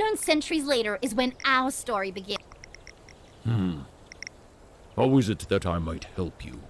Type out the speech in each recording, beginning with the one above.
unknown centuries later is when our story begins. How is it that I might help you?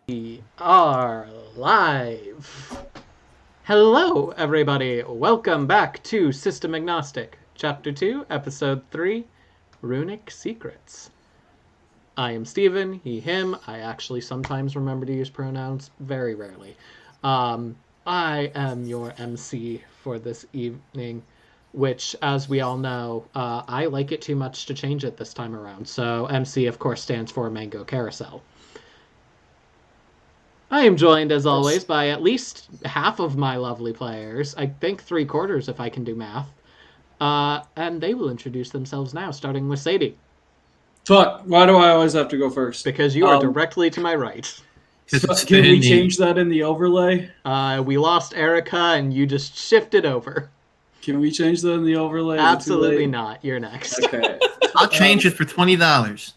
We are live. Hello, everybody. Welcome back to System Agnostic, Chapter 2, Episode 3, Runic Secrets. I am Steven, he, him. I actually sometimes remember to use pronouns, very rarely. I am your MC for this evening, which, as we all know, I like it too much to change it this time around. So MC, of course, stands for Mango Carousel. I am joined, as always, by at least half of my lovely players. I think 3/4 if I can do math. And they will introduce themselves now, starting with Sadie. Fuck, why do I always have to go first? Because you are directly to my right. Can we change that in the overlay? We lost Erica, and you just shifted over. Can we change that in the overlay? Absolutely not. You're next. Okay. I'll change it for $20.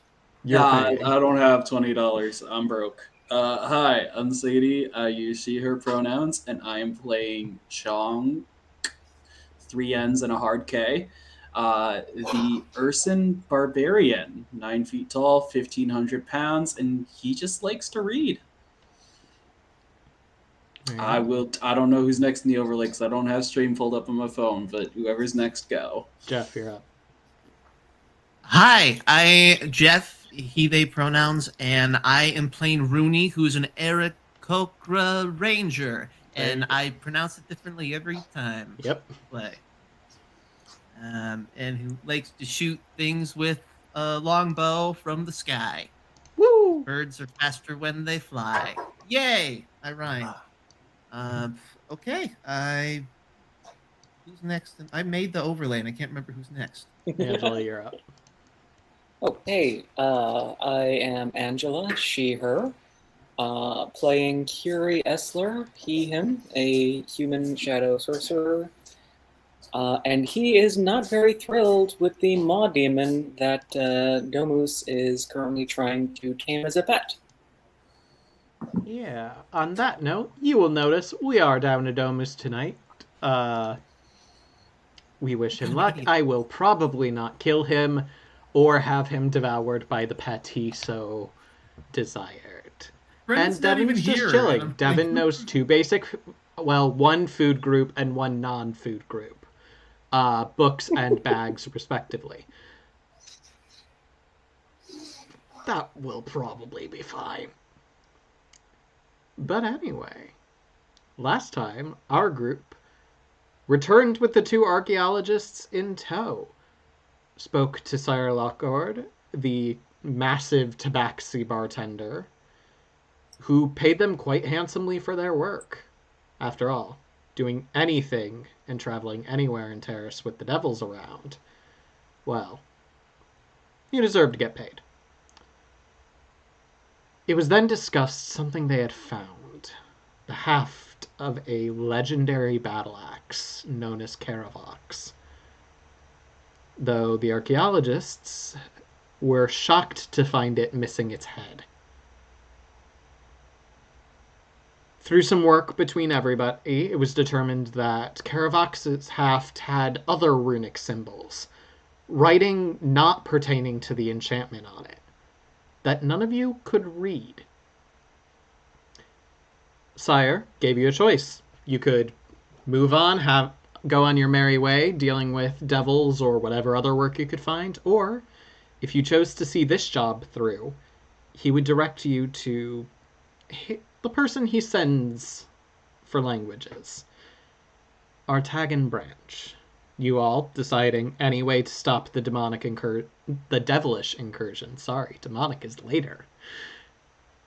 I don't have $20. I'm broke. Hi, I'm Sadie. I use she, her pronouns, and I am playing Chong, 3 N's and a hard K. The Urson Barbarian, 9 feet tall, 1,500 pounds, and he just likes to read. I don't know who's next in the overlay because I don't have stream pulled up on my phone, but whoever's next, go. Jeff, you're up. Hi, Jeff, he, they pronouns, and I am playing Rooney, who's an Aarakocra Ranger, and I pronounce it differently every time. Yep. Play. And who likes to shoot things with a longbow from the sky. Woo! Birds are faster when they fly. Yay! I rhyme. Okay, who's next? I made the overlay, and I can't remember who's next. Angela, you're up. Oh, hey, I am Angela, she, her, playing Curie Essler, he, him, a human shadow sorcerer, and he is not very thrilled with the maw demon that Domus is currently trying to tame as a pet. Yeah, on that note, you will notice we are down to Domus tonight. We wish him luck. I will probably not kill him or have him devoured by the pet he so desired. Brendan's and not Devin's even just here, chilling. Devin knows 2 basic, one food group and 1 non-food group. Books and bags, respectively. That will probably be fine. But anyway, last time, our group returned with the 2 archaeologists in tow, spoke to Sire Lockord, the massive tabaxi bartender, who paid them quite handsomely for their work. After all, doing anything and traveling anywhere in Terrace with the devils around, well, you deserve to get paid. It was then discussed something they had found, the haft of a legendary battle axe known as Caravox. Though the archaeologists were shocked to find it missing its head. Through some work between everybody, it was determined that Caravox's haft had other runic symbols, writing not pertaining to the enchantment on it, that none of you could read. Sire gave you a choice. You could move on, go on your merry way, dealing with devils or whatever other work you could find, or, if you chose to see this job through, he would direct you to the person he sends for languages, Artagan Branch. You all deciding any way to stop the devilish incursion. Sorry, demonic is later.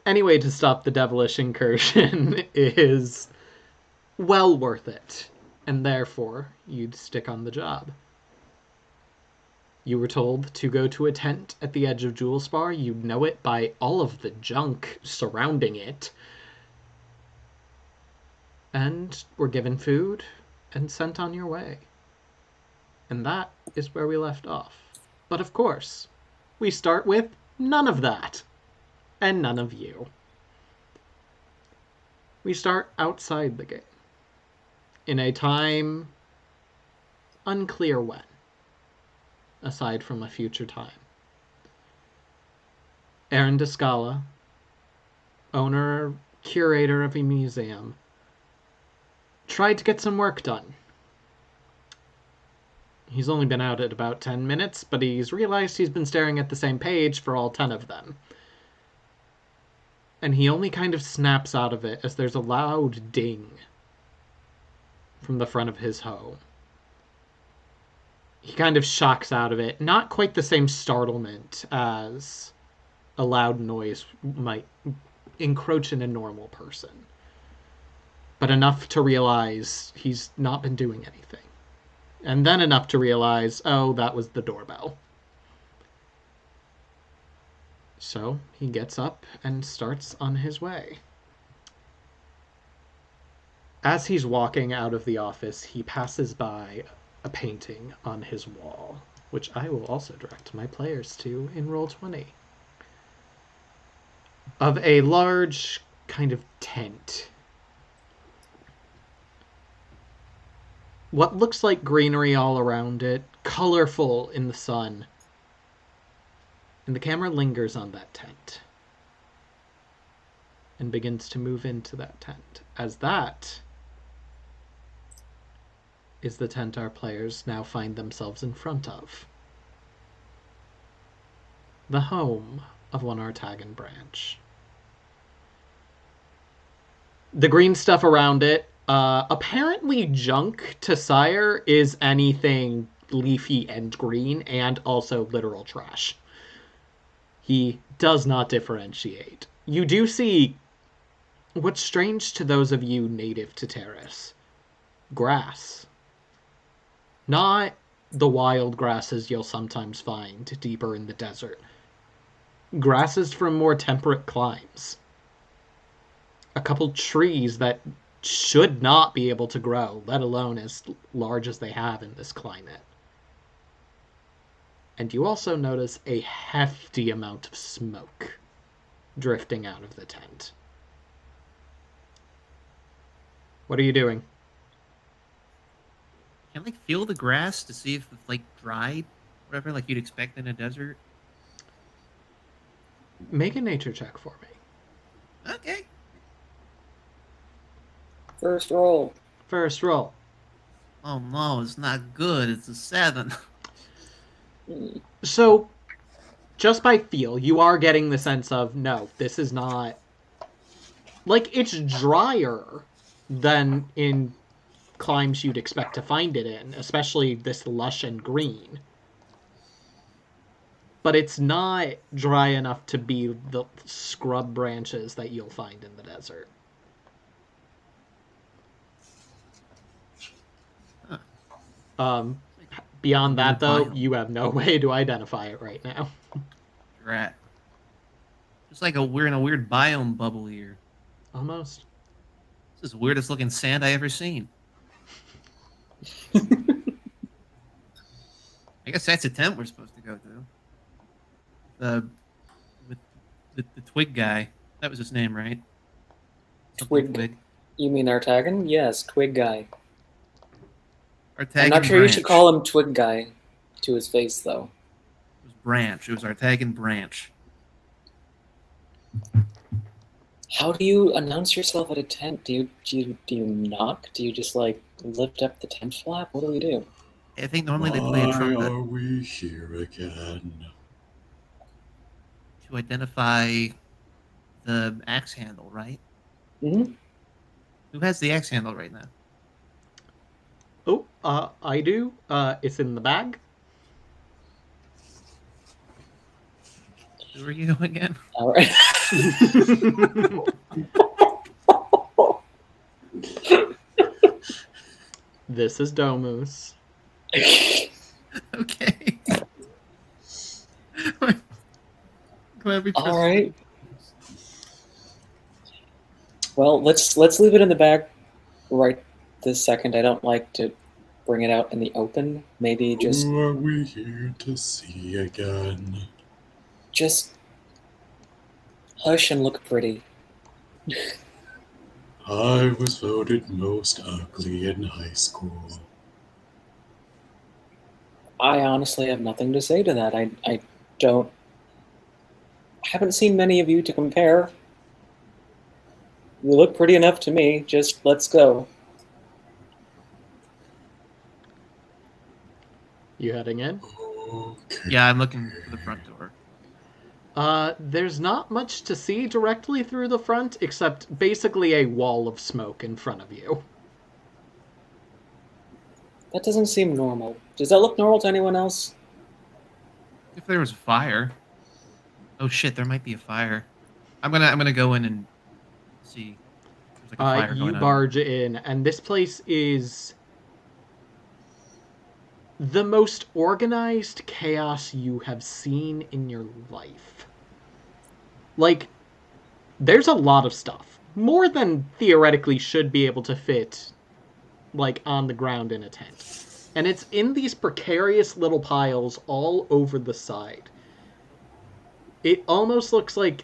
Any way to stop the devilish incursion is well worth it. and therefore you'd stick on the job. You were told to go to a tent at the edge of Jewel Spar. You know it by all of the junk surrounding it. And were given food and sent on your way. And that is where we left off. But of course, we start with none of that. And none of you. We start outside the game. In a time unclear when. Aside from a future time. Aaron Descala, owner, curator of a museum, tried to get some work done. He's only been out at about 10 minutes, but he's realized he's been staring at the same page for all 10 of them. And he only kind of snaps out of it as there's a loud ding from the front of his home. He kind of shocks out of it. Not quite the same startlement as a loud noise might encroach in a normal person. But enough to realize he's not been doing anything. And then enough to realize, oh, that was the doorbell. So he gets up and starts on his way. As he's walking out of the office, he passes by a painting on his wall, which I will also direct my players to in Roll20, of a large kind of tent. What looks like greenery all around it, colorful in the sun. And the camera lingers on that tent and begins to move into that tent, as that is the tent our players now find themselves in front of. The home of one Artagan branch. The green stuff around it, apparently junk to Sire is anything leafy and green, and also literal trash. He does not differentiate. You do see what's strange to those of you native to Terrace. Grass. Not the wild grasses you'll sometimes find deeper in the desert. Grasses from more temperate climes. A couple trees that should not be able to grow, let alone as large as they have in this climate. And you also notice a hefty amount of smoke drifting out of the tent. What are you doing? Can I like feel the grass to see if it's like dried, whatever, like you'd expect in a desert? Make a nature check for me. Okay. First roll. First roll. Oh no, it's not good. It's a 7. So, just by feel, you are getting the sense of, no, this is not... Like, it's drier than in climes you'd expect to find it in, especially this lush and green. But it's not dry enough to be the scrub branches that you'll find in the desert. Beyond that, though, you have no way to identify it right now. Rat. It's like we're in a weird biome bubble here. Almost. This is the weirdest looking sand I ever seen. I guess that's a tent we're supposed to go to. With the twig guy. That was his name, right? Twig. You mean Artagan? Yes, Twig Guy. Artagan I'm not sure branch. you should call him Twig Guy to his face, though. It was Branch. It was Artagan Branch. How do you announce yourself at a tent? Do you knock? Do you just like lift up the tent flap? What do we do? I think normally they play a Why trumpet are we here again? to identify the axe handle, right? Mm-hmm. Who has the axe handle right now? Oh, I do. It's in the bag. Who are you again? All right. This is Domus. Okay. Glad we All right. Well, let's leave it in the bag right this second. I don't like to bring it out in the open. Maybe just Who are we here to see again? just hush and look pretty. I was voted most ugly in high school. I honestly have nothing to say to that. I haven't seen many of you to compare. You look pretty enough to me. Just let's go. You heading in? Okay. Yeah, I'm looking for the front door. There's not much to see directly through the front, except basically a wall of smoke in front of you. That doesn't seem normal. Does that look normal to anyone else? If there was a fire. Oh shit, there might be a fire. I'm gonna go in and see. There's like a fire You going on. barge in, and this place is the most organized chaos you have seen in your life. Like, there's a lot of stuff. More than theoretically should be able to fit, like, on the ground in a tent. And it's in these precarious little piles all over the side. It almost looks like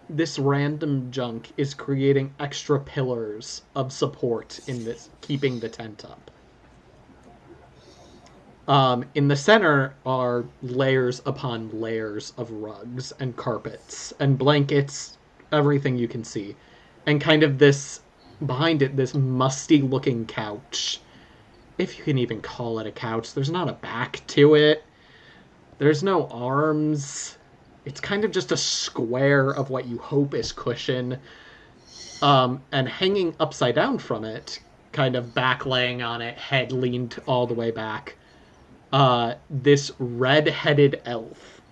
this random junk is creating extra pillars of support in this, keeping the tent up. In the center are layers upon layers of rugs and carpets and blankets, everything you can see. And kind of this, behind it, this musty looking couch. If you can even call it a couch, there's not a back to it. There's no arms. It's kind of just a square of what you hope is cushion. And hanging upside down from it, kind of back laying on it, head leaned all the way back, this red-headed elf.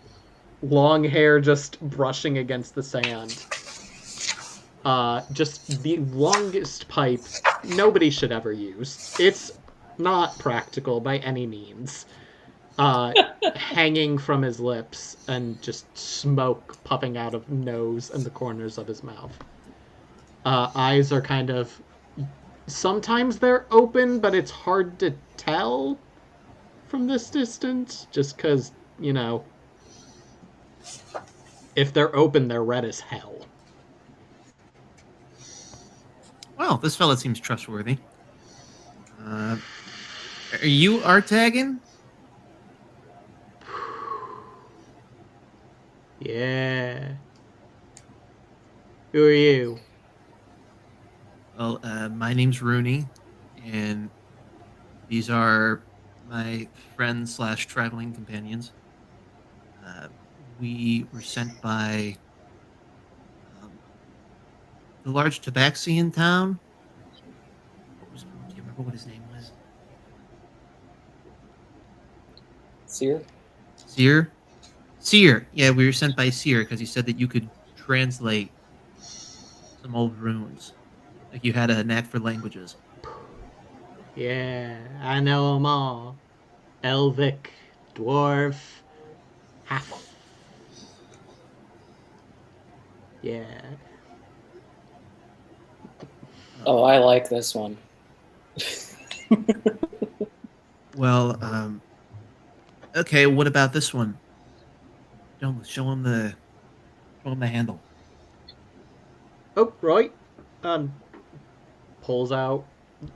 Long hair just brushing against the sand. Just the longest pipe nobody should ever use. It's not practical by any means. Hanging from his lips and just smoke puffing out of nose and the corners of his mouth. Eyes are kind of... Sometimes they're open, but it's hard to tell from this distance, just because, you know, if they're open, they're red as hell. Well, this fella seems trustworthy. Are you Artagan? Yeah. Who are you? Well, my name's Rooney, and these are my friends / traveling companions. We were sent by the large tabaxian town. Do you remember what his name was? Seer? Seer. Yeah, we were sent by Seer because he said that you could translate some old runes. Like you had a knack for languages. Yeah, I know them all. Elvic, dwarf, half. Yeah. Oh, I like this one. Well, okay. What about this one? Show him the handle. Oh, right. Pulls out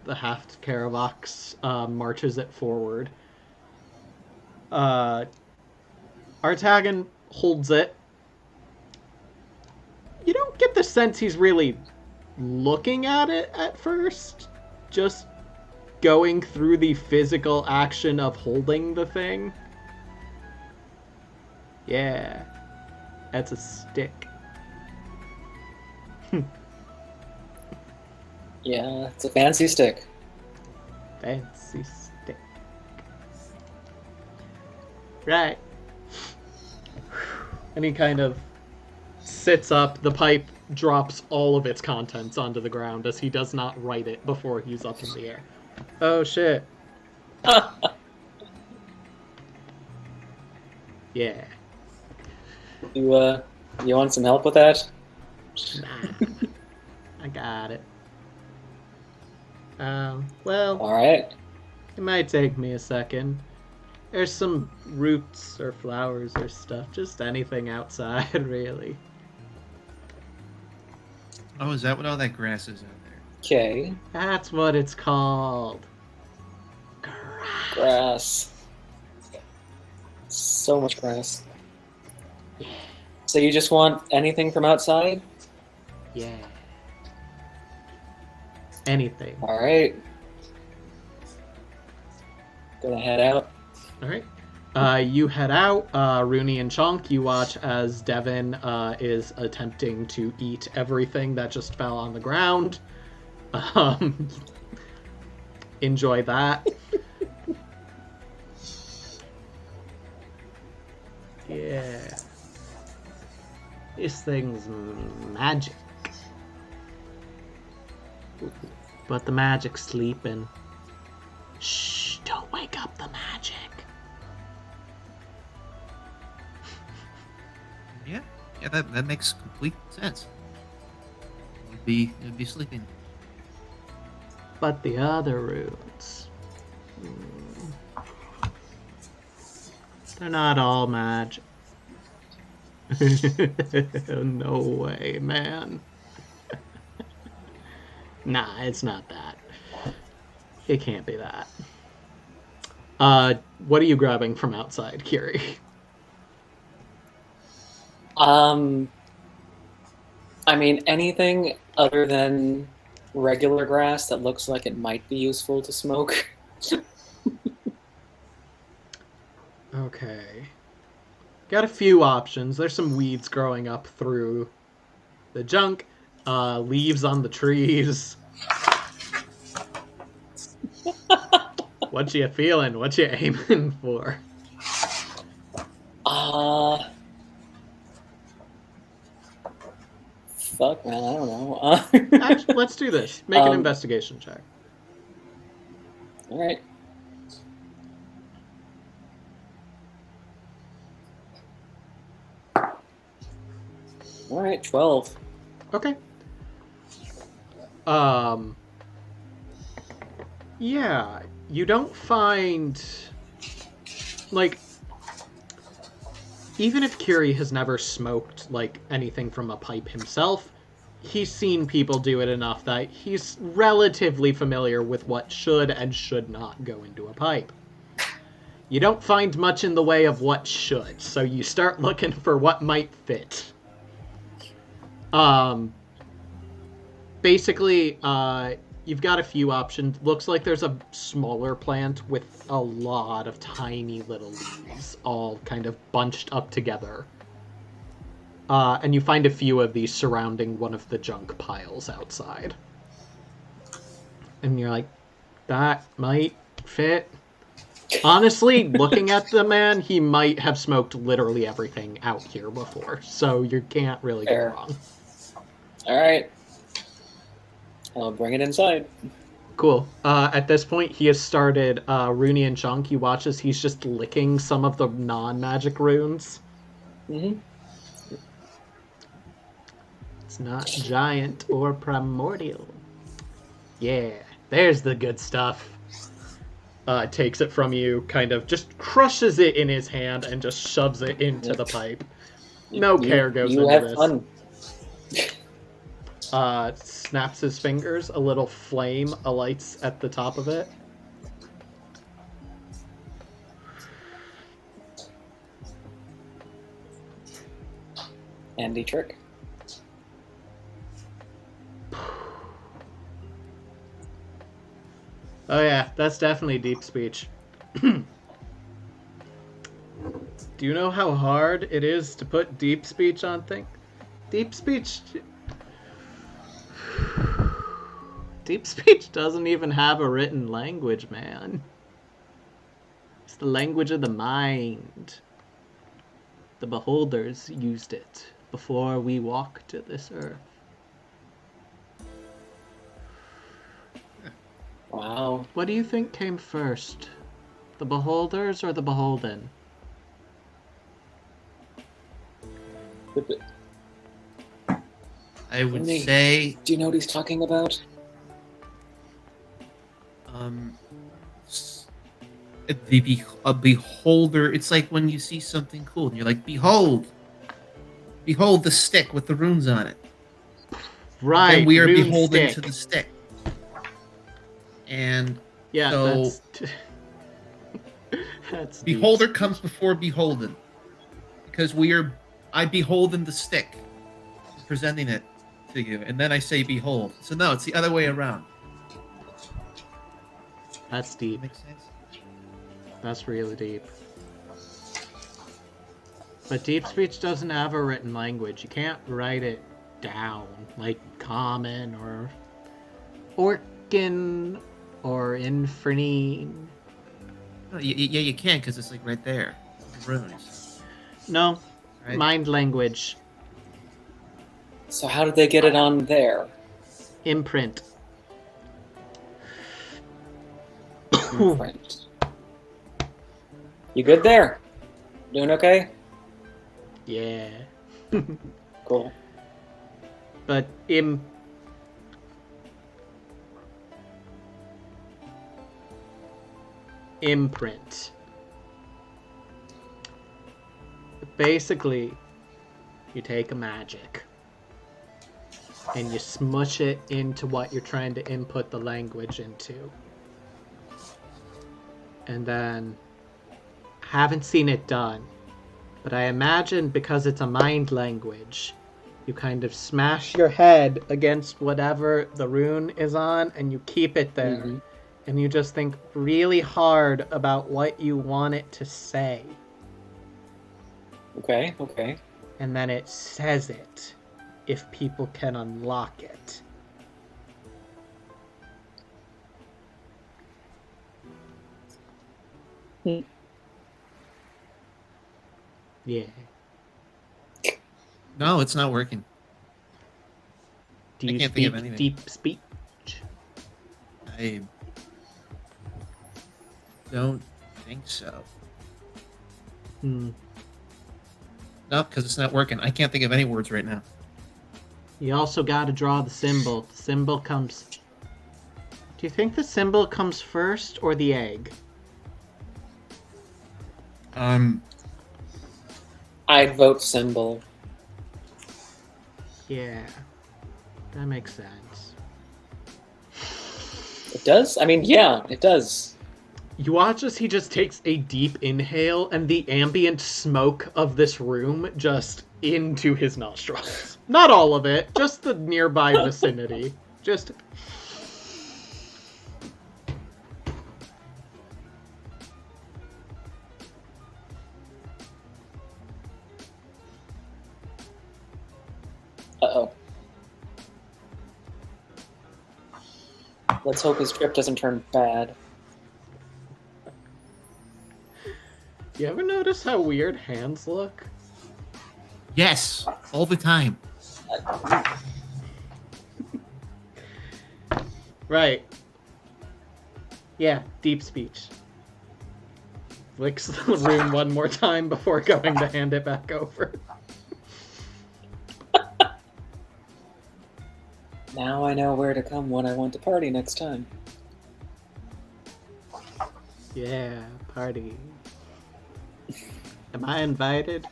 the Haft Caravox, marches it forward. Artagan holds it. You don't get the sense he's really looking at it at first. Just going through the physical action of holding the thing. Yeah. That's a stick. Yeah, it's a fancy stick. Fancy stick. Right. And he kind of sits up. The pipe drops all of its contents onto the ground as he does not right it before he's up in the air. Oh shit. Yeah. You want some help with that? Nah. I got it. Well, All right. it might take me a second. There's some roots or flowers or stuff. Just anything outside, really. Oh, is that what all that grass is out there? Okay. That's what it's called. Grass. So much grass. So you just want anything from outside? Yeah. Anything. All right. Gonna head out. All right. You head out. Rooney and Chonk, you watch as Devin is attempting to eat everything that just fell on the ground. Enjoy that. Yeah. This thing's magic. But the magic's sleeping. Shh, don't wake up the magic. Yeah, that makes complete sense. It'd be sleeping. But the other runes. They're not all magic. No way, man. Nah, it's not that. It can't be that. What are you grabbing from outside, Kiri? I mean, anything other than regular grass that looks like it might be useful to smoke. Okay. Got a few options. There's some weeds growing up through the junk. Leaves on the trees. What you feeling? What you aiming for? Fuck, man, I don't know. Actually, let's do this. Make an investigation check. All right. All right, 12. Okay. Yeah, you don't find, like, even if Curie has never smoked, like, anything from a pipe himself, he's seen people do it enough that he's relatively familiar with what should and should not go into a pipe. You don't find much in the way of what should, so you start looking for what might fit. Basically, you've got a few options. Looks like there's a smaller plant with a lot of tiny little leaves, all kind of bunched up together. And you find a few of these surrounding one of the junk piles outside. And you're like, that might fit. Honestly, looking at the man, he might have smoked literally everything out here before, so you can't really go wrong. All right. I'll bring it inside. Cool. At this point, he has started Rooney and Chunk. He watches. He's just licking some of the non-magic runes. Mm-hmm. It's not giant or primordial. Yeah, there's the good stuff. Takes it from you, kind of just crushes it in his hand and just shoves it into the pipe. No care goes into this. You have fun. Snaps his fingers. A little flame alights at the top of it. Handy trick. Oh yeah, that's definitely deep speech. Do you know how hard it is to put deep speech on things? Deep speech... Deep speech doesn't even have a written language, man. It's the language of the mind. The beholders used it before we walked to this earth. Wow. What do you think came first? The beholders or the beholden? I would Rooney, say do you know what he's talking about? s- a beholder. It's like when you see something cool and you're like, behold the stick with the runes on it. Right, Then we are rune beholden stick. to the stick. And Yeah, so that's deep. beholder comes before beholden. Because I beholden the stick, presenting it to you, and then I say behold. So no, it's the other way around. That's deep. Makes sense? That's really deep. But deep speech doesn't have a written language. You can't write it down like common or orcan or infernine. No, yeah, you can, because it's like right there. The runes. No, Right? mind language. So how did they get it on there? Imprint. Imprint. You good there? Doing okay? Yeah. Cool. But imprint. Basically, you take a magic and you smush it into what you're trying to input the language into. And then, haven't seen it done, but I imagine because it's a mind language, you kind of smash your head against whatever the rune is on and you keep it there. Mm-hmm. And you just think really hard about what you want it to say. Okay. And then it says it if people can unlock it. Yeah. No, it's not working. Do I you can't think speak of anything. deep speech? I don't think so. Hmm. No, because it's not working. I can't think of any words right now. You also got to draw the symbol. The symbol comes... Do you think the symbol comes first or the egg? I'd vote symbol. Yeah. That makes sense. It does? I mean, yeah, it does. You watch as he just takes a deep inhale and the ambient smoke of this room just into his nostrils. Not all of it, just the nearby vicinity. Just... Uh-oh. Let's hope his trip doesn't turn bad. You ever notice how weird hands look? Yes, all the time. Right. Yeah, deep speech. Flicks the rune one more time before going to hand it back over. Now I know where to come when I want to party next time. Yeah, party. Am I invited?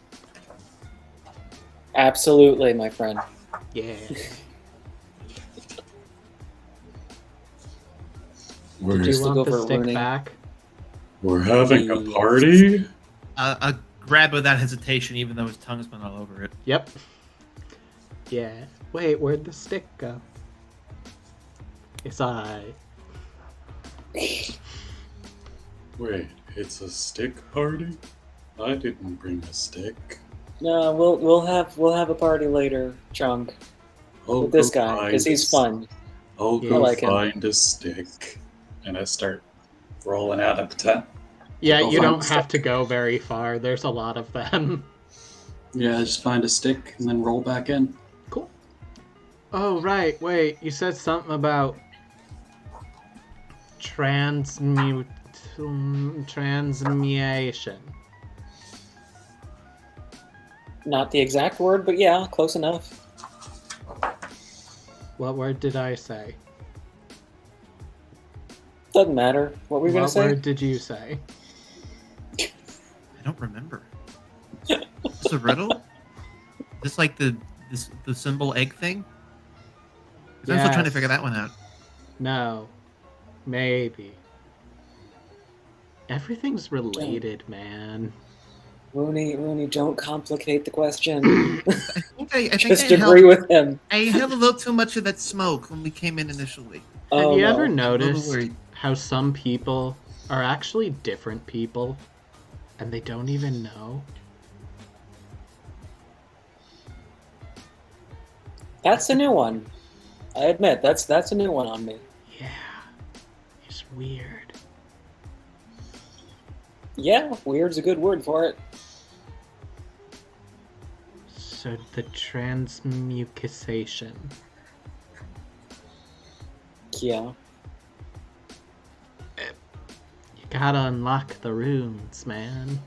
Absolutely, my friend. Yeah. We're, Do you Just to want go the for stick Rooney. back? we're having a party? A grab without hesitation, even though his tongue's been all over it. Yep. Yeah. Wait, where'd the stick go? It's I. Wait, it's a stick party? I didn't bring a stick. No, we'll have a party later, Chunk, I'll with this go guy because find he's a fun. I'll Yeah. go I like him. find a stick. And I start rolling out of the tent. Yeah, Go you find don't the have stick. to go very far. There's a lot of them. Yeah, just find a stick and then roll back in. Cool. Oh, right. Wait, you said something about Transmutation. Not the exact word, but yeah, close enough. What word did I say? Doesn't matter. What were we gonna What say? word did you say? I don't remember. Is this a riddle? Is this like the symbol egg thing? 'Cause I'm still trying to figure that one out. No. Maybe. Everything's related, man. Rooney, don't complicate the question. I think Just I agree with him. I held a little too much of that smoke when we came in initially. Have Oh, you no. ever I'm a little noticed worried. how some people are actually different people and they don't even know? That's a new one. I admit, that's a new one on me. Yeah. It's weird. Yeah, weird's a good word for it. So the transmutation. Yeah. You gotta unlock the runes, man.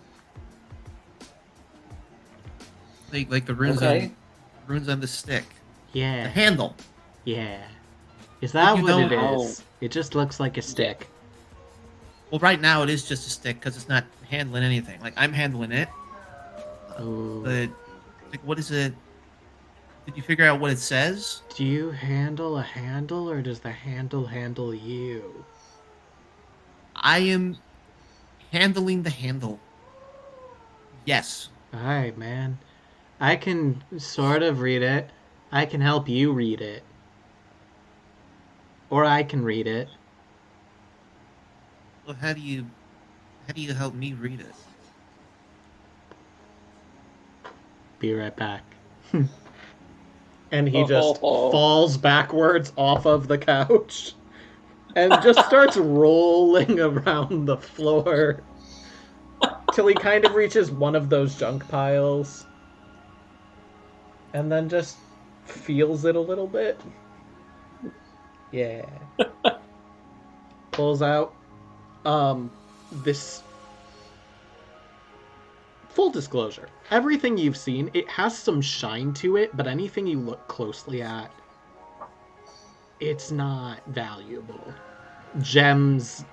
Like the runes Okay. on the stick. The Yeah. handle. Yeah. Is that you what it don't- is? It just looks like a stick. Well, right now it is just a stick because it's not handling anything. Like I'm handling it, Ooh. but like, what is it? Did you figure out what it says? Do you handle a handle or does the handle handle you? I am handling the handle. Yes. Alright, man. I can sort of read it. I can help you read it. Or I can read it. Well, how do you help me read it? Be right back. And he just falls backwards off of the couch and just starts rolling around the floor till he kind of reaches one of those junk piles and then just feels it a little bit. Yeah. Pulls out this. Full disclosure, everything you've seen, it has some shine to it, but anything you look closely at, it's not valuable. Gems,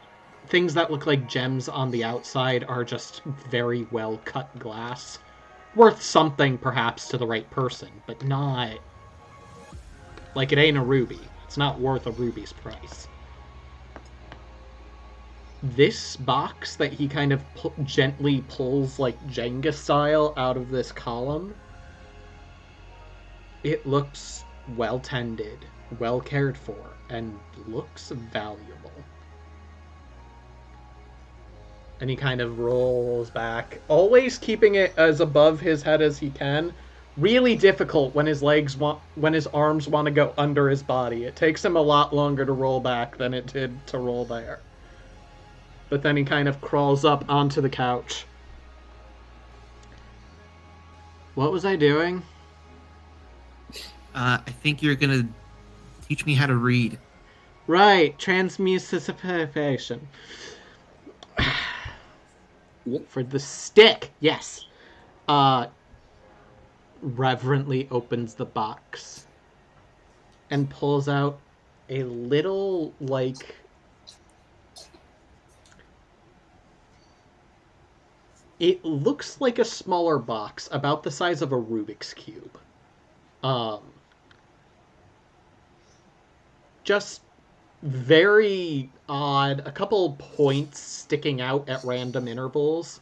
things that look like gems on the outside are just very well cut glass. Worth something, perhaps, to the right person, but not... Like, it ain't a ruby. It's not worth a ruby's price. This box that he kind of gently pulls, like Jenga style, out of this column, it looks well tended, well cared for, and looks valuable. And he kind of rolls back, always keeping it as above his head as he can. Really difficult when his arms want to go under his body. It takes him a lot longer to roll back than it did to roll there. But then he kind of crawls up onto the couch. What was I doing? I think you're gonna teach me how to read. Right, transmutation. For the stick, yes. Reverently opens the box and pulls out a little, like... It looks like a smaller box, about the size of a Rubik's Cube. Just very odd. A couple points sticking out at random intervals.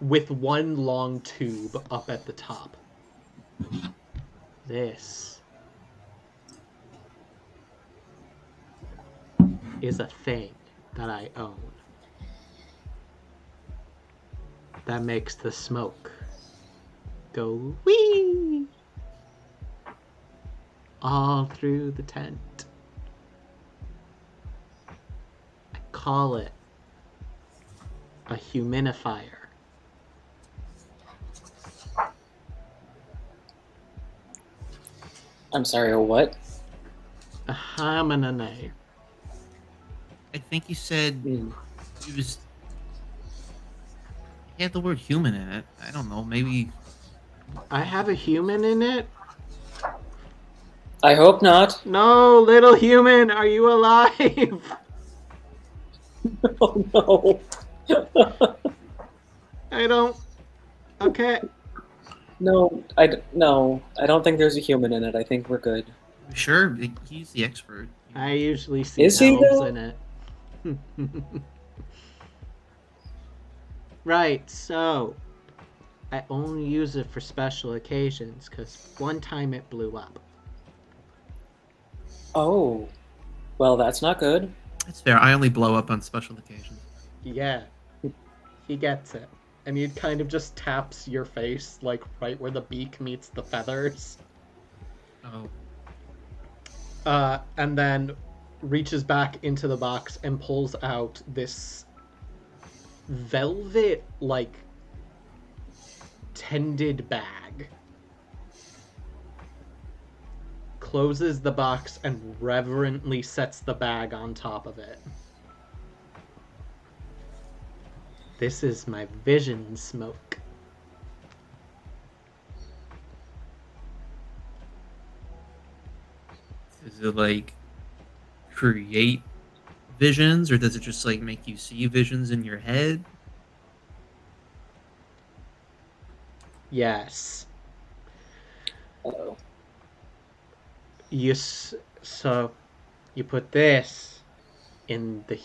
With one long tube up at the top. This is a thing that I own. That makes the smoke go wee all through the tent. I call it a humidifier. I'm sorry, a what? A hominine. I think you said Mm. it was. It had the word human in it. I don't know. Maybe. I have a human in it? I hope not. No, little human, are you alive? Oh no. I don't. Okay. No, I don't think there's a human in it. I think we're good. Sure, he's the expert. I usually see Is he, elves though? in it. Right, so I only use it for special occasions because one time it blew up. Oh, well, that's not good. That's fair. I only blow up on special occasions. Yeah, he gets it. And he kind of just taps your face, like right where the beak meets the feathers. Oh. And then reaches back into the box and pulls out this velvet, like, tended bag. Closes the box and reverently sets the bag on top of it. This is my vision smoke. Does it like create visions, or does it just like make you see visions in your head? Yes. Uh-oh. So you put this in the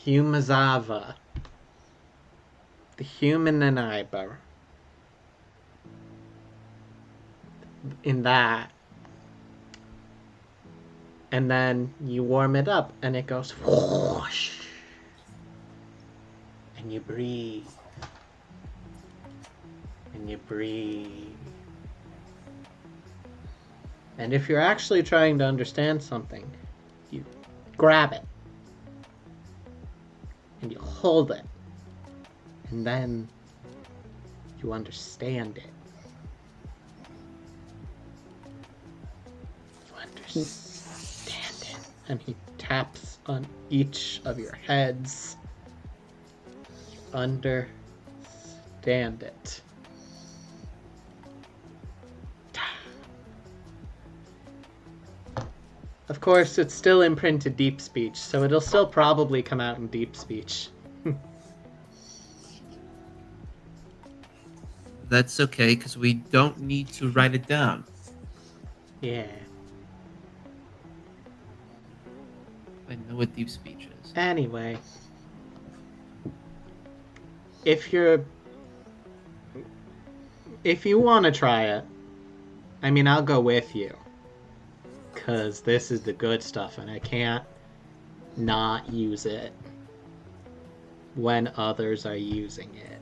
Humazava, the human Aniber. In that, and then you warm it up, and it goes whoosh, and you breathe, and you breathe. And if you're actually trying to understand something, you grab it, and you hold it, and then you understand it. You understand it. And he taps on each of your heads. You understand it. Of course, it's still imprinted deep speech, so it'll still probably come out in deep speech. That's okay, because we don't need to write it down. Yeah. I know what deep speech is. Anyway. If you want to try it, I mean, I'll go with you. Because this is the good stuff, and I can't not use it when others are using it.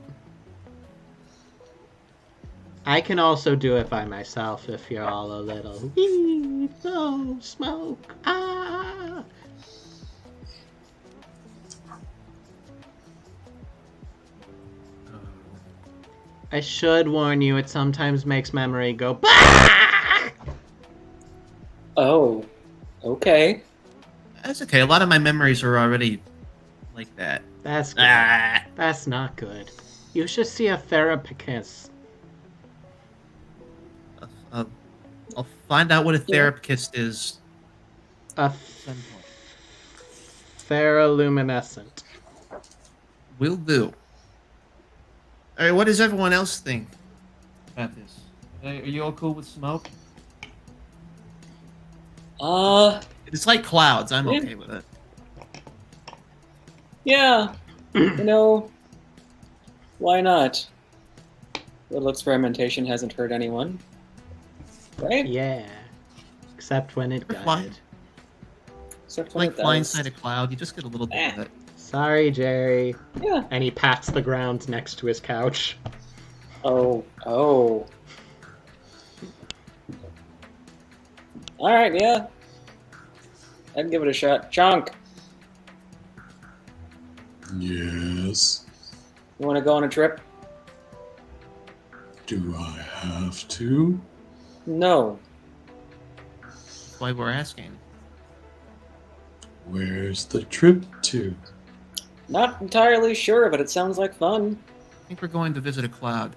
I can also do it by myself if you're all a little, wee, no, smoke, ah! I should warn you, it sometimes makes memory go, bah! Oh, okay. That's okay. A lot of my memories are already like that. That's good. That's not good. You should see a therapist. I'll find out what a therapist is. A ferroluminescent. Will do. All right, what does everyone else think about this? Are you all cool with smoke? It's like clouds. I'm Yeah. okay with it. Yeah. Why not? Little experimentation hasn't hurt anyone. Right? Yeah. Except when it Ever fly? died. Except It's when like it flying does. inside a cloud. You just get a little bit of it. Sorry, Jerry. Yeah. And he pats the ground next to his couch. Oh. Alright, yeah. I'd give it a shot. Chunk, Yes. you want to go on a trip? Do I have to? No. That's why we're asking. Where's the trip to? Not entirely sure, but it sounds like fun. I think we're going to visit a cloud.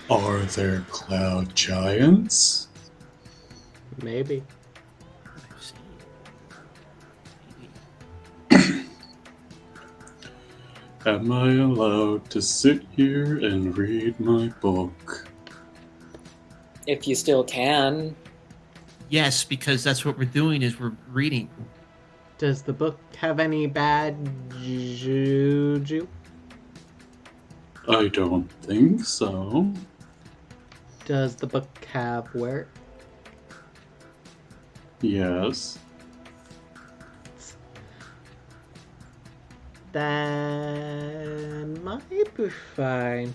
Are there cloud giants? Maybe. I see. Maybe. Am I allowed to sit here and read my book? If you still can. Yes, because that's what we're doing is we're reading. Does the book have any bad juju? I don't think so. Does the book have work? Yes. That might be fine.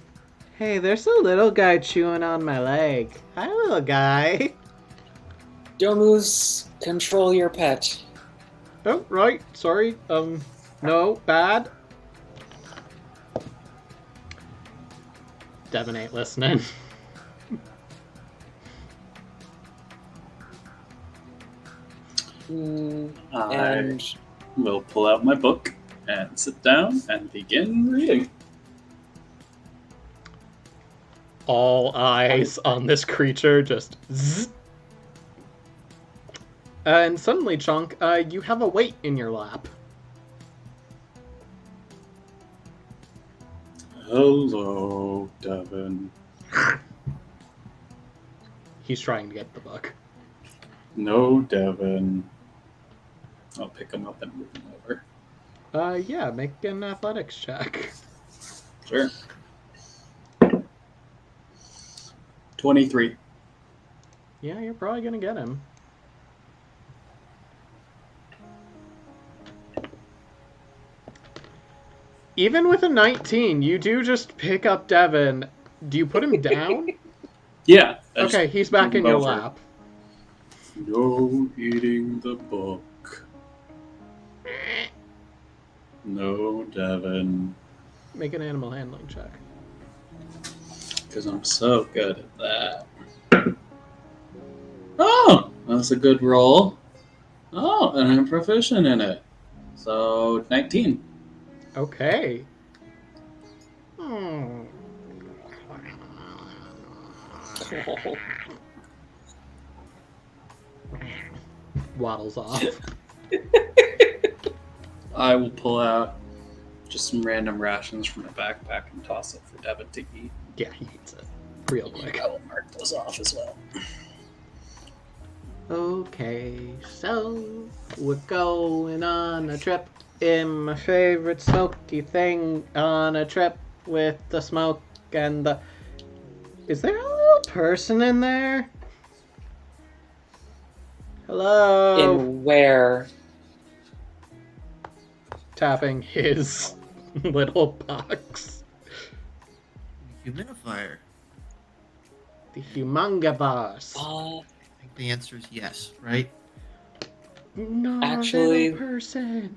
Hey, there's a little guy chewing on my leg. Hi, little guy. Domus, control your pet. Oh, right. Sorry. No, bad. Devin ain't listening. And Will pull out my book and sit down and begin reading. All eyes on this creature just zzz. And suddenly, Chunk, you have a weight in your lap. Hello, Devin. He's trying to get the book. No, Devin. I'll pick him up and move him over. Yeah, make an athletics check. Sure. 23. Yeah, you're probably gonna get him. Even with a 19, you do just pick up Devin. Do you put him down? Yeah. Okay, he's back in your over. lap. No eating the book. No, Devin. Make an animal handling check. Because I'm so good at that. Oh, that's a good roll. Oh, and I'm proficient in it. So, 19. Okay. Waddles off. I will pull out just some random rations from my backpack and toss it for Devin to eat. Yeah, he eats it real quick. I will mark those off as well. Okay, so we're going on a trip in my favorite smoky thing, on a trip with the smoke and the... Is there a little person in there? Hello? in where? Tapping his little box. Humidifier. The humunga boss. I think the answer is yes, right? No, actually- little person.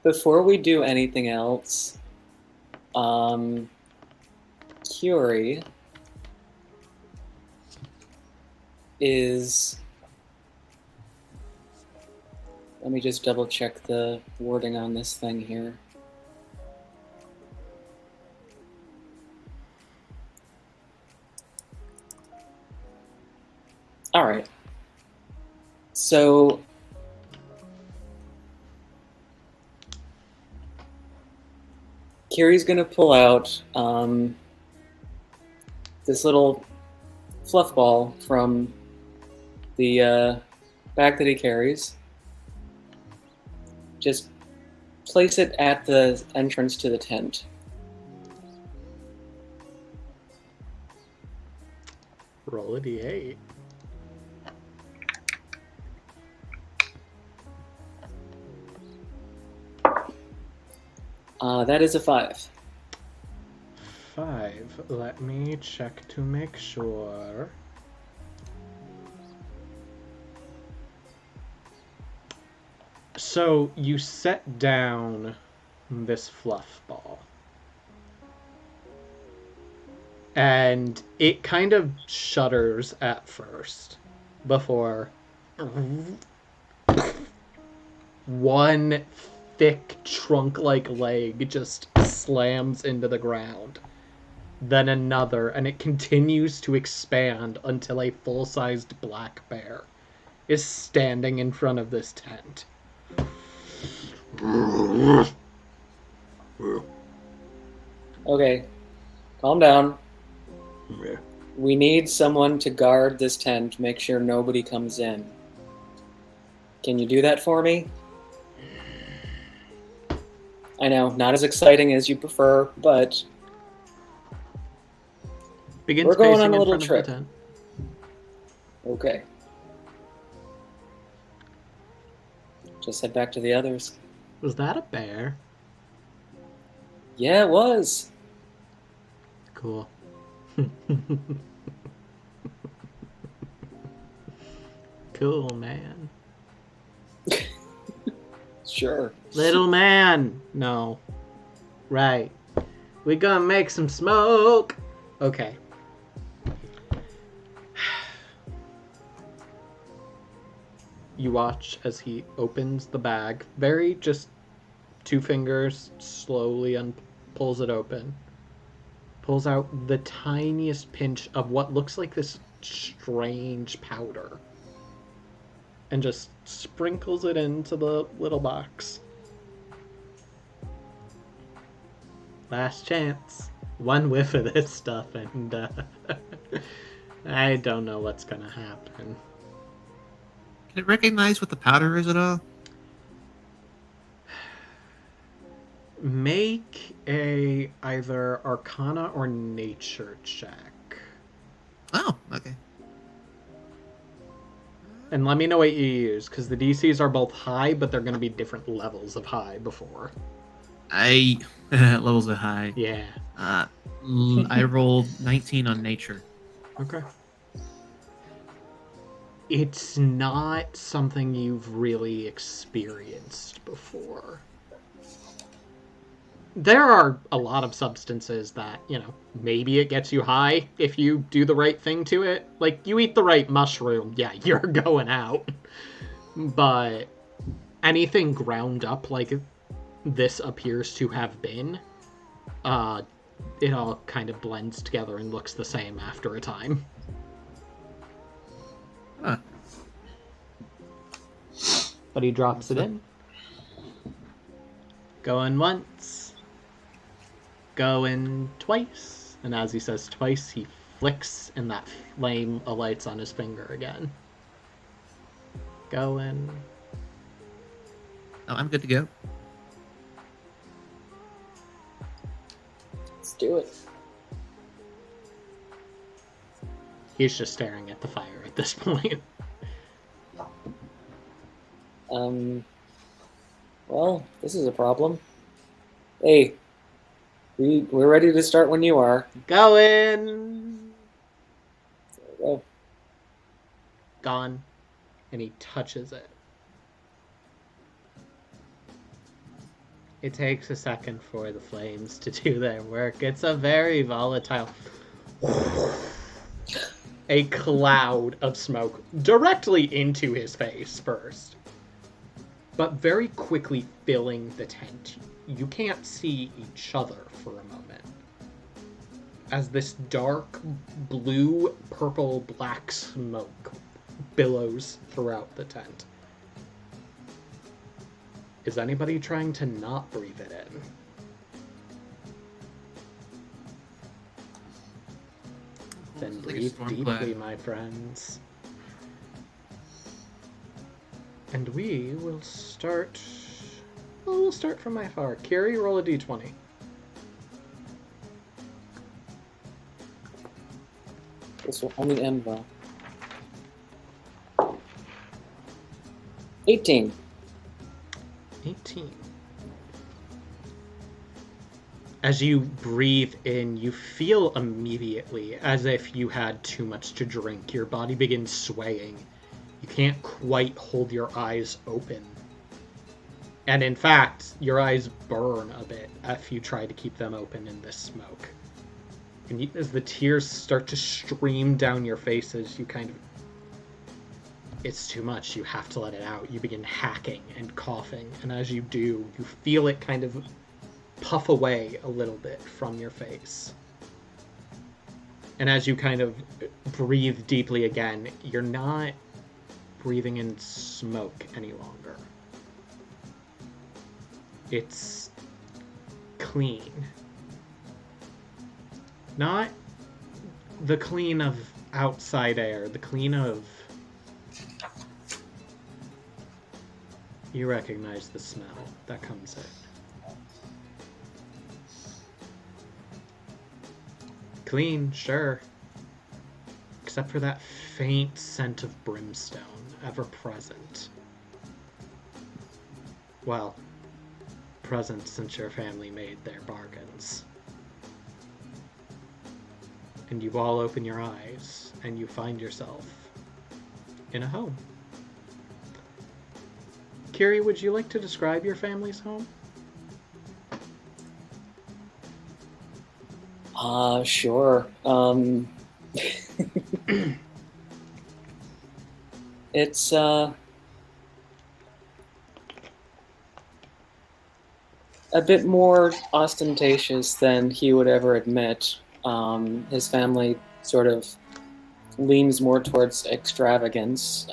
Before we do anything else, Curie is... Let me just double check the wording on this thing here. All right. So Curie's gonna pull out this little fluff ball from the bag that he carries. Just place it at the entrance to the tent. Roll a d8. That is a 5. 5. Let me check to make sure. So you set down this fluff ball. And it kind of shudders at first before one thick trunk-like leg just slams into the ground. Then another, and it continues to expand until a full-sized black bear is standing in front of this tent. Okay, calm down. We need someone to guard this tent, make sure nobody comes in. Can you do that for me? I know, not as exciting as you prefer, but Begins we're going pacing on a in little front of trip. the tent. Okay. Just head back to the others. Was that a bear? Yeah, it was. Cool. Cool, man. Sure. Little man. No. Right. We gonna make some smoke. Okay. You watch as he opens the bag. Very just 2 fingers, slowly pulls it open. Pulls out the tiniest pinch of what looks like this strange powder. And just sprinkles it into the little box. Last chance. One whiff of this stuff and I don't know what's gonna happen. Can it recognize what the powder is at all? Make a either Arcana or Nature check. Oh, okay. And let me know what you use, because the DCs are both high, but they're going to be different levels of high before. Levels are high. Yeah. I rolled 19 on nature. Okay. It's not something you've really experienced before. There are a lot of substances that, maybe it gets you high if you do the right thing to it. Like, you eat the right mushroom, yeah, you're going out. But anything ground up like this appears to have been, it all kind of blends together and looks the same after a time. Huh. But he drops it in. Going once. Going twice. And as he says twice, he flicks and that flame alights on his finger again. Going. Oh, I'm good to go. Let's do it. He's just staring at the fire at this point. Well, this is a problem. Hey, we're ready to start when you are. Going. There we go. Gone. And he touches it. It takes a second for the flames to do their work. It's a very volatile... A cloud of smoke directly into his face first. But very quickly filling the tent. You can't see each other for a moment. As this dark blue, purple, black smoke billows throughout the tent. Is anybody trying to not breathe it in? Then breathe deeply, my friends. And we will start... Well, we'll start from my far. Kiri, roll a d20. This will only end well. 18. 18. As you breathe in, you feel immediately as if you had too much to drink. Your body begins swaying. You can't quite hold your eyes open. And in fact, your eyes burn a bit if you try to keep them open in this smoke. And as the tears start to stream down your faces, you kind of... It's too much. You have to let it out. You begin hacking and coughing. And as you do, you feel it kind of puff away a little bit from your face. And as you kind of breathe deeply again, you're not breathing in smoke any longer. It's clean. Not the clean of outside air, the clean of... You recognize the smell that comes in. Clean, sure. Except for that faint scent of brimstone, ever present. Well, present since your family made their bargains. And you all open your eyes, and you find yourself in a home. Kiri, would you like to describe your family's home? Sure. It's, a bit more ostentatious than he would ever admit. His family sort of leans more towards extravagance,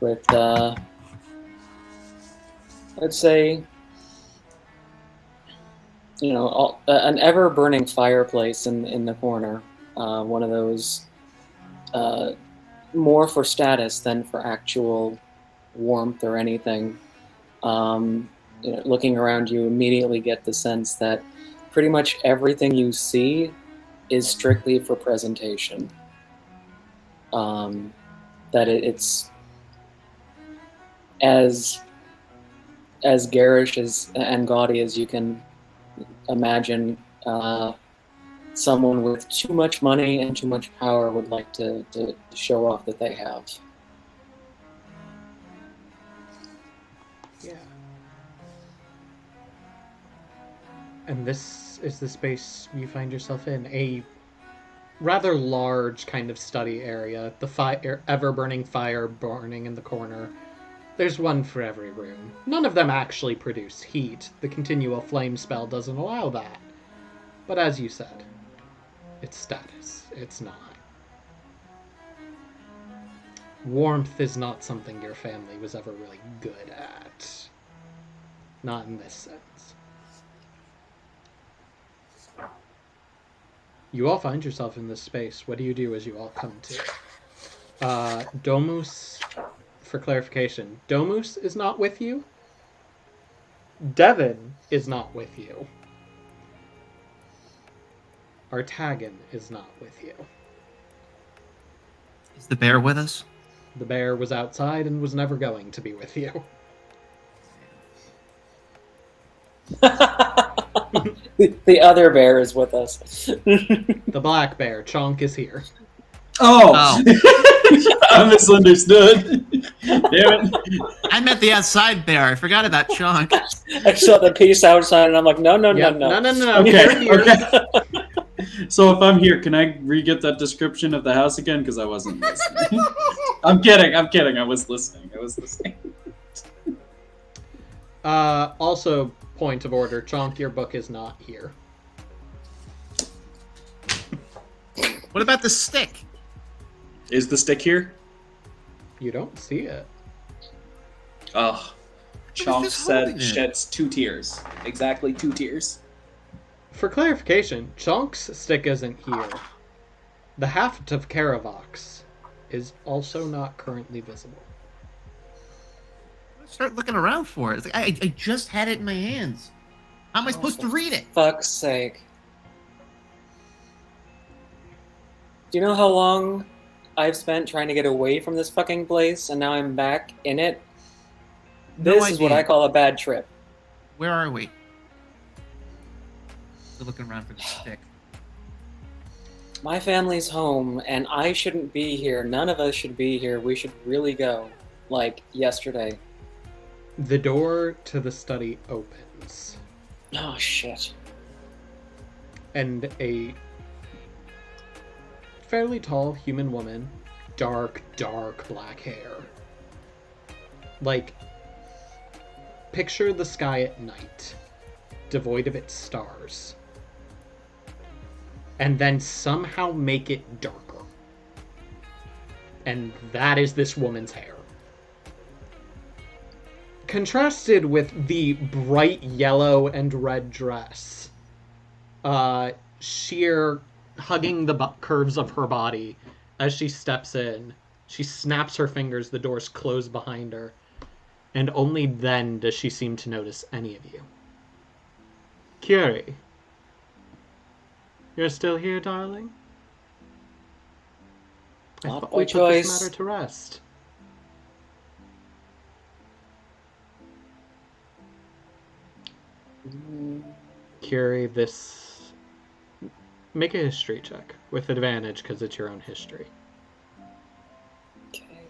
with, I'd say, an ever-burning fireplace in the corner, one of those, more for status than for actual warmth or anything. Looking around, you immediately get the sense that pretty much everything you see is strictly for presentation. It's as garish and gaudy as you can imagine someone with too much money and too much power would like to show off that they have. Yeah. And this is the space you find yourself in, a rather large kind of study area. The ever-burning fire burning in the corner. There's one for every room. None of them actually produce heat. The continual flame spell doesn't allow that. But as you said, it's status. It's not. Warmth is not something your family was ever really good at. Not in this sense. You all find yourself in this space. What do you do as you all come to? Domus, for clarification, Domus is not with you. Devin is not with you. Artagan is not with you. Is the bear with us? The bear was outside and was never going to be with you. The other bear is with us. The black bear, Chonk, is here. Oh! I misunderstood. Damn it. I meant the outside bear. I forgot about Chonk. I saw the piece outside and I'm like, no. No. Okay, okay. So if I'm here, can I re-get that description of the house again? Because I wasn't listening. I'm kidding. I was listening. Also, point of order, Chonk, your book is not here. What about the stick? Is the stick here? You don't see it. Oh. Chonk said sheds 2 tears. Exactly 2 tears. For clarification, Chonk's stick isn't here. The haft of Caravox is also not currently visible. Start looking around for it. It's like, I just had it in my hands. How am I supposed to read it? Fuck's sake. Do you know how long I've spent trying to get away from this fucking place, and now I'm back in it? This is what I call a bad trip. Where are we? Still looking around for the stick. My family's home, and I shouldn't be here. None of us should be here. We should really go. Like, yesterday. The door to the study opens. Oh, shit. and a fairly tall human woman, dark black hair. Like, picture the sky at night, devoid of its stars, and then somehow make it darker. And that is this woman's hair. Contrasted with the bright yellow and red dress, sheer hugging the curves of her body as she steps in. She snaps her fingers, the doors close behind her, and only then does she seem to notice any of you. Curie, you're still here, darling? I Not thought by we put choice. this matter to rest. Curie, this... Make a history check, with advantage, because it's your own history. Okay.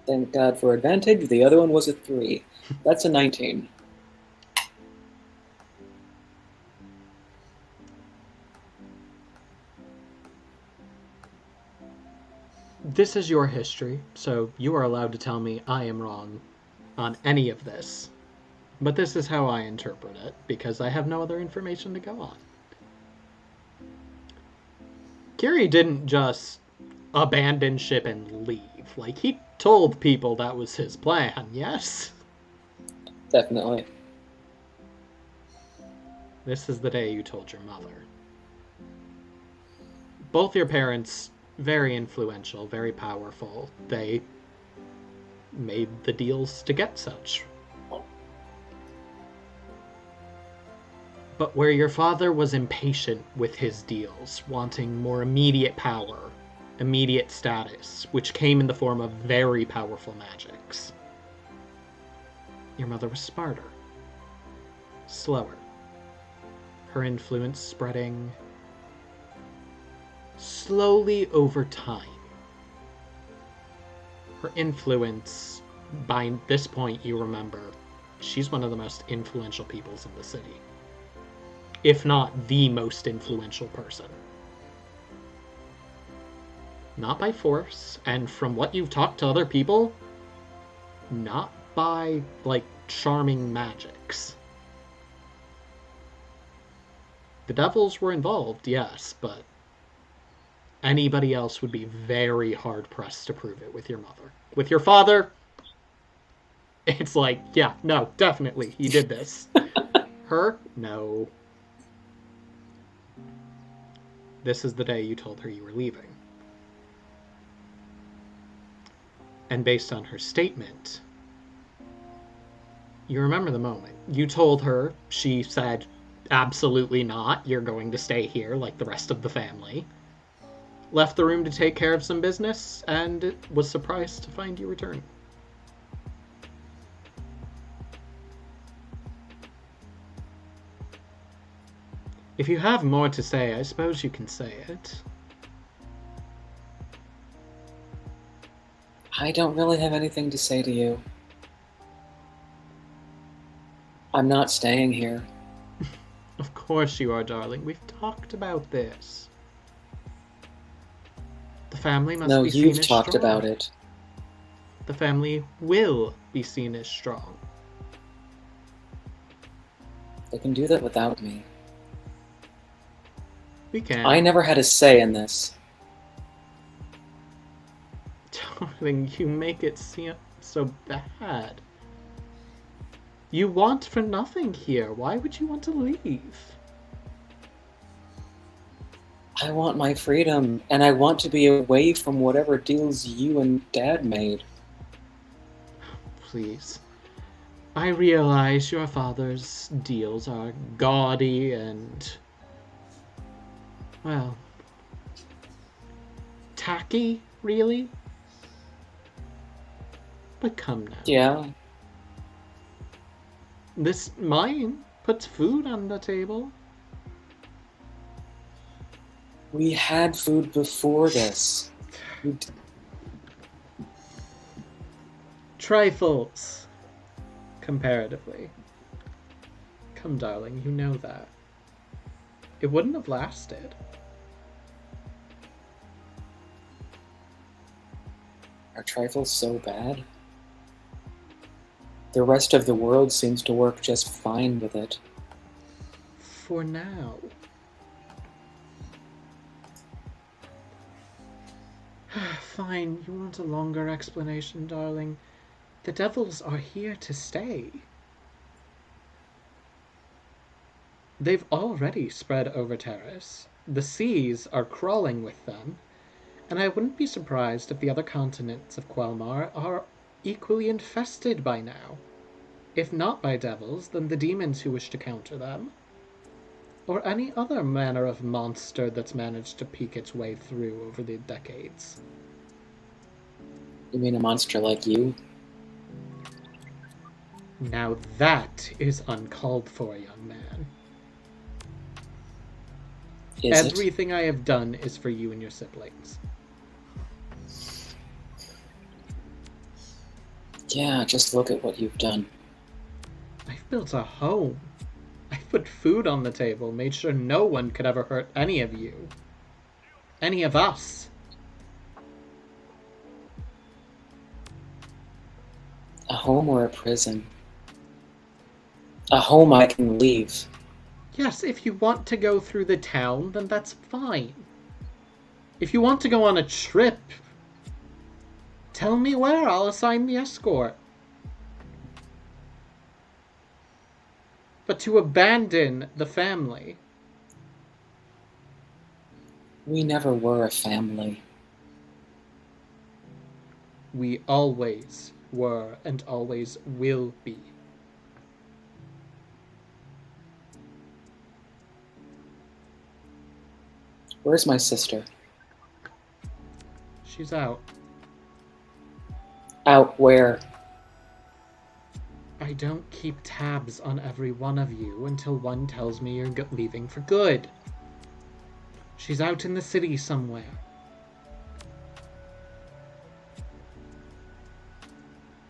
Thank God for advantage. The other one was a 3. That's a 19. This is your history, so you are allowed to tell me I am wrong on any of this. But this is how I interpret it, because I have no other information to go on. Curie didn't just abandon ship and leave. Like, he told people that was his plan, yes? Definitely. This is the day you told your mother. Both your parents, very influential, very powerful. They made the deals to get such. But where your father was impatient with his deals, wanting more immediate power, immediate status, which came in the form of very powerful magics, your mother was smarter, slower. Her influence spreading slowly over time. Her influence, by this point you remember, she's one of the most influential peoples in the city. If not the most influential person. Not by force, and from what you've talked to other people, not by, like, charming magics. The devils were involved, yes, but anybody else would be very hard-pressed to prove it with your mother. With your father, it's like, yeah, no, definitely, he did this. Her? No. This is the day you told her you were leaving. And based on her statement, you remember the moment. You told her, she said, absolutely not, you're going to stay here like the rest of the family. Left the room to take care of some business, and was surprised to find you returning. If you have more to say, I suppose you can say it. I don't really have anything to say to you. I'm not staying here. Of course you are, darling. We've talked about this. The family must No, be seen you've as talked strong. about it. The family will be seen as strong. They can do that without me. We can. I never had a say in this. Darling, you make it seem so bad. You want for nothing here. Why would you want to leave? I want my freedom, and I want to be away from whatever deals you and Dad made. Please. I realize your father's deals are gaudy and, well, tacky, really? But come now. Yeah, This mine puts food on the table. we had food before this. Trifles. Comparatively. Come, darling, you know that. It wouldn't have lasted. Are trifles so bad? The rest of the world seems to work just fine with it. For now. Fine, you want a longer explanation, darling? The devils are here to stay. They've already spread over Terrace. The seas are crawling with them, and I wouldn't be surprised if the other continents of Quelmar are equally infested by now. If not by devils, then the demons who wish to counter them. Or any other manner of monster that's managed to peek its way through over the decades. You mean a monster like you? Now that is uncalled for, young man. Is it? Everything I have done is for you and your siblings. Yeah, just look at what you've done. I've built a home. I've put food on the table, made sure no one could ever hurt any of you. Any of us. A home or a prison? A home I can leave. Yes, if you want to go through the town, then that's fine. If you want to go on a trip, tell me where, I'll assign the escort. But to abandon the family... We never were a family. We always were and always will be. Where's my sister? She's out. Out where? I don't keep tabs on every one of you until one tells me you're leaving for good. She's out in the city somewhere.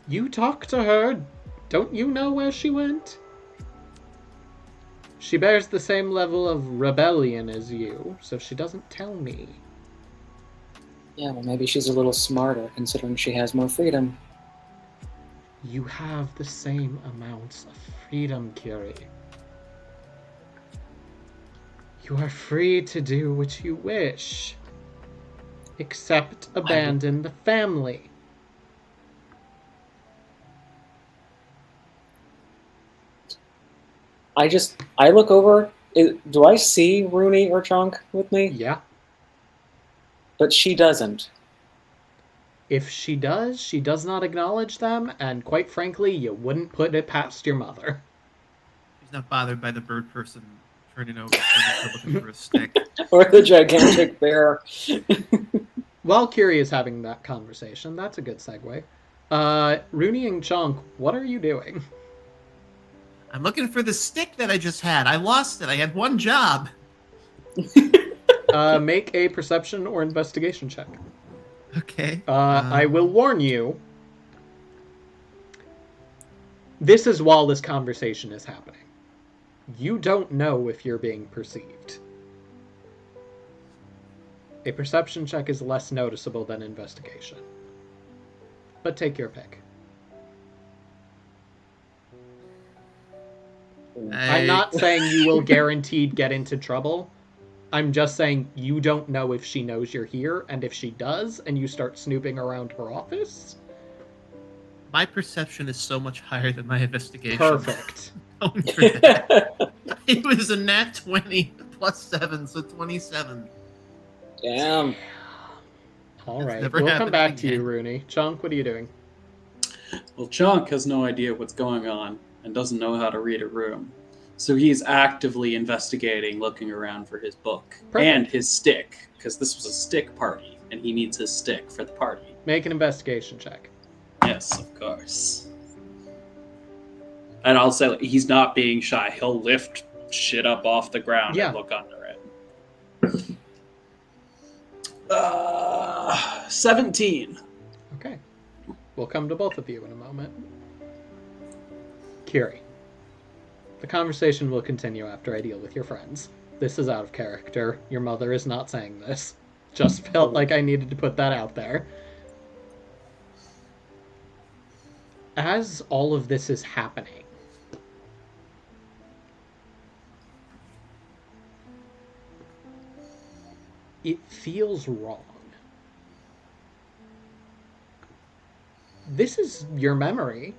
You talk to her. Don't you know where she went? She bears the same level of rebellion as you, so she doesn't tell me. Yeah, well, maybe she's a little smarter, considering she has more freedom. You have the same amounts of freedom, Curie. You are free to do what you wish. Except abandon the family. I look over, do I see Rooney or Chonk with me? Yeah. But she doesn't. If she does, she does not acknowledge them, and quite frankly, you wouldn't put it past your mother. She's not bothered by the bird person turning over looking for a stick. Or the gigantic bear. While Curie is having that conversation, that's a good segue. Rooney and Chonk, what are you doing? I'm looking for the stick that I just had. I lost it. I had one job. Make a perception or investigation check. Okay. I will warn you. This is while this conversation is happening. You don't know if you're being perceived. A perception check is less noticeable than investigation. But take your pick. I'm not saying you will guaranteed get into trouble. I'm just saying you don't know if she knows you're here, and if she does, and you start snooping around her office. My perception is so much higher than my investigation. Perfect. Don't forget. It was a nat 20 plus 7, so 27. Damn. All That's right, never we'll come happened back to again. you, Rooney. Chunk, what are you doing? Well, Chunk has no idea what's going on and doesn't know how to read a room. So he's actively investigating, looking around for his book. Perfect. And his stick, because this was a stick party, and he needs his stick for the party. Make an investigation check. Yes, of course. And I'll say, like, he's not being shy. He'll lift shit up off the ground Yeah. and look under it. 17. Okay. We'll come to both of you in a moment. Kiri. The conversation will continue after I deal with your friends. This is out of character. Your mother is not saying this. Just felt like I needed to put that out there. As all of this is happening, it feels wrong. This is your memory.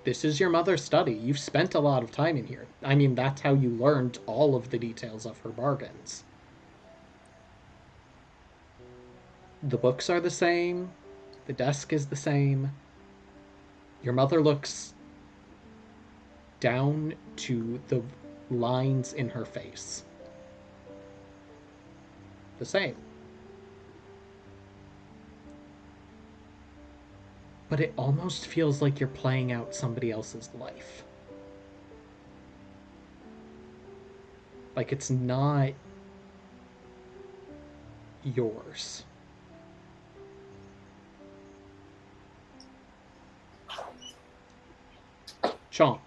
This is your mother's study. You've spent a lot of time in here. I mean, that's how you learned all of the details of her bargains. The books are the same. The desk is the same. Your mother looks down to the lines in her face. The same. But it almost feels like you're playing out somebody else's life. Like it's not yours. Chonk.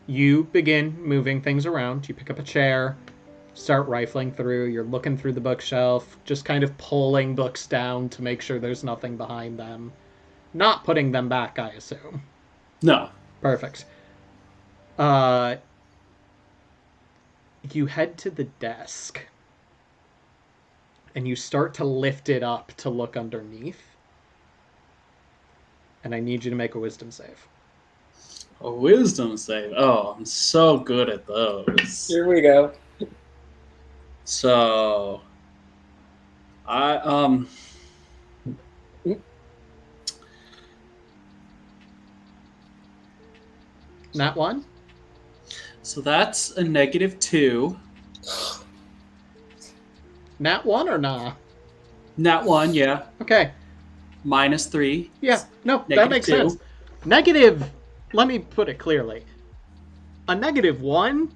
You begin moving things around. You pick up a chair, start rifling through. You're looking through the bookshelf, just kind of pulling books down to make sure there's nothing behind them. Not putting them back, I assume. No. Perfect. You head to the desk, and you start to lift it up to look underneath. And I need you to make a wisdom save. A wisdom save. Oh, I'm so good at those. Here we go. So, I Nat 1? So that's a -2. Nat 1 or nah? Nat 1, yeah. Okay. -3. Yeah, no, that makes -2. sense. Negative, let me put it clearly. A -1,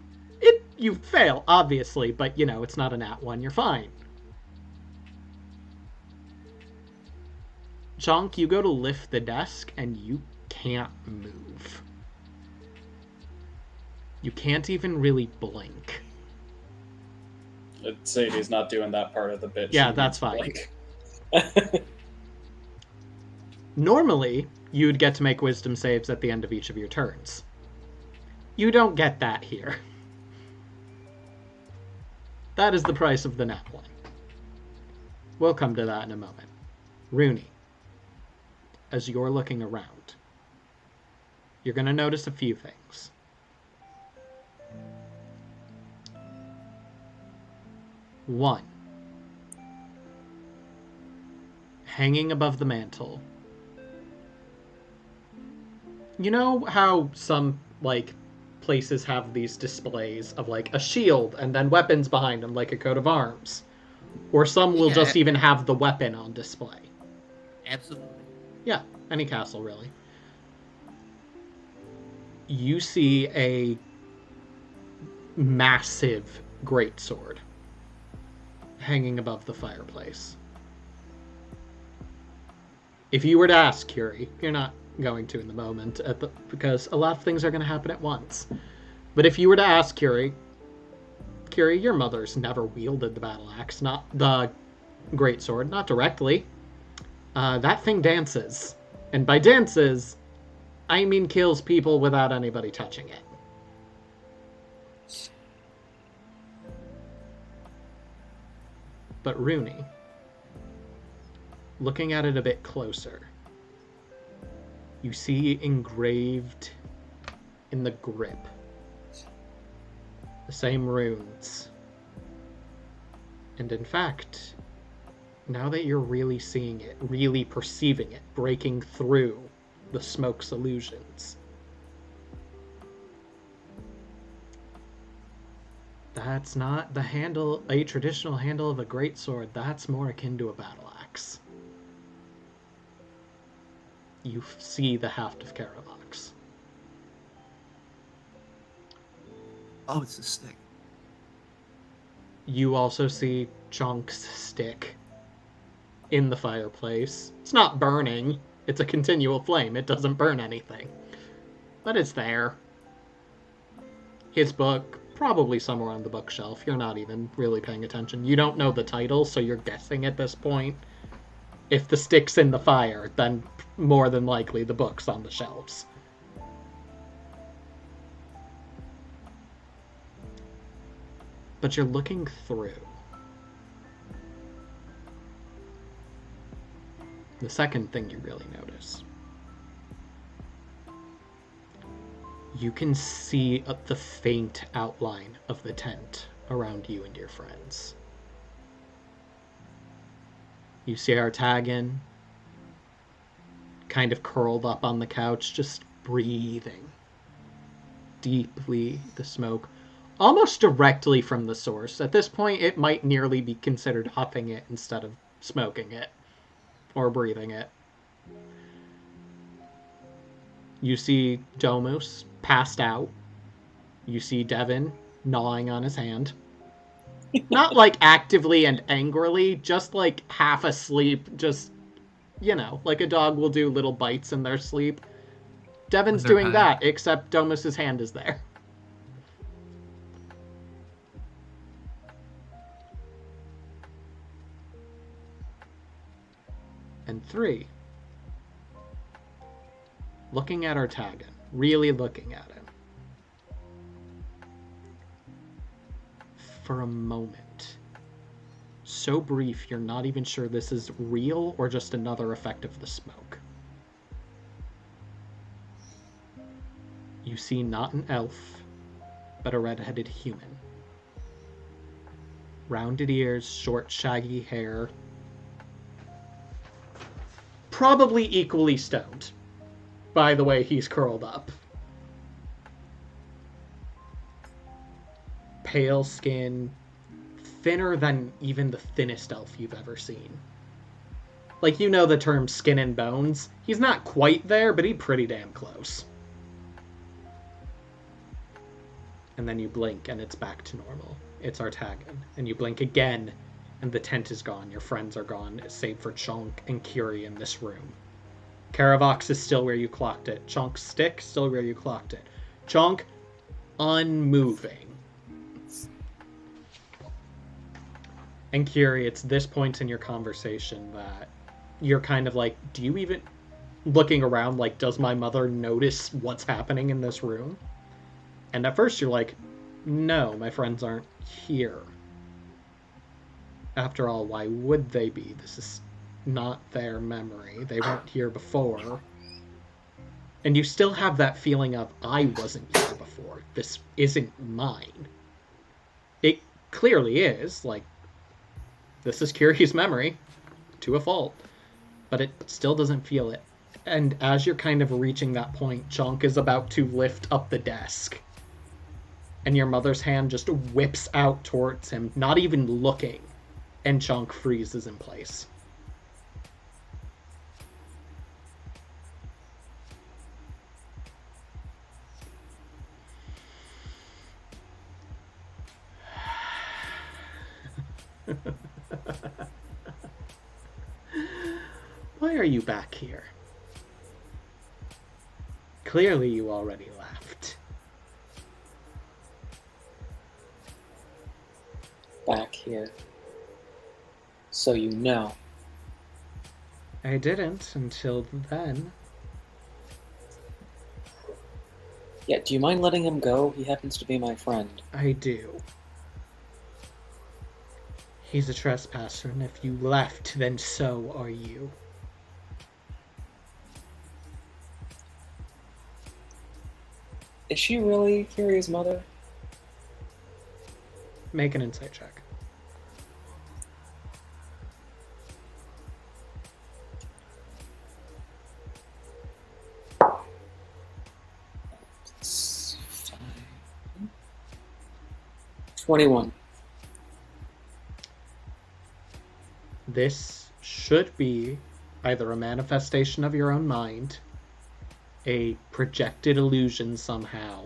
you fail, obviously, but, it's not a nat 1, you're fine. Chonk, you go to lift the desk, and you can't move. You can't even really blink. Sadie's not doing that part of the bit. Yeah, She that's needs fine. blank. Normally, you'd get to make wisdom saves at the end of each of your turns. You don't get that here. That is the price of the nat 1. We'll come to that in a moment. Rooney, as you're looking around, you're going to notice a few things. One, hanging above the mantle. You know how some, places have these displays of, a shield and then weapons behind them, like a coat of arms? Or some will just even have the weapon on display. Absolutely. Yeah, any castle, really. You see a massive greatsword hanging above the fireplace. If you were to ask Curie, you're not going to in the moment, because a lot of things are going to happen at once. But if you were to ask Curie, your mother's never wielded the battle axe, not the greatsword, not directly. That thing dances. And by dances, I mean kills people without anybody touching it. But Rooney, looking at it a bit closer, you see engraved in the grip the same runes. And in fact, now that you're really seeing it, really perceiving it, breaking through the smoke's illusions, that's not a traditional handle of a greatsword. That's more akin to a battle axe. You see the haft of Karavox. Oh, it's a stick. You also see Chonk's stick. in the fireplace. It's not burning. It's a continual flame. It doesn't burn anything. But it's there. His book, probably somewhere on the bookshelf. You're not even really paying attention. You don't know the title, so you're guessing at this point. If the stick's in the fire, then more than likely the book's on the shelves. But you're looking through. The second thing you really notice. You can see the faint outline of the tent around you and your friends. You see Artagan kind of curled up on the couch, just breathing deeply the smoke, almost directly from the source. At this point, it might nearly be considered huffing it instead of smoking it or breathing it. You see Domus passed out. You see Devin gnawing on his hand. Not like actively and angrily, just like half asleep, just, you know, like a dog will do little bites in their sleep. Devin's doing that, except Domus's hand is there. And 3. Looking at Artagan, really looking at him. For a moment. So brief, you're not even sure this is real or just another effect of the smoke. You see not an elf, but a red-headed human. Rounded ears, short, shaggy hair. Probably equally stoned by the way he's curled up. Pale skin, thinner than even the thinnest elf you've ever seen. Like, you know the term skin and bones? He's not quite there, but he's pretty damn close. And then you blink, and it's back to normal. It's Artagan. And you blink again, and the tent is gone. Your friends are gone, save for Chonk and Curie in this room. Caravox is still where you clocked it. Chonk's stick, still where you clocked it. Chonk, unmoving. And Curie, it's this point in your conversation that you're kind of like, do you even... Looking around like, does my mother notice what's happening in this room? And at first you're like, no, my friends aren't here. After all, why would they be? This is not their memory. They weren't here before. And you still have that feeling of, I wasn't here before. This isn't mine. It clearly is. Like, this is Curie's memory, to a fault. But it still doesn't feel it. And as you're kind of reaching that point, Chonk is about to lift up the desk. And your mother's hand just whips out towards him, not even looking. And Chonk freezes in place. Why are you back here? Clearly you already left. Back here. So you know. I didn't until then. Yeah, do you mind letting him go? He happens to be my friend. I do. He's a trespasser, and if you left, then so are you. Is she really Curie's mother? Make an insight check. It's fine. 21. This should be either a manifestation of your own mind, a projected illusion somehow,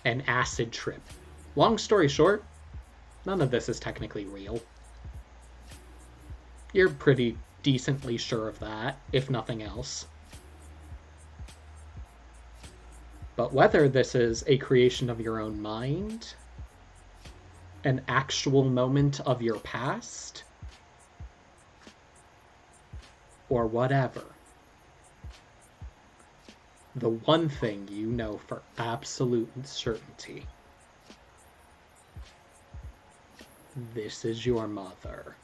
an acid trip. Long story short, none of this is technically real. You're pretty decently sure of that, if nothing else. But whether this is a creation of your own mind, an actual moment of your past, or whatever, the one thing you know for absolute certainty: this is your mother.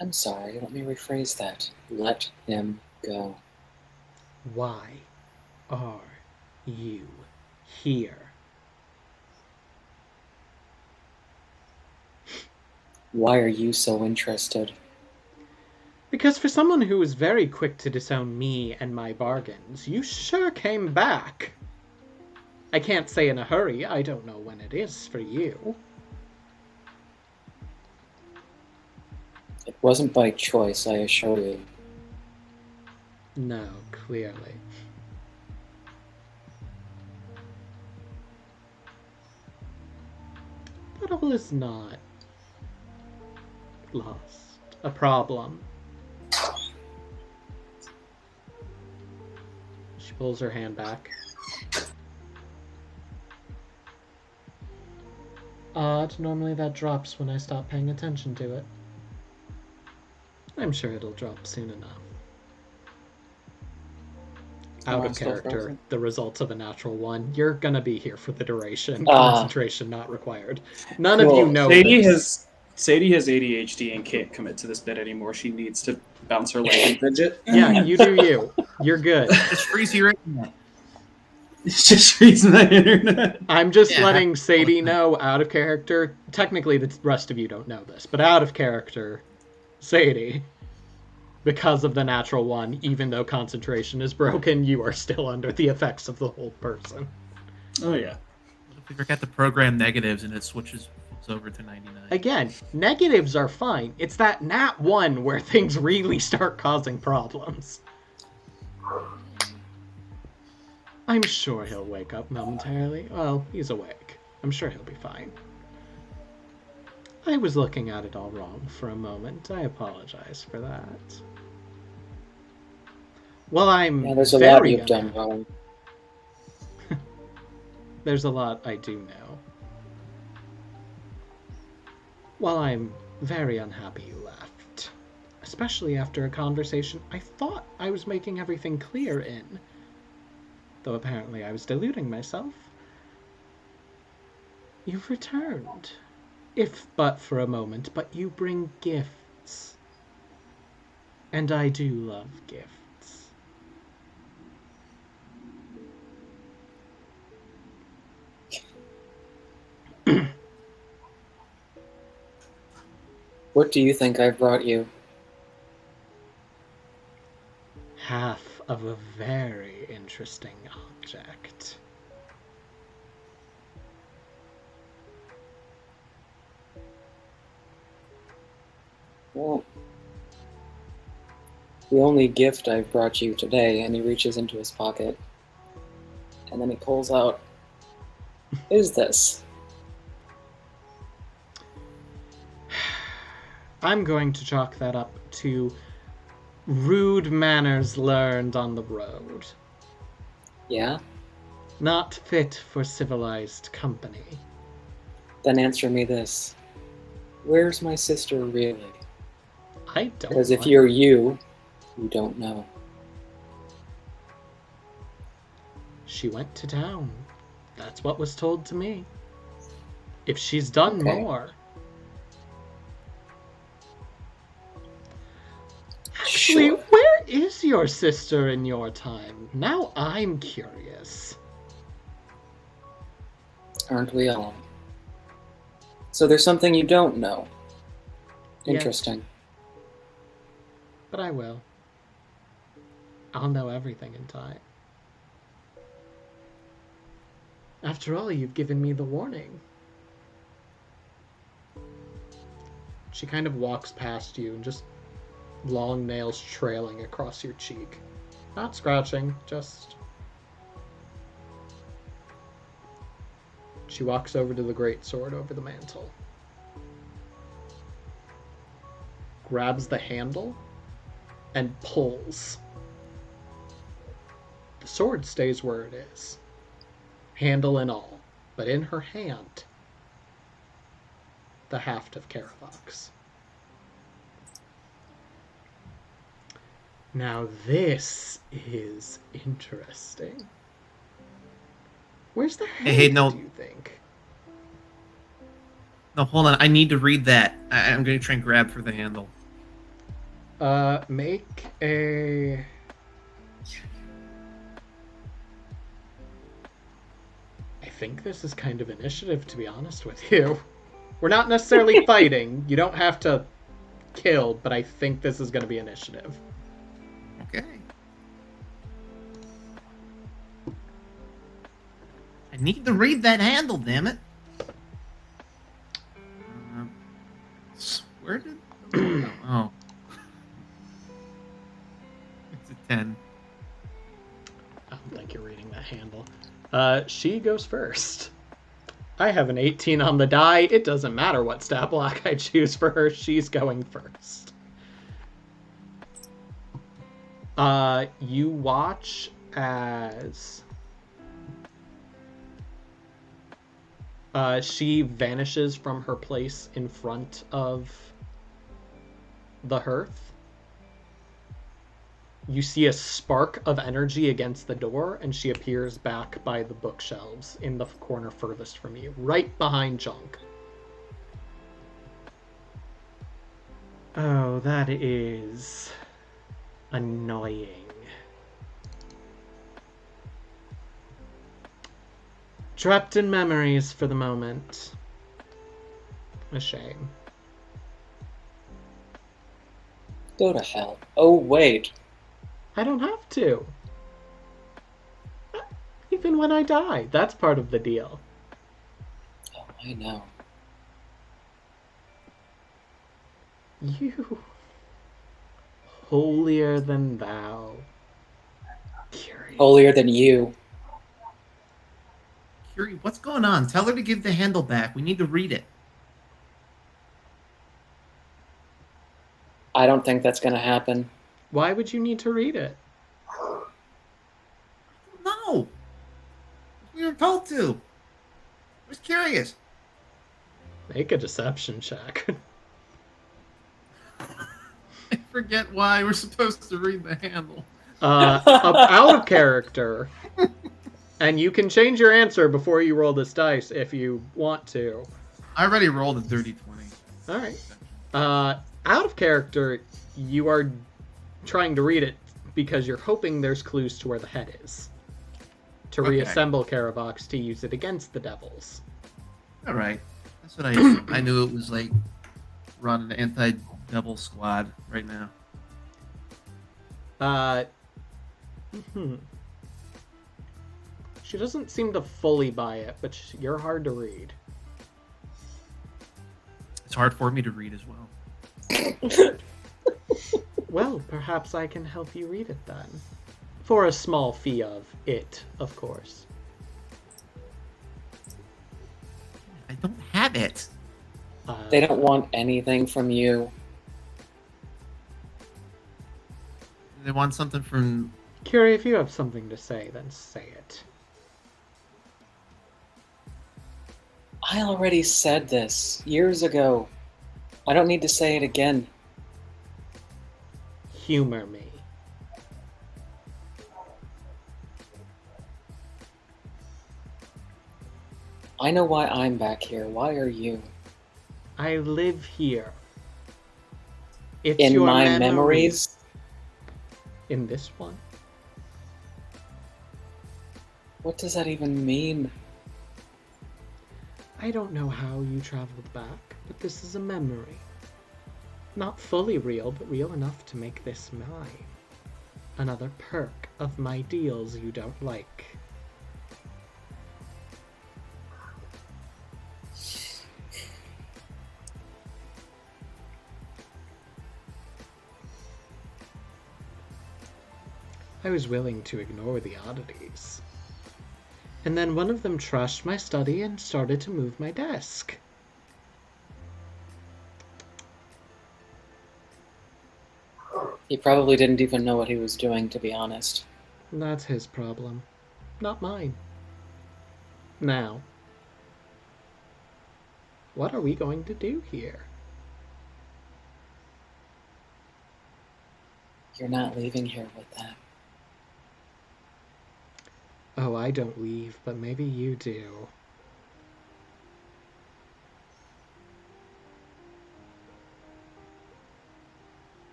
I'm sorry, let me rephrase that. Let him go. Why are you here? Why are you so interested? Because for someone who was very quick to disown me and my bargains, you sure came back. I can't say in a hurry. I don't know when it is for you. It wasn't by choice, I assure you. No, clearly. But all is not lost. A problem. She pulls her hand back. Odd, normally that drops when I stop paying attention to it. I'm sure it'll drop soon enough. Out Am I of still character, frozen? the results of a natural one. You're gonna be here for the duration. Concentration not required. None of you Cool. know Sadie this. has ADHD and can't commit to this bit anymore. She needs to bounce her leg and fidget. Yeah, you do you. You're good. Just freeze your internet. It's just reason the internet. I'm just Yeah. letting Sadie know, out of character. Technically, the rest of you don't know this, but out of character, Sadie, because of the natural one, even though concentration is broken, you are still under the effects of the whole person. Oh yeah. What if we forget to program negatives and it flips over to 99? Again, negatives are fine. It's that nat 1 where things really start causing problems. I'm sure he'll wake up momentarily. Well, he's awake. I'm sure he'll be fine. I was looking at it all wrong for a moment. I apologize for that. Well, I'm Yeah, there's a very lot you've done wrong. There's a lot I do know. Well, I'm very unhappy you left. Especially after a conversation I thought I was making everything clear in. Though apparently I was deluding myself. You've returned. If but for a moment, but you bring gifts. And I do love gifts. What do you think I've brought you? Half of a very interesting object. Well, the only gift I've brought you today, and he reaches into his pocket, and then he pulls out, is this. I'm going to chalk that up to rude manners learned on the road. Yeah? Not fit for civilized company. Then answer me this. Where's my sister really? I don't Because if want- you're you don't know. She went to town. That's what was told to me. If she's done Okay. more. Actually, Sure. where is your sister in your time? Now I'm curious. Aren't we all? So there's something you don't know. Yes. Interesting. But I will. I'll know everything in time. After all, you've given me the warning. She kind of walks past you and just long nails trailing across your cheek. Not scratching, just She walks over to the great sword over the mantle. Grabs the handle and pulls. The sword stays where it is. Handle and all. But in her hand, the haft of Caravox. Now this is interesting. Where's the head, hey, no. do you think? No, hold on. I need to read that. I'm going to try and grab for the handle. Make a... I think this is kind of initiative, to be honest with you. We're not necessarily fighting. You don't have to kill, but I think this is going to be initiative. Okay. I need to read that handle, damn it. Where did... Oh. It's a 10. I don't think you're reading that handle. She goes first. I have an 18 on the die. It doesn't matter what stat block I choose for her. She's going first. You watch as she vanishes from her place in front of the hearth. You see a spark of energy against the door, and she appears back by the bookshelves in the corner furthest from you, right behind Junk. Oh, that is annoying. Trapped in memories for the moment. A shame. Go to hell. Oh, wait. I don't have to. Even when I die, that's part of the deal. Oh, I know. You... holier than thou. Curious. Holier than you. Curie, what's going on? Tell her to give the handle back. We need to read it. I don't think that's going to happen. Why would you need to read it? No. We were told to. I was curious. Make a deception check. I forget why we're supposed to read the handle. Out of character. And you can change your answer before you roll this dice if you want to. I already rolled a dirty 20. Alright. Out of character, you are trying to read it because you're hoping there's clues to where the head is. To reassemble Caravox to use it against the devils. Alright. That's what I assumed. I knew it was like running an anti-devil squad right now. She doesn't seem to fully buy it, but you're hard to read. It's hard for me to read as well. Well, perhaps I can help you read it then. For a small fee of it, of course. I don't have it. They don't want anything from you. They want something from... Curie, if you have something to say, then say it. I already said this years ago. I don't need to say it again. Humor me. I know why I'm back here. Why are you? I live here. It's In your my memory. memories? In this one? What does that even mean? I don't know how you traveled back, but this is a memory. Not fully real, but real enough to make this mine. Another perk of my deals you don't like. I was willing to ignore the oddities. And then one of them trashed my study and started to move my desk. He probably didn't even know what he was doing, to be honest. That's his problem, not mine. Now, what are we going to do here? You're not leaving here with that. Oh, I don't leave, but maybe you do.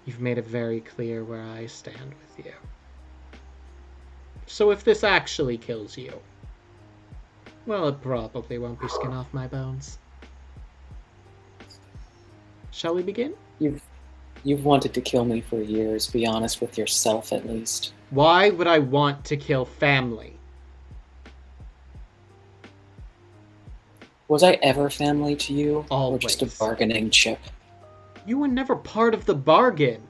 You've made it very clear where I stand with you. So if this actually kills you, well, it probably won't be skin off my bones. Shall we begin? You've wanted to kill me for years. Be honest with yourself, at least. Why would I want to kill family? Was I ever family to you? Always. Or just a bargaining chip? You were never part of the bargain.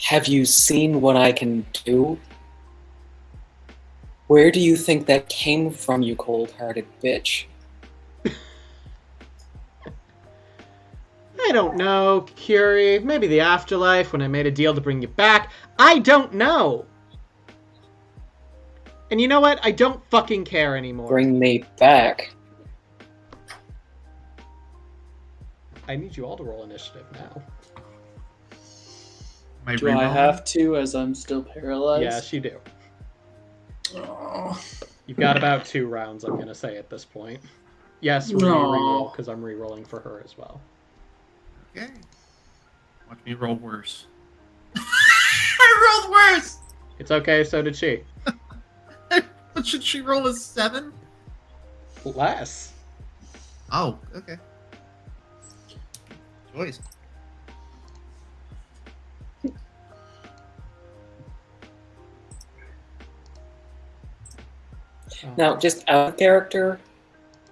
Have you seen what I can do? Where do you think that came from, you cold-hearted bitch? I don't know, Curie. Maybe the afterlife when I made a deal to bring you back. I don't know. And you know what? I don't fucking care anymore. Bring me back. I need you all to roll initiative now. Do I have to, as I'm still paralyzed? Yes, you do. Oh. You've got about 2 rounds, I'm going to say, at this point. Yes, we're going to reroll, because I'm rerolling for her as well. Okay. Watch me roll worse. I rolled worse! It's okay, so did she. What should she roll, a 7? Less. Oh, okay. Choice. Now, just out of character,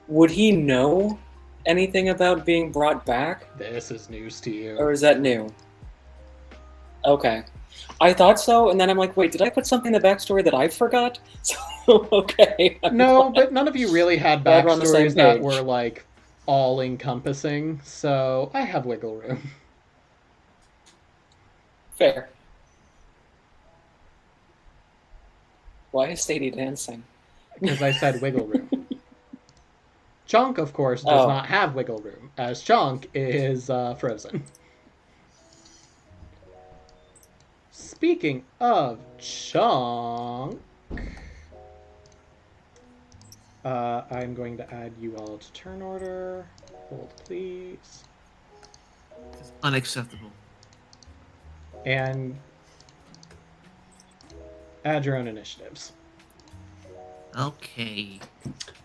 would he know anything about being brought back? This is news to you. Or is that new? Okay. I thought so, and then I'm like, wait, did I put something in the backstory that I forgot? So, okay. No, but none of you really had Glad we're on the same backstories that page. were, like, all-encompassing, so I have wiggle room. Fair. Why is Sadie dancing? Because I said wiggle room. Chonk, of course, does not have wiggle room, as Chonk is frozen. Speaking of Chonk, I'm going to add you all to turn order. Hold, please. It's unacceptable. And add your own initiatives. Okay.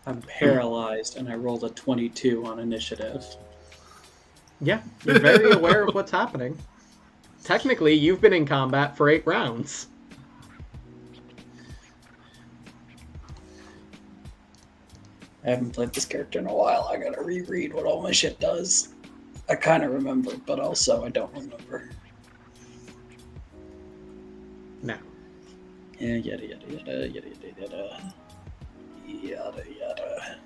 I'm paralyzed, and I rolled a 22 on initiative. Yeah, you're very aware of what's happening. Technically, you've been in combat for 8 rounds. I haven't played this character in a while. I gotta reread what all my shit does. I kind of remember, but also I don't remember. Now. Yeah, yada yada yada yada yada yada yada.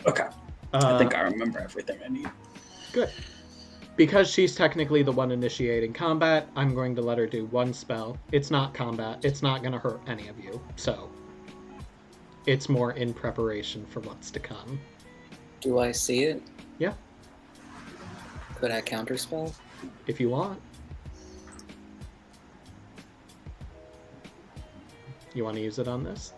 Okay. I think I remember everything I need. Good. Because she's technically the one initiating combat, I'm going to let her do 1 spell. It's not combat. It's not going to hurt any of you. So, it's more in preparation for what's to come. Do I see it? Yeah. Could I counterspell? If you want. You want to use it on this?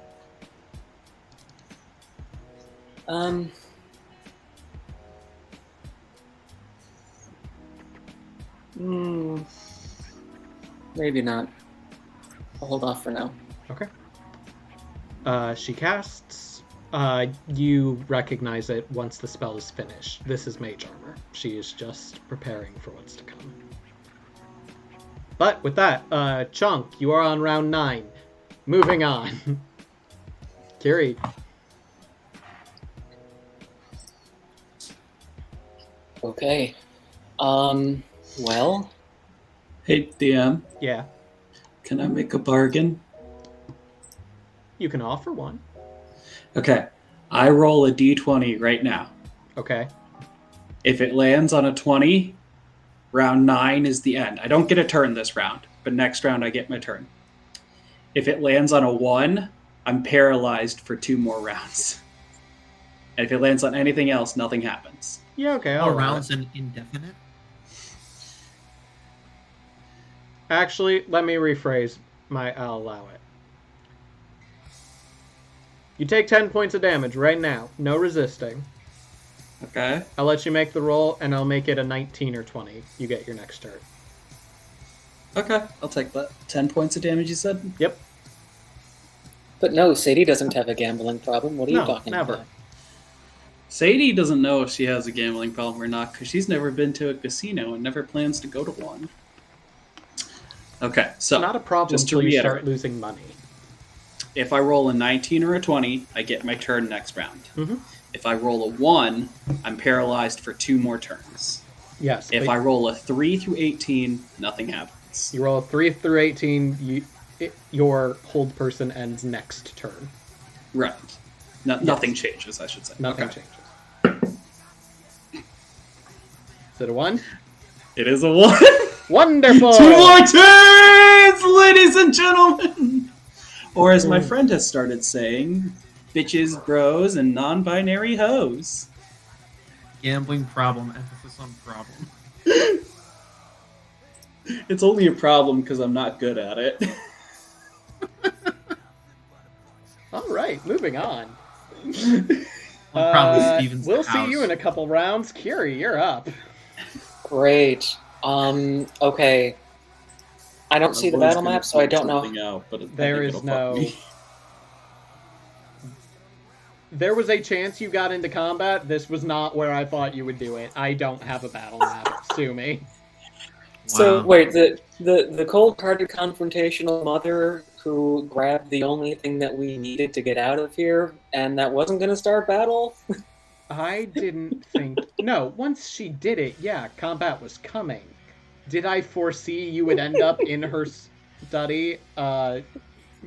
Maybe not. I'll hold off for now. Okay. She casts. You recognize it once the spell is finished. This is Mage Armor. She is just preparing for what's to come. But with that, Chunk, you are on round 9. Moving on. Kiri. Okay. Well, Hey, DM, Yeah, can I make a bargain? you can offer one. Okay, I roll a d20 right now. Okay. If it lands on a 20, round 9 is the end. I don't get a turn this round, but next round I get my turn. If it lands on a 1, I'm paralyzed for 2 more rounds. And if it lands on anything else, nothing happens. Yeah, okay. All I'll allow rounds it. and indefinite. Actually, let me rephrase I'll allow it. You take 10 points of damage right now. No resisting. Okay. I'll let you make the roll, and I'll make it a 19 or 20. You get your next turn. Okay, I'll take that. 10 points of damage, you said? Yep. But no, Sadie doesn't have a gambling problem. What are you No, talking never. about? Sadie doesn't know if she has a gambling problem or not because she's never been to a casino and never plans to go to one. Okay, so Not a problem just to until you reiterate, start losing money. if I roll a 19 or a 20, I get my turn next round. Mm-hmm. If I roll a 1, I'm paralyzed for 2 more turns. Yes. If I roll a 3 through 18, nothing happens. You roll 3 through 18, your hold person ends next turn. Right. Nothing changes, I should say. Nothing Okay. changes. Is it a 1? It is a 1. Wonderful! 2 more turns, ladies and gentlemen! Or as my friend has started saying, bitches, bros, and non-binary hoes. Gambling problem. Emphasis on problem. It's only a problem because I'm not good at it. All right, moving on. Probably Steven's We'll house. see you in a couple rounds. Curie, you're up. Great. Okay. I don't see the battle map, so I don't know. Out, but There is no... There was a chance you got into combat. This was not where I thought you would do it. I don't have a battle map. Sue me. So Wow. wait, the cold-hearted confrontational mother who grabbed the only thing that we needed to get out of here, and that wasn't going to start battle? I didn't think... No, once she did it, yeah, combat was coming. Did I foresee you would end up in her study,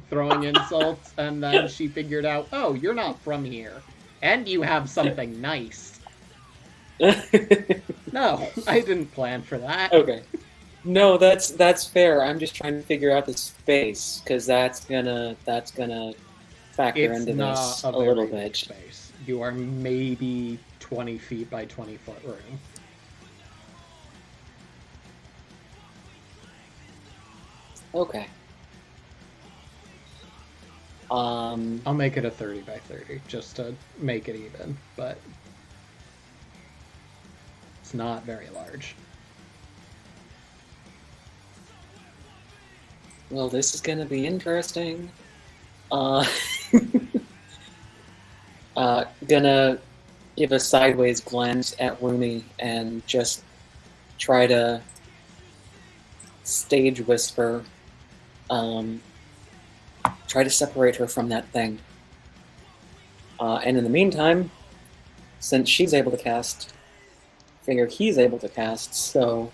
throwing insults, and then she figured out, oh, you're not from here, and you have something nice. No, I didn't plan for that. Okay. No, that's fair. I'm just trying to figure out the space, because that's gonna factor It's into not this a a little very big bit. space. You are maybe 20 feet by 20 foot room. Okay. I'll make it a 30 by 30, just to make it even, but it's not very large. Well, this is gonna be interesting. Gonna give a sideways glance at Rooney and just try to stage whisper, try to separate her from that thing. And in the meantime, since she's able to cast, figure he's able to cast, so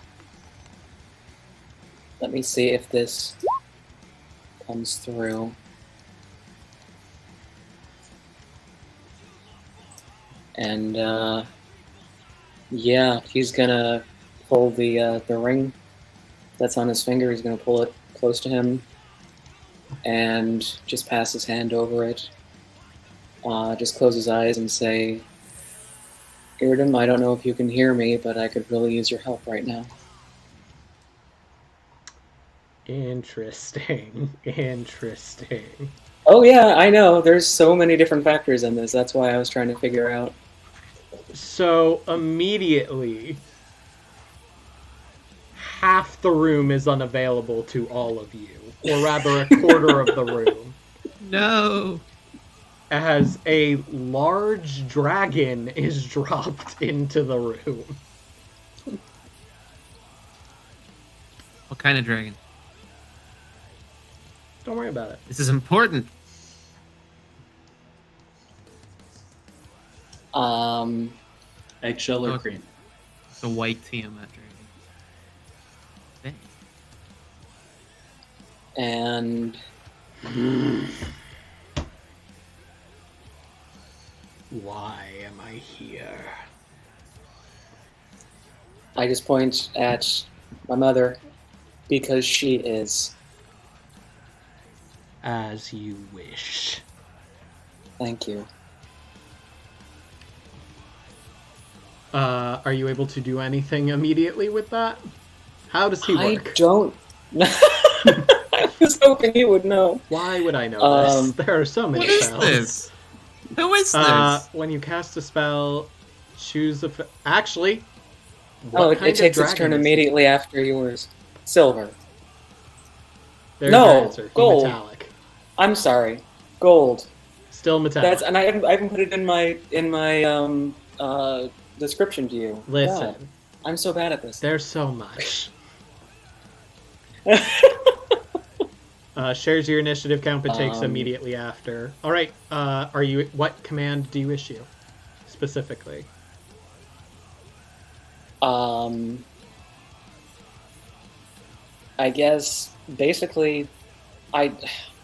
let me see if this comes through. And yeah, he's gonna pull the ring that's on his finger. He's gonna pull it close to him, and just pass his hand over it. Just close his eyes and say, "Irdum, I don't know if you can hear me, but I could really use your help right now." Interesting. Interesting. Oh yeah, I know. There's so many different factors in this. That's why I was trying to figure out. So immediately, half the room is unavailable to all of you, or rather a quarter of the room, No. as a large dragon is dropped into the room. What kind of dragon? Don't worry about it. This is important. Eggshell or Oh. cream? The white Tiamat dragon. Hey. And Why am I here? I just point at my mother because she is. As you wish. Thank you. Are you able to do anything immediately with that? How does he work? I don't. I was hoping you would know. Why would I know this? There are so many What is spells. this? Who is this? When you cast a spell, choose a... Actually... Oh, what it kind of takes its dragon turn is it? immediately after yours. Silver. There's No, your answer. gold. Metallic. I'm sorry. Gold. Still metallic. That's and I haven't put it in my description to you. Listen, God, I'm so bad at this. there's so much. Shares your initiative count, but takes immediately after. All right. Are you? What command do you issue specifically? I guess basically, I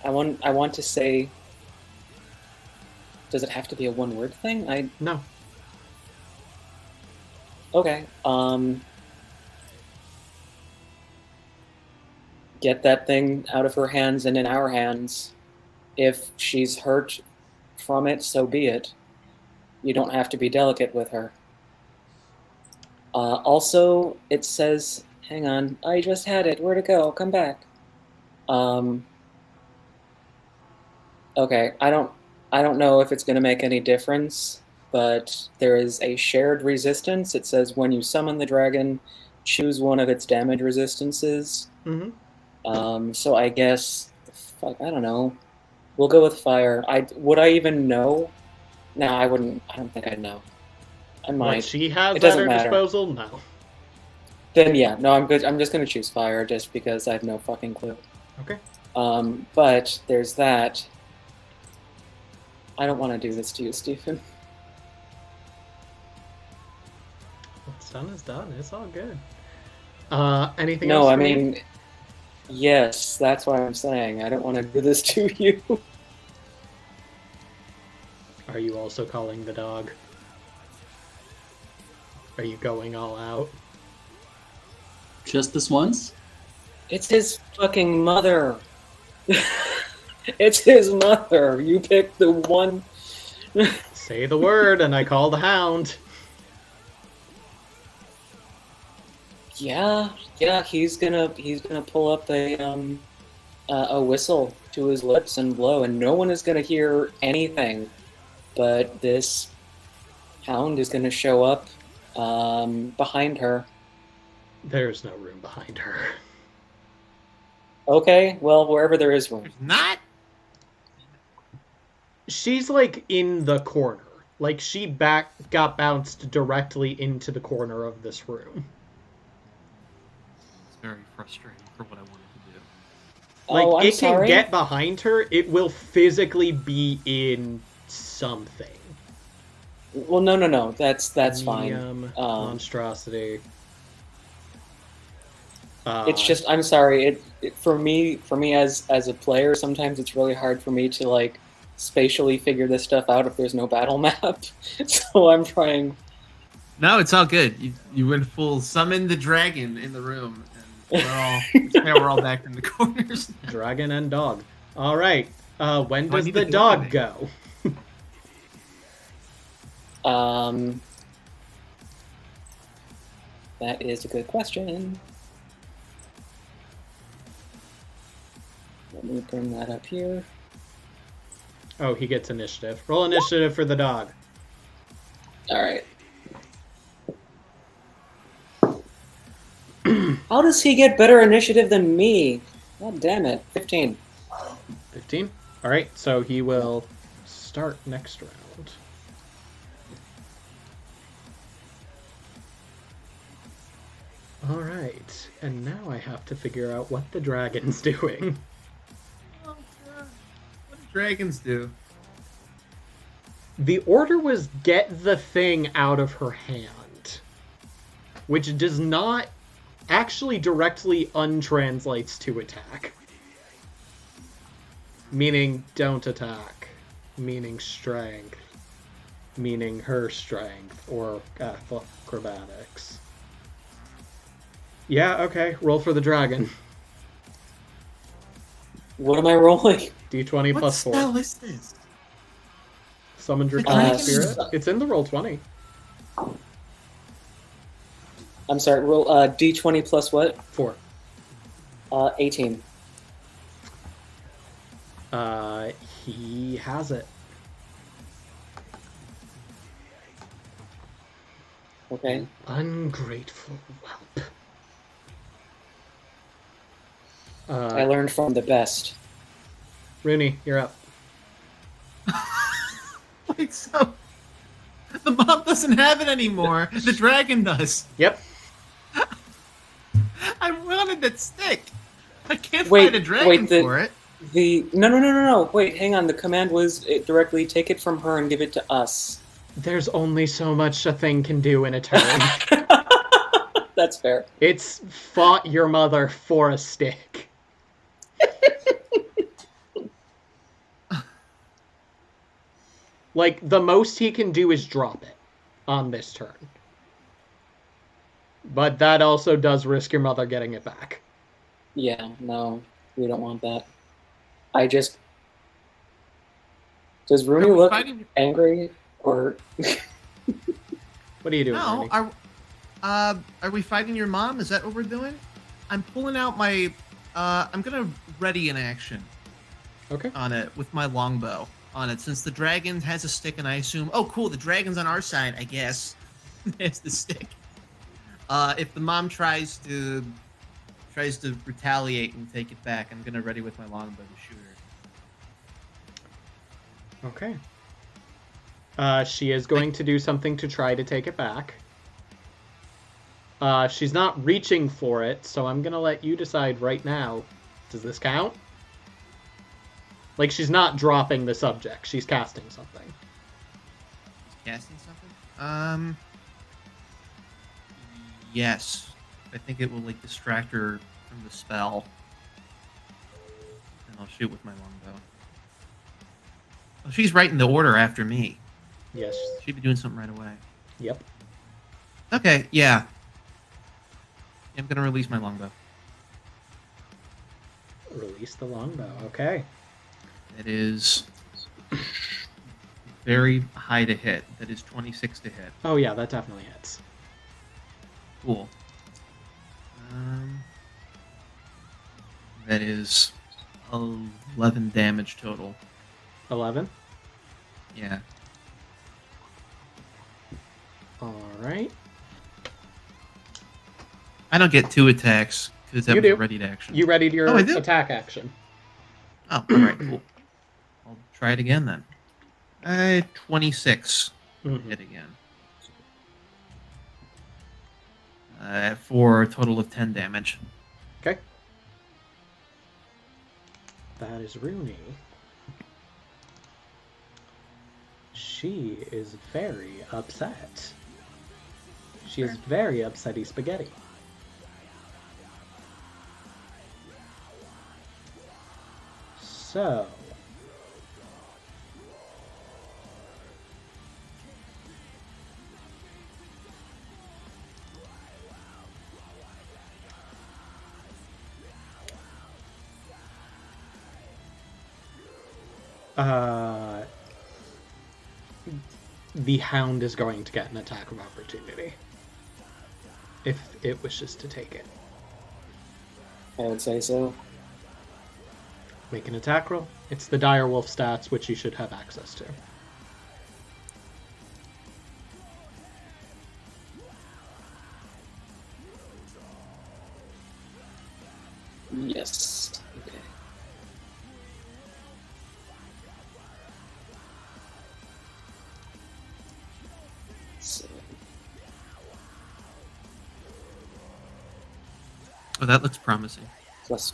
want to say. Does it have to be a one-word thing? No. Okay. Get that thing out of her hands and in our hands. If she's hurt from it, so be it. You don't have to be delicate with her. Also, it says, hang on, I just had it. Where'd it go? Come back. Okay, I don't know if it's going to make any difference, but there is a shared resistance. It says when you summon the dragon, choose one of its damage resistances. Mm-hmm. So I guess, fuck, I don't know. We'll go with fire. Would I even know? No, I wouldn't. I don't think I'd know. I might. What she has It at doesn't her matter. disposal? No. Then yeah, no, I'm good. I'm just gonna choose fire just because I have no fucking clue. Okay. But there's that. I don't want to do this to you, Stephen. What's done is done. It's all good. Anything No, else? I for me? mean, yes, that's what I'm saying. I don't want to do this to you. Are you also calling the dog? Are you going all out? Just this once? It's his fucking mother. It's his mother. You picked the one. Say the word, and I call the hound. Yeah, he's gonna pull up a whistle to his lips and blow, and no one is gonna hear anything. But this hound is gonna show up behind her. There's no room behind her. Okay, well, wherever there is room. There's not? She's like in the corner. Like she got bounced directly into the corner of this room. It's very frustrating for what I wanted to do. Like Oh, I'm it can sorry. get behind her, it will physically be in something. Well, no, that's fine. Medium, monstrosity. It's just I'm sorry. For me as a player, sometimes it's really hard for me to like spatially figure this stuff out if there's no battle map. So I'm trying. No, it's all good. You went full summon the dragon in the room, and we're all back in the corners. Dragon and dog. All right. When Oh, I does need the to do dog anything. go? That is a good question. Let me bring that up here. Oh, he gets initiative. Roll initiative for the dog. All right. How does he get better initiative than me? God damn it. 15. 15. All right. So he will start next round. All right. And now I have to figure out what the dragon's doing. Oh, God. What do dragons do? The order was get the thing out of her hand, which does not actually directly untranslates to attack. Meaning don't attack. Meaning strength. Meaning her strength or acrobatics. Yeah, okay. Roll for the dragon. What am I rolling? D20 What plus 4. spell is this? Summon The Draconic dragon? Spirit. It's in the roll 20. I'm sorry, roll D20 plus what? 4. 18. He has it. Okay. Ungrateful whelp. I learned from the best. Rooney, you're up. Wait, so the mom doesn't have it anymore. The dragon does. Yep. I wanted that stick. I can't Wait, find a dragon wait, for it. No. Wait, hang on. The command was directly take it from her and give it to us. There's only so much a thing can do in a turn. That's fair. It's fought your mother for a stick. Like, the most he can do is drop it on this turn. But that also does risk your mother getting it back. Yeah, no, we don't want that. I just... Does Rooney Are we look fighting- angry, or... What are you doing, No, Rooney? are we fighting your mom? Is that what we're doing? I'm pulling out my. I'm gonna ready an action Okay. on it with my longbow on it, since the dragon has a stick, and I assume. Oh, cool! The dragon's on our side, I guess. There's the stick. If the mom tries to retaliate and take it back, I'm gonna ready with my longbow to shoot her. Okay. She is going to do something to try to take it back. She's not reaching for it, so I'm gonna let you decide right now. Does this count? Like, she's not dropping the subject. She's casting something. Casting something? Yes. I think it will, like, distract her from the spell. And I'll shoot with my longbow. Oh, she's right in the order after me. Yes. She'd be doing something right away. Yep. Okay, yeah. I'm gonna release my longbow. Release the longbow. Okay. It is very high to hit. That is 26 to hit. Oh, yeah, that definitely hits. Cool. That is 11 damage total. 11? Yeah. Alright. I don't get 2 attacks because that You was a do. ready action. You readied your Oh, I do? attack action. Oh, alright, cool. I'll try it again then. 26 Mhm. hit again. For a total of 10 damage. Okay. That is Rooney. She is very upset. She is very upsetty spaghetti. So... the hound is going to get an attack of opportunity if it wishes to take it. I would say so. Make an attack roll. It's the direwolf stats, which you should have access to. Yes. Okay. So, Oh, that looks promising. plus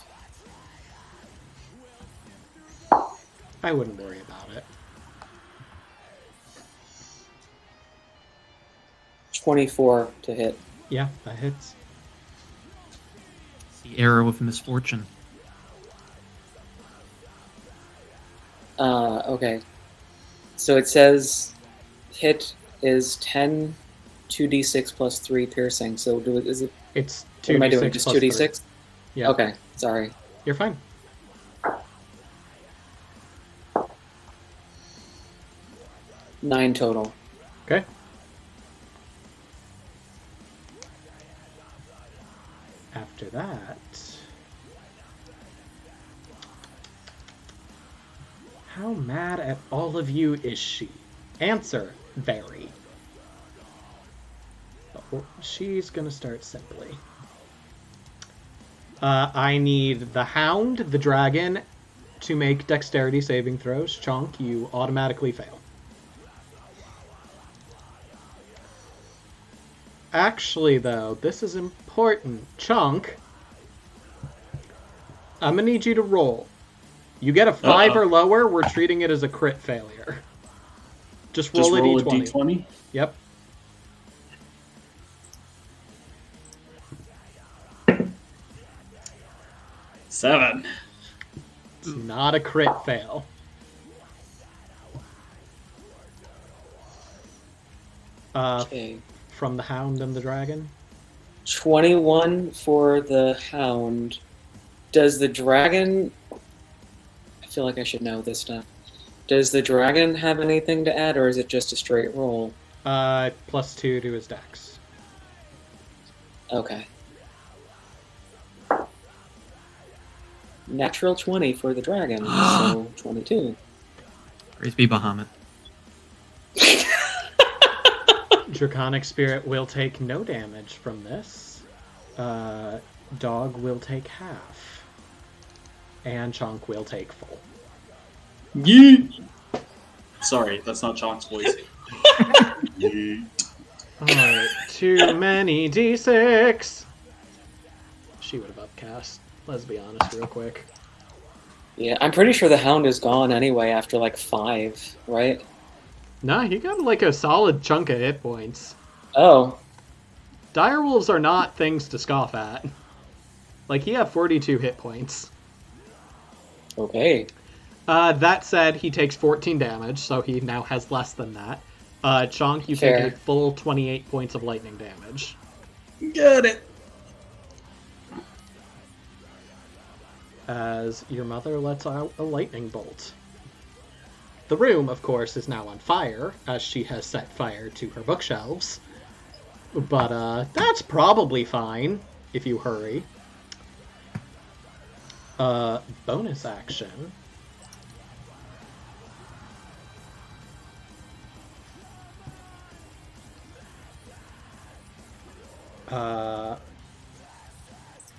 I wouldn't worry about it. 24 to hit. Yeah, that hits. The arrow of misfortune. Okay. So it says hit is 10 2d6 plus 3 piercing. So is it? It's What am I doing? 2d6 Just plus 3. 2d6? Yeah. Okay, sorry. You're fine. Nine total. Okay. After that... How mad at all of you is she? Answer, very. Oh, she's gonna start simply. I need the Hound, the Dragon, to make dexterity saving throws. Chonk, you automatically fail. Actually, though, this is important. Chonk, I'm gonna need you to roll. You get a 5 or lower, we're treating it as a crit failure. Just roll, a d20. Yep. Seven. It's not a crit fail. Okay. From the Hound and the Dragon? 21 for the Hound. Does the Dragon... I feel like I should know this stuff. Does the Dragon have anything to add, or is it just a straight roll? +2 to his dex. Okay. Natural 20 for the Dragon, so 22. Praise be Bahamut. Draconic Spirit will take no damage from this. Dog will take half. And Chonk will take full. Yeet! Sorry, that's not Chonk's voice. Yeet. Alright, too many d6. She would have upcast. Let's be honest real quick. Yeah, I'm pretty sure the Hound is gone anyway after like 5, right? Nah, he got like a solid chunk of hit points. Oh. Direwolves are not things to scoff at. Like, he had 42 hit points. Okay. That said, he takes 14 damage, so he now has less than that. Chonk, you Fair. take a full 28 points of lightning damage. Got it. As your mother lets out a lightning bolt. The room, of course, is now on fire, as she has set fire to her bookshelves. But, that's probably fine, if you hurry. Bonus action.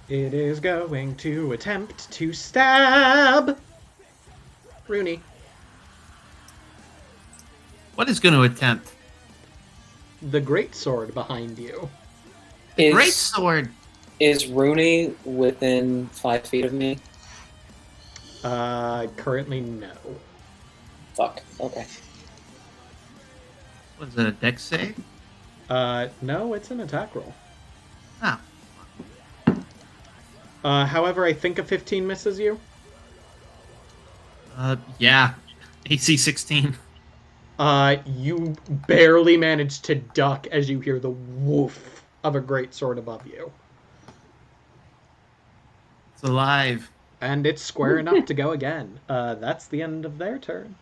It is going to attempt to stab Rooney. What is going to attempt? The greatsword behind you. Great sword. Is Rooney within 5 feet of me? Currently no. Fuck. Okay. Was it a dex save? No, it's an attack roll. Oh. However, I think a 15 misses you. Yeah. AC 16. You barely manage to duck as you hear the woof of a greatsword above you. It's alive. And it's squaring up to go again. That's the end of their turn.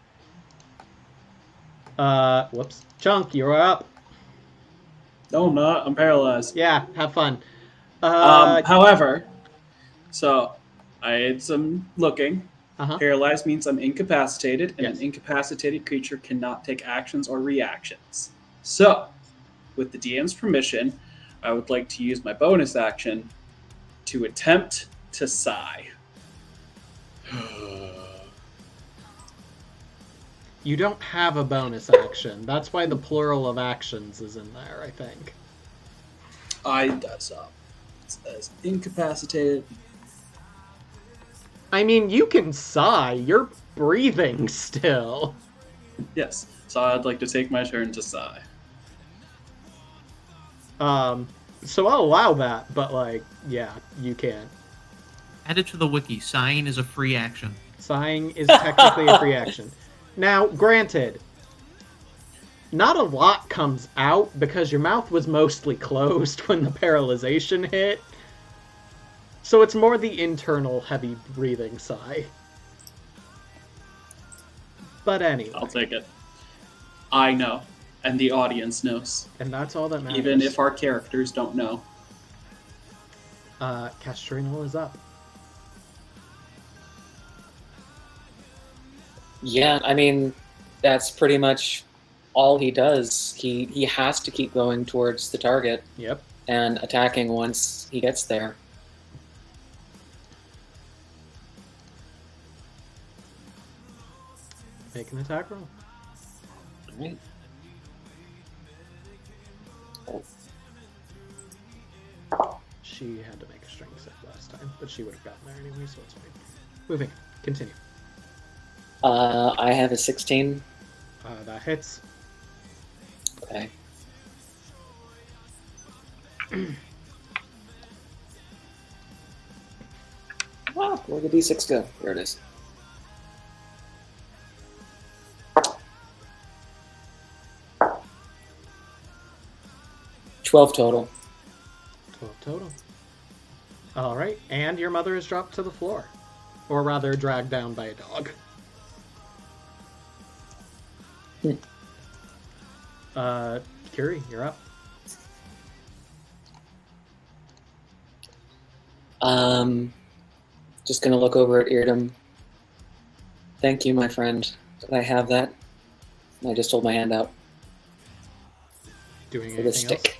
Whoops. Chunk, you're up. No, I'm not. I'm paralyzed. Yeah, have fun. However, so I did some looking. Uh-huh. Paralyzed means I'm incapacitated, and Yes. an incapacitated creature cannot take actions or reactions. So, with the DM's permission, I would like to use my bonus action to attempt to sigh. You don't have a bonus action. That's why the plural of actions is in there, I think. It says incapacitated. I mean, you can sigh. You're breathing still. Yes. So I'd like to take my turn to sigh. So I'll allow that, but, like, yeah, you can't. Add it to the wiki. Sighing is a free action. Sighing is technically a free action. Now, granted, not a lot comes out because your mouth was mostly closed when the paralyzation hit. So it's more the internal heavy breathing sigh. But anyway. I'll take it. I know, and the audience knows. And that's all that matters. Even if our characters don't know. Castrinal is up. Yeah, I mean, that's pretty much all he does. He has to keep going towards the target. Yep. And attacking once he gets there. Make an attack roll. Alright. She had to make a strength save last time, but she would have gotten there anyway, so it's fine. Moving. Continue. I have a 16. That hits. Okay. Wow, where'd the D6 go? There it is. $12 total. 12 total. Alright, and your mother is dropped to the floor. Or rather, dragged down by a dog. Curie, you're up. Just gonna look over at Irdum. Thank you, my friend. Could I have that? And I just hold my hand out Doing for the anything else? stick.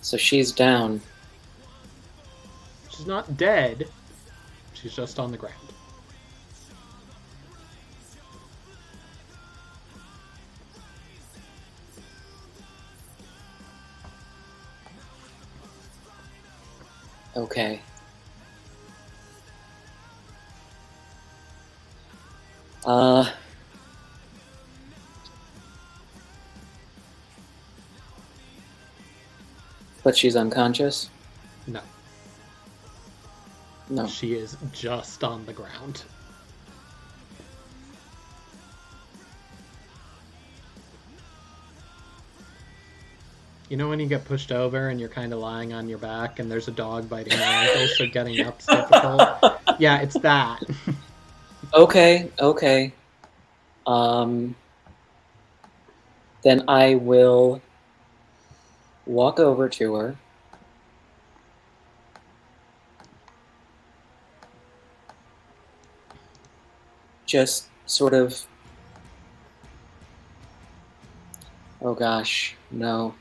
So she's down. She's not dead. She's just on the ground. Okay. But she's unconscious? No. No. She is just on the ground. You know when you get pushed over and you're kind of lying on your back and there's a dog biting your ankle, so getting up's difficult? Yeah, it's that. Okay. Then I will walk over to her. Just sort of... Oh gosh, no.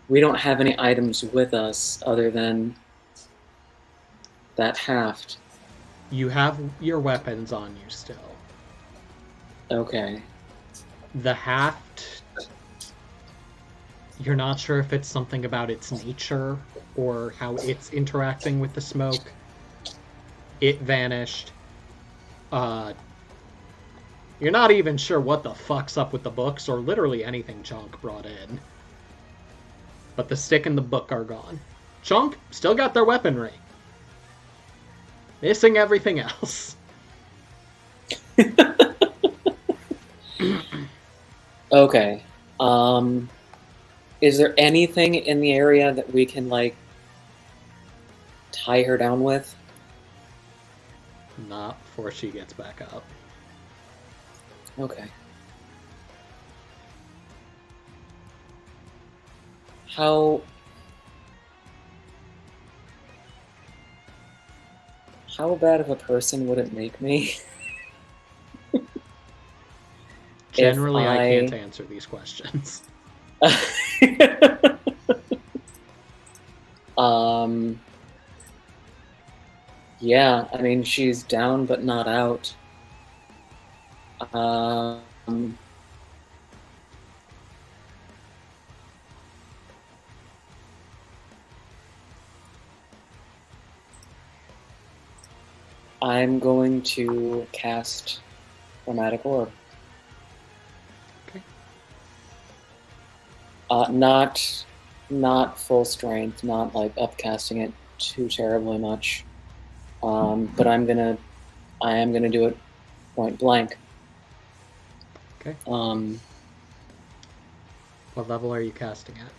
We don't have any items with us other than that haft. You have your weapons on you still. Okay. The haft, you're not sure if it's something about its nature or how it's interacting with the smoke. It vanished. You're not even sure what the fuck's up with the books or literally anything Chunk brought in. But the stick and the book are gone. Chunk still got their weaponry. Missing everything else. Okay. Is there anything in the area that we can, like, tie her down with? Not before she gets back up. Okay. How bad of a person would it make me? Generally, I can't answer these questions. Yeah, I mean, she's down but not out. I'm going to cast Chromatic Orb. Not full strength, not like upcasting it too terribly much. But I am gonna do it point blank. Okay. Um, What level are you casting at?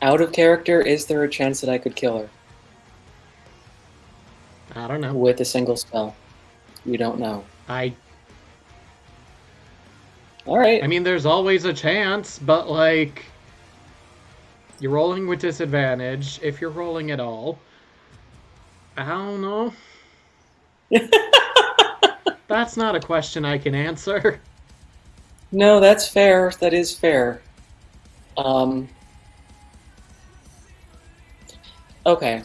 out of character, is there a chance that I could kill her I don't know. with a single spell? You don't know. All right. I mean, there's always a chance, but, like, you're rolling with disadvantage, if you're rolling at all. I don't know. That's not a question I can answer. No, that's fair. That is fair. Okay.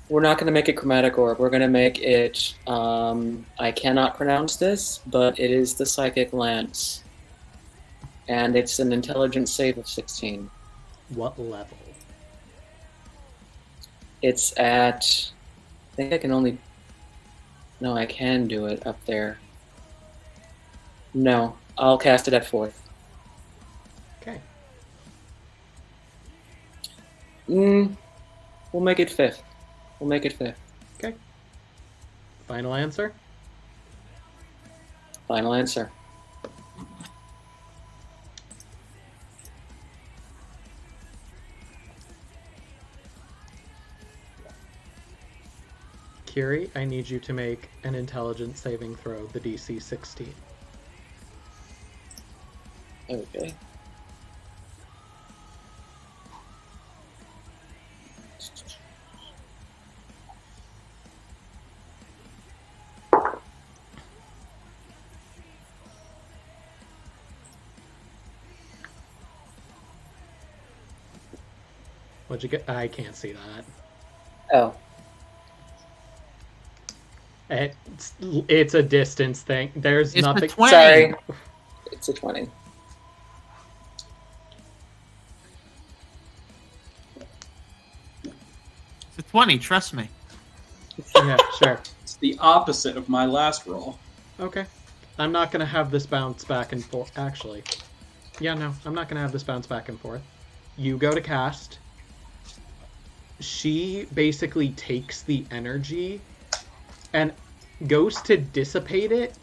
We're not going to make it chromatic orb. We're going to make it, I cannot pronounce this, but it is the psychic lance. And it's an intelligence save of 16. What level? It's at, I think I can only, no, I can do it up there. No, I'll cast it at 4th. Okay. We'll make it 5th. We'll make it 5th. Okay. Final answer? Final answer. Kiri, I need you to make an intelligence saving throw, the DC 16. Okay. What'd you get? I can't see that. Oh. It's a distance thing. There's It's nothing. a 20. Sorry. It's a 20. It's a 20, trust me. Yeah, sure. It's the opposite of my last roll. Okay. I'm not gonna have this bounce back and forth. Actually, yeah, no, I'm not gonna have this bounce back and forth. You go to cast. She basically takes the energy and goes to dissipate it,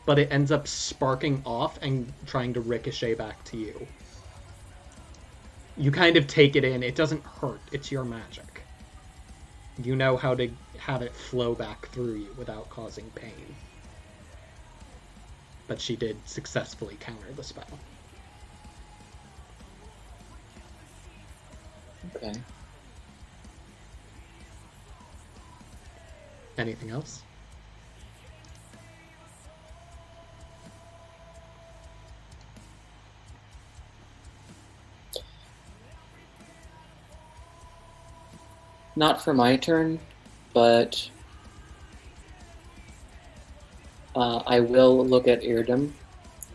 but it ends up sparking off and trying to ricochet back to you. You kind of take it in. It doesn't hurt. It's your magic. You know how to have it flow back through you without causing pain. But she did successfully counter the spell. Okay. Anything else? Not for my turn, but I will look at Irdum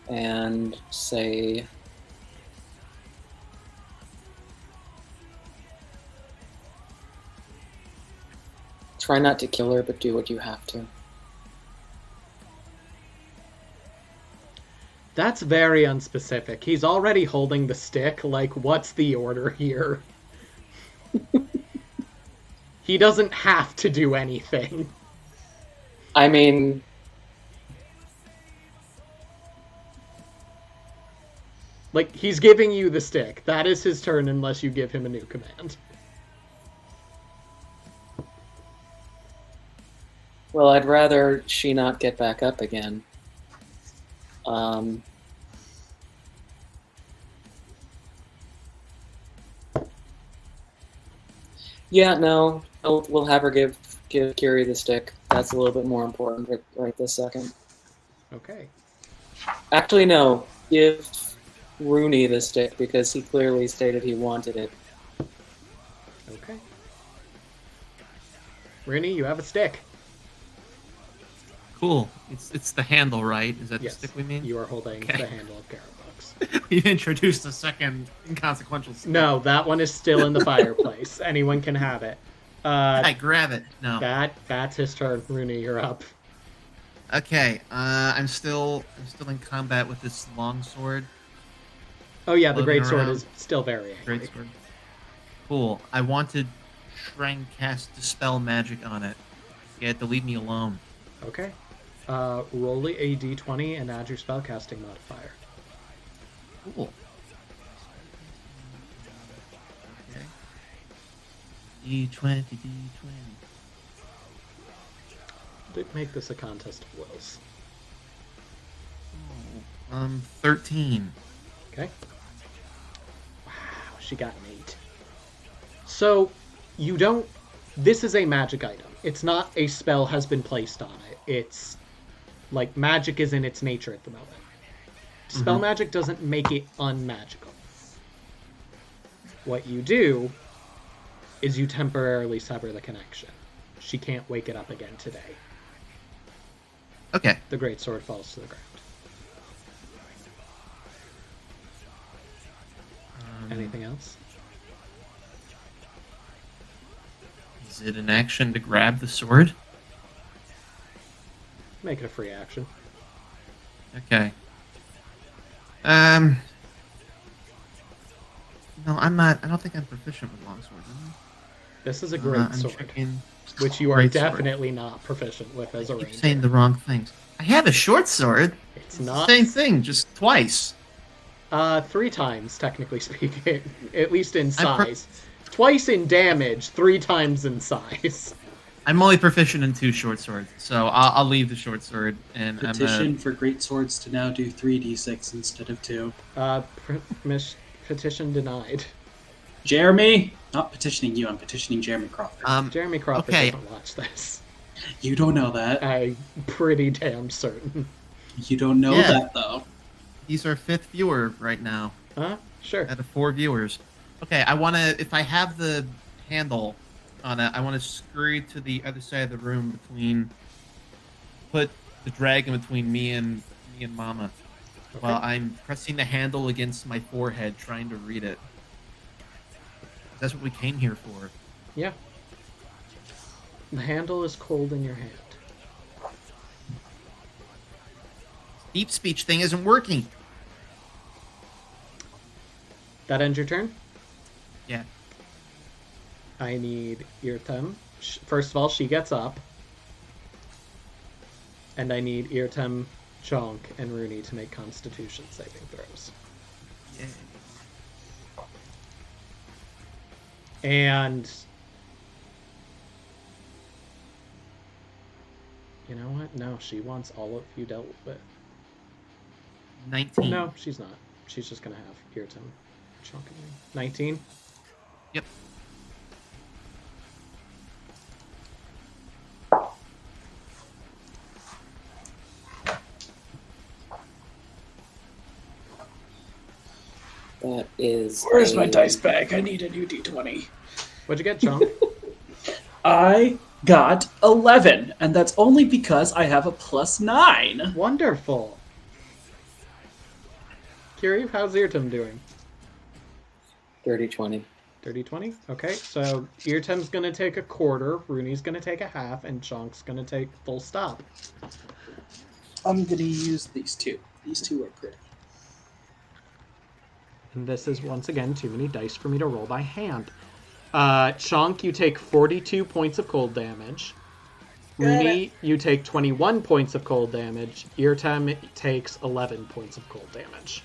and say, try not to kill her, but do what you have to. That's very unspecific. He's already holding the stick. Like, what's the order here? He doesn't have to do anything. I mean, Like, he's giving you the stick. That is his turn unless you give him a new command. well, I'd rather she not get back up again. Yeah, no, we'll have her give Kiri the stick. That's a little bit more important right this second. Okay. Actually, no, give Rooney the stick because he clearly stated he wanted it. Okay. Rooney, you have a stick. Cool. It's the handle, right? Is that Yes, the stick we mean? you are holding Okay. the handle of Carabox. We've introduced a second inconsequential stick. No, that one is still in the fireplace. Anyone can have it. I grab it. No. That's his turn. Rooney, you're up. Okay. I'm still in combat with this longsword. Oh yeah, the Floating great sword around. is still very angry. Great sword. Cool. I wanted Shrine cast Dispel Magic on it. You had to leave me alone. Okay. Roll a d20 and add your spellcasting modifier. Cool. Okay. D20, D20. Make this a contest of wills. 13. Okay. Wow, she got an 8. So, you don't... This is a magic item. It's not a spell has been placed on it. It's... Like, magic is in its nature at the moment. Spell magic doesn't make it unmagical. What you do is you temporarily sever the connection. She can't wake it up again today. Okay. The great sword falls to the ground. Anything else? Is it an action to grab the sword? Make it a free action. Okay. No, I'm not. I don't think I'm proficient with longswords. This is a great I'm sword, checking. which you are Great sword. definitely not proficient with as a I keep ranger. saying the wrong things. I have a short sword. It's The not same thing, just twice. 3 times, technically speaking, at least in I'm size. Twice in damage, 3 times in size. I'm only proficient in 2 short swords, so I'll leave the short sword and Petition for great swords to now do 3d6 instead of 2. Petition denied. Jeremy, not petitioning you. I'm petitioning Jeremy Crawford. Jeremy Crawford okay. doesn't watch this. You don't know that. I'm pretty damn certain. You don't know Yeah. that though. He's our 5th viewer right now, Huh? Sure. out of 4 viewers. Okay, I want to. If I have the handle on it, I want to scurry to the other side of the room put the dragon between me and Mama, while I'm pressing the handle against my forehead, trying to read it. That's what we came here for. Yeah. The handle is cold in your hand. Deep speech thing isn't working. That ends your turn? Yeah. I need Irtem. First of all, she gets up. And I need Irtem, Chonk, and Rooney to make Constitution saving throws. Yay. And... You know what? No, she wants all of you dealt with. 19. No, she's not. She's just going to have Irtem, Chonk, and Rooney. 19? Yep. That is. Where's my dice bag? I need a new d20. What'd you get, Chonk? I got 11, and that's only because I have a +9. Wonderful. Kiri, how's Irtem doing? 30-20. 30-20? Okay, so Irtem's going to take a quarter, Rooney's going to take a half, and Chonk's going to take full stop. I'm gonna use these two. These two are pretty. And this is, once again, too many dice for me to roll by hand. Chonk, you take 42 points of cold damage. Rooney, you take 21 points of cold damage. Irtem takes 11 points of cold damage.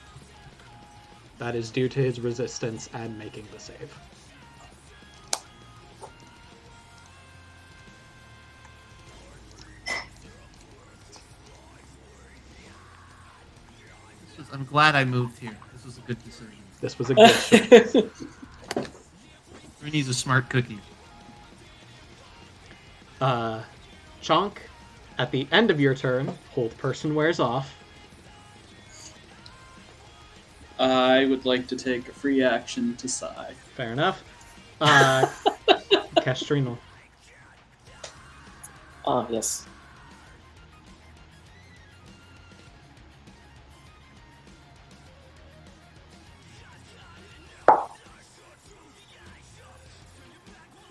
That is due to his resistance and making the save. I'm glad I moved here. This was a good decision. This was a good choice. Rooney's a smart cookie. Chonk, at the end of your turn, hold person wears off. I would like to take a free action to sigh. Fair enough. Castrino. Ah, yes.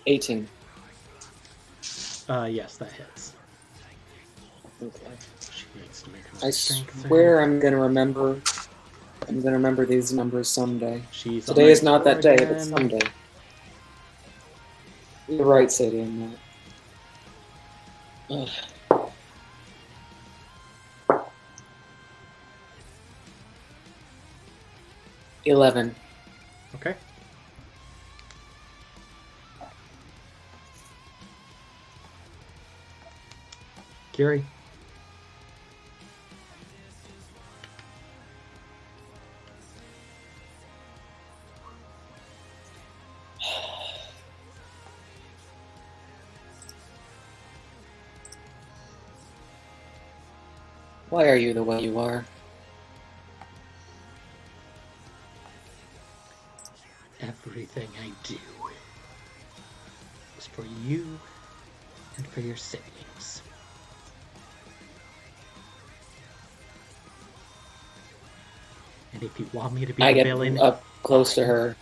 $18. Yes, that hits. Okay. She needs to make her I strength swear save. I'm gonna remember. I'm gonna remember these numbers someday. She's Today on is not that day, again. but someday. You're right, Sadie, I'm not. Ugh. $11. Okay. Kiri. Why are you the way you are? Everything I do is for you and for your siblings. And if you want me to be I the get villain, up close to fine. her.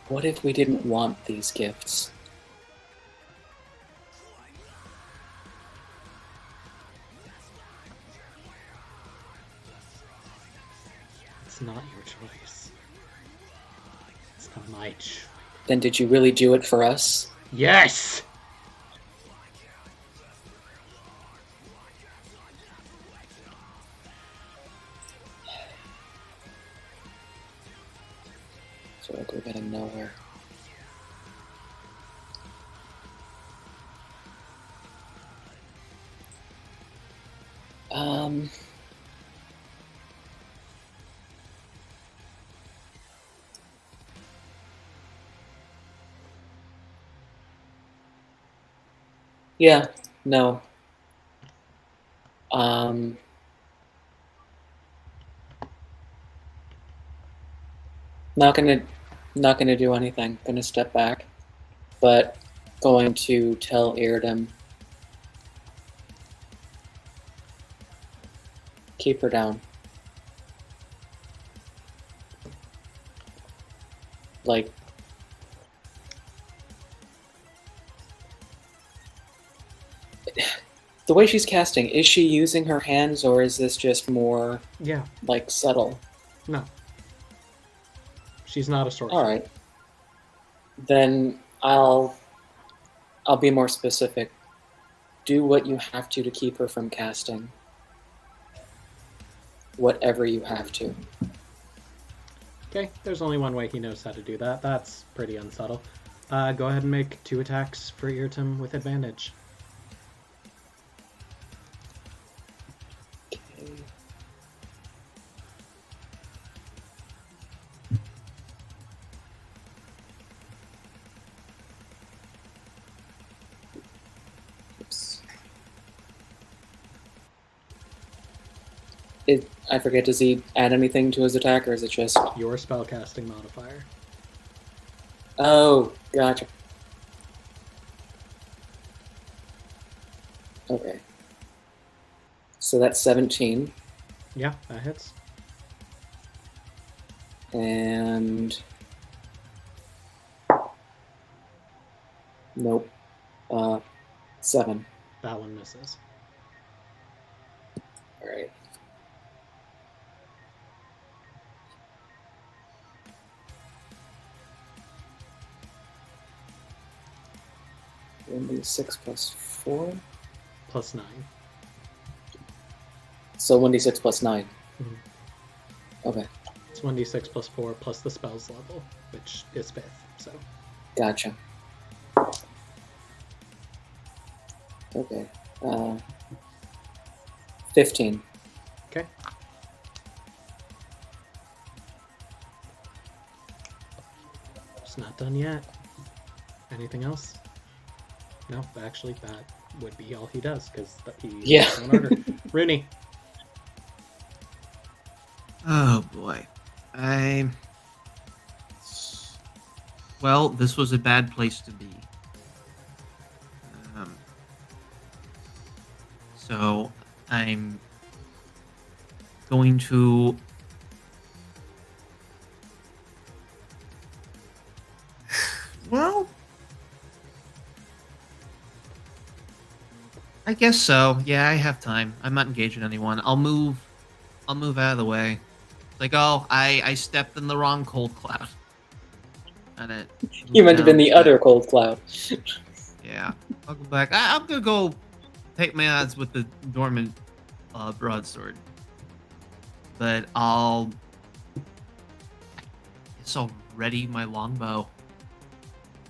What if we didn't want these gifts? It's not your choice. It's not my choice. Then did you really do it for us? Yes! So like we're getting nowhere. Yeah, no. Not gonna do anything. Gonna step back, but going to tell Iridem, keep her down. Like, the way she's casting, is she using her hands or is this just more Yeah. like subtle? No. She's not a sorcerer. All right. Then I'll be more specific. Do what you have to keep her from casting. Whatever you have to. Okay, there's only one way he knows how to do that. That's pretty unsubtle. Go ahead and make 2 attacks for Irritum with advantage. Okay. Oops. I forget, does he add anything to his attack or is it just... Your spellcasting modifier. Oh, gotcha. Okay. So that's 17. Yeah, that hits. And... Nope. 7. That one misses. Alright. One 6 plus 4. Plus 9. So 1d6 plus 9. Mhm. Okay, It's 1d6 plus 4 plus the spell's level, which is 5th, so. gotcha. Okay. 15. Okay. It's not done yet. Anything else? No, actually, that would be all he does, because he Yeah. has an order. Rooney. Oh boy. Well, this was a bad place to be. Um, so I'm going to. Well, I guess so. Yeah, I have time. I'm not engaging anyone. I'll move. I'll move out of the way. Like, oh, I stepped in the wrong cold cloud. And it. You meant to be in the down to- other cold cloud. Yeah, I'll go back. I'm gonna go take my odds with the dormant broadsword. But I'll ready my longbow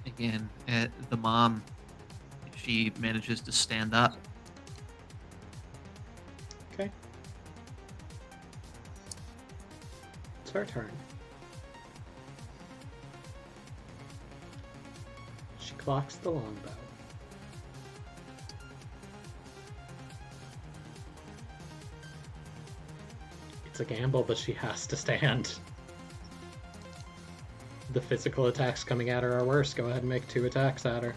again at the mom if she manages to stand up. Okay. It's her turn. She clocks the longbow. It's a gamble, but she has to stand. The physical attacks coming at her are worse. Go ahead and make 2 attacks at her.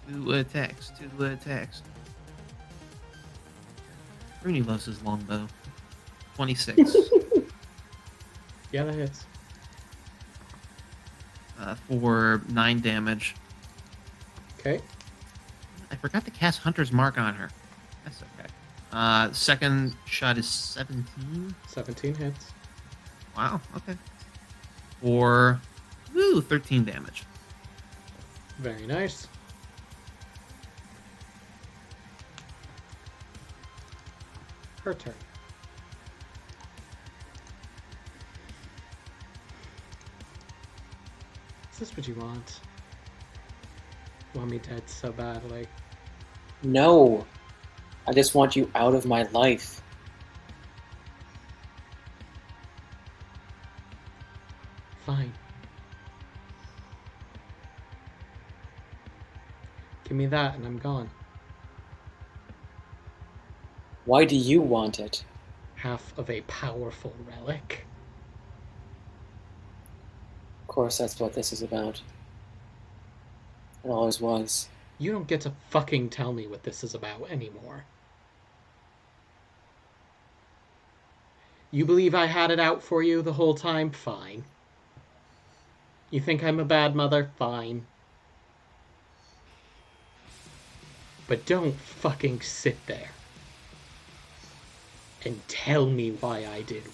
2 attacks. Rooney loves his longbow. 26 Yeah, that hits. for 9 damage. Okay. I forgot to cast Hunter's Mark on her. That's okay. Second shot is 17. 17 hits. Wow, okay. For 13 damage. Very nice. Her turn. Is this what you want? Want me dead so badly? No. I just want you out of my life. Fine. Give me that and I'm gone. Why do you want it? Half of a powerful relic. Of course, that's what this is about. It always was. You don't get to fucking tell me what this is about anymore. You believe I had it out for you the whole time? Fine. You think I'm a bad mother? Fine. But don't fucking sit there and tell me why I did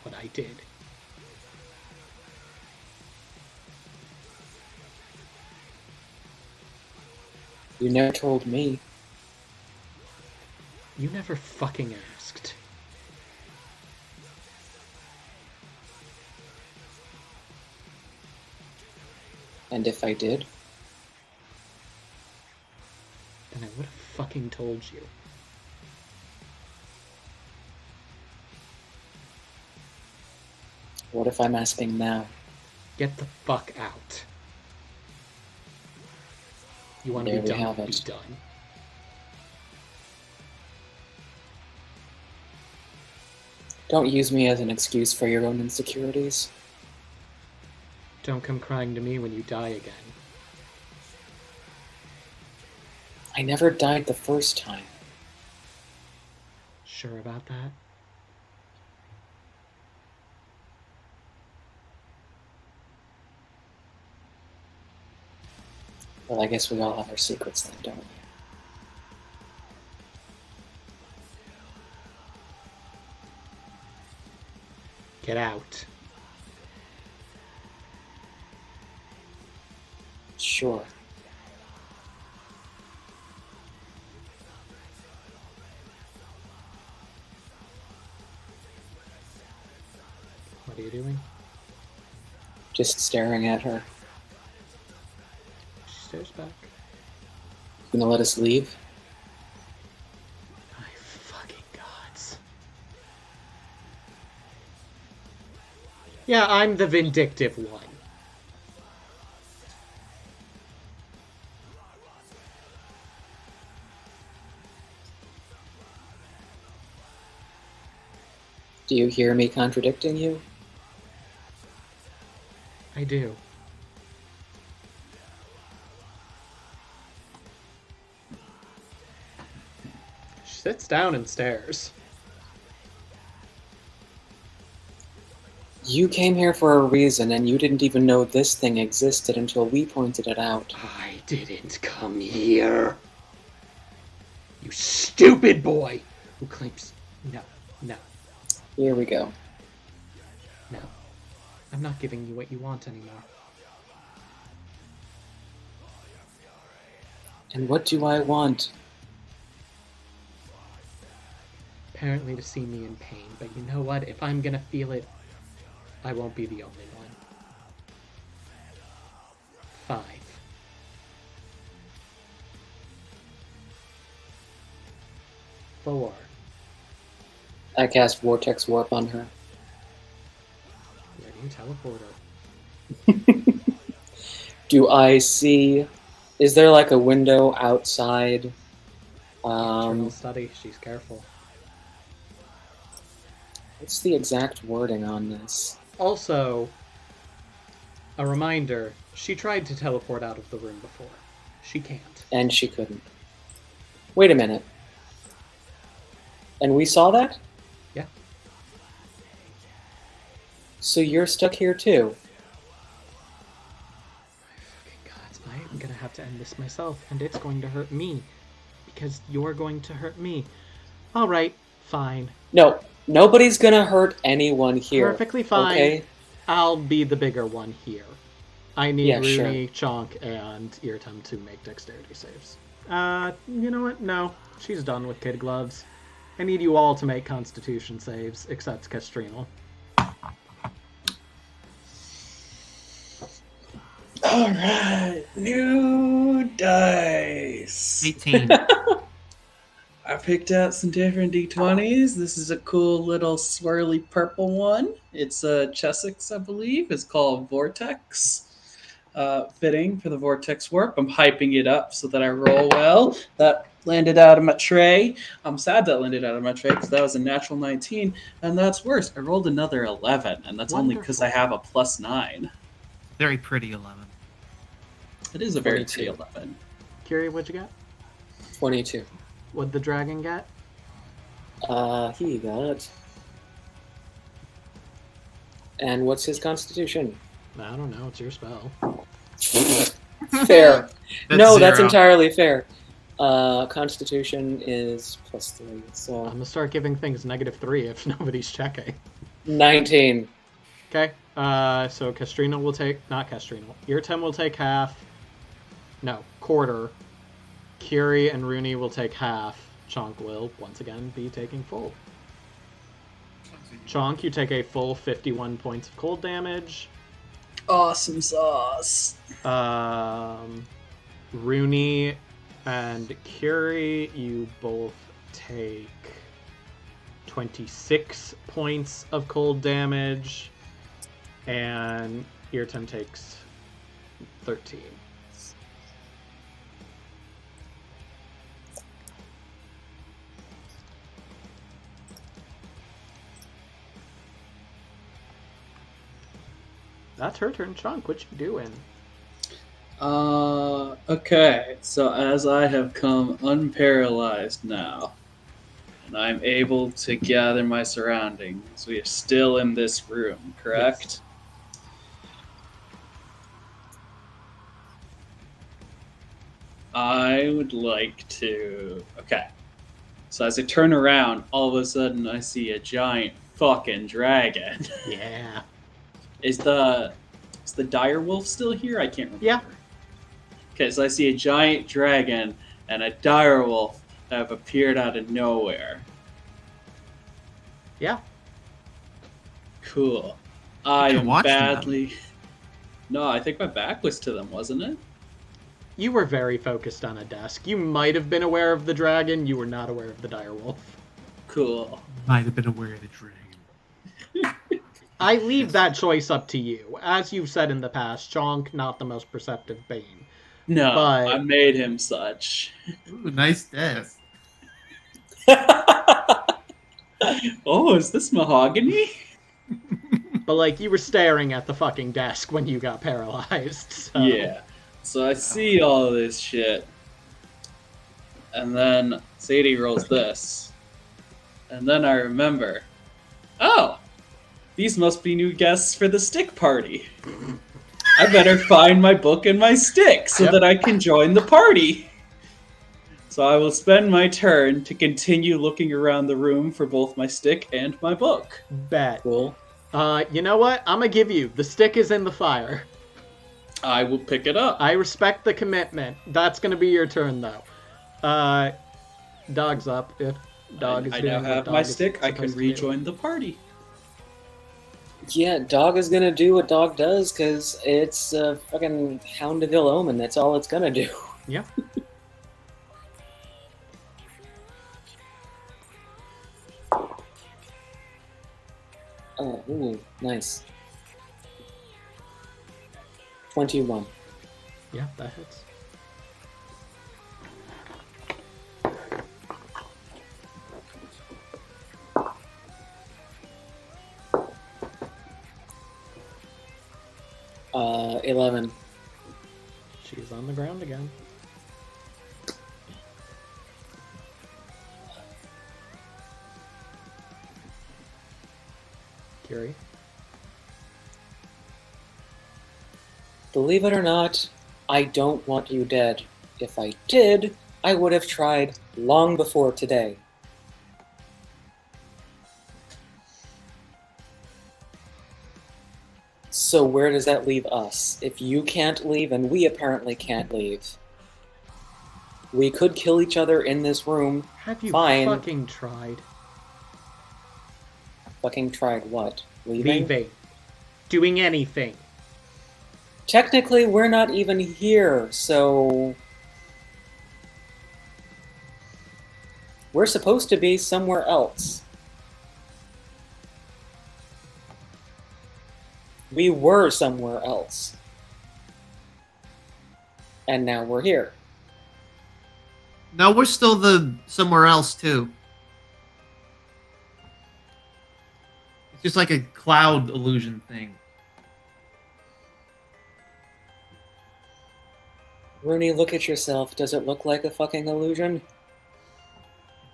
what I did. You never told me. You never fucking asked. And if I did? Then I would have fucking told you. What if I'm asking now? Get the fuck out. You want to There be we done? have Be it. done. Don't use me as an excuse for your own insecurities. Don't come crying to me when you die again. I never died the first time. Sure about that? Well, I guess we all have our secrets then, don't we? Get out. Sure. What are you doing? Just staring at her. She stares back. Gonna let us leave? My fucking gods. Yeah, I'm the vindictive one. Do you hear me contradicting you? I do. sits down and stares. You came here for a reason, and you didn't even know this thing existed until we pointed it out. I didn't come here. You stupid boy who claims... No. Here we go. No. I'm not giving you what you want anymore. And what do I want? Apparently to see me in pain, but you know what? If I'm gonna feel it, I won't be the only one. 5. 4. I cast Vortex Warp on her. Where do you teleport her? Do I see... Is there like a window outside? Internal study, she's careful. What's the exact wording on this? Also, a reminder, she tried to teleport out of the room before. She can't. And she couldn't. Wait a minute. And we saw that? Yeah. So you're stuck here too? God, I'm gonna have to end this myself, and it's going to hurt me. Because you're going to hurt me. Alright, fine. No, nobody's gonna hurt anyone here. Perfectly fine. Okay? I'll be the bigger one here. I need Yeah, Rooney, Chonk, and Eartum to make dexterity saves. You know what? No. She's done with kid gloves. I need you all to make constitution saves, except Castrinal. Alright, new dice. 18. I picked out some different d20s. This is a cool little swirly purple one. It's a Chessex, I believe. It's called Vortex. Fitting for the Vortex Warp. I'm hyping it up so that I roll well. That landed out of my tray. I'm sad that landed out of my tray because that was a natural 19, and that's worse. I rolled another 11, and that's only because I have a +9. Very pretty 11. It is a very 22. pretty 11. Curie, what'd you get? 22. What'd the dragon get? He got... And what's his constitution? I don't know. It's your spell. Fair. No, that's 0. entirely fair. Constitution is +3, so... I'm gonna start giving things -3 if nobody's checking. 19. Okay. So Castrino will take... Not Castrino. Eartum will take half. No, quarter. Curie and Rooney will take half. Chonk will, once again, be taking full. Chonk, you take a full 51 points of cold damage. Awesome sauce. Rooney and Curie, you both take 26 points of cold damage. And Eartum takes 13. That's her turn. Chunk, what you doing? Okay. So as I have come unparalyzed now, and I'm able to gather my surroundings, we are still in this room, correct? Yes. I would like to... Okay. So as I turn around, all of a sudden I see a giant fucking dragon. Yeah. Is the dire wolf still here? I can't remember. Yeah. Okay, so I see a giant dragon and a dire wolf that have appeared out of nowhere. Yeah. Cool. I You can am watch them. badly... No, I think my back was to them, wasn't it? You were very focused on a desk. You might have been aware of the dragon. You were not aware of the dire wolf. Cool. Might have been aware of the dragon. I leave that choice up to you. As you've said in the past, Chonk, not the most perceptive Bane. No, But- I made him such. Ooh, nice desk. Oh, is this mahogany? But, like, you were staring at the fucking desk when you got paralyzed. So. Yeah. So I see all of this shit. And then Sadie rolls this. And then I remember, oh, these must be new guests for the stick party. I better find my book and my stick so that I can join the party. So I will spend my turn to continue looking around the room for both my stick and my book. Bet. Cool. You know what? I'm gonna give you. The stick is in the fire. I will pick it up. I respect the commitment. That's gonna be your turn, though. Dog's up. If dog is I doing now what have dog my is stick. I can supposed to do. rejoin the party. Yeah, dog is gonna do what dog does because it's a fucking Hound of Ill Omen. That's all it's gonna do. Yeah. Oh, ooh, nice. 21. Yeah, that hits. Uh, 11. She's on the ground again. Curie. Believe it or not, I don't want you dead. If I did, I would have tried long before today. So where does that leave us? If you can't leave and we apparently can't leave. We could kill each other in this room. Have you Fine. fucking tried? Fucking tried what? Leaving? Leaving. Doing anything. Technically, we're not even here, so... We're supposed to be somewhere else. We were somewhere else. And now we're here. No, we're still the somewhere else too. It's just like a cloud illusion thing. Rooney, look at yourself. Does it look like a fucking illusion?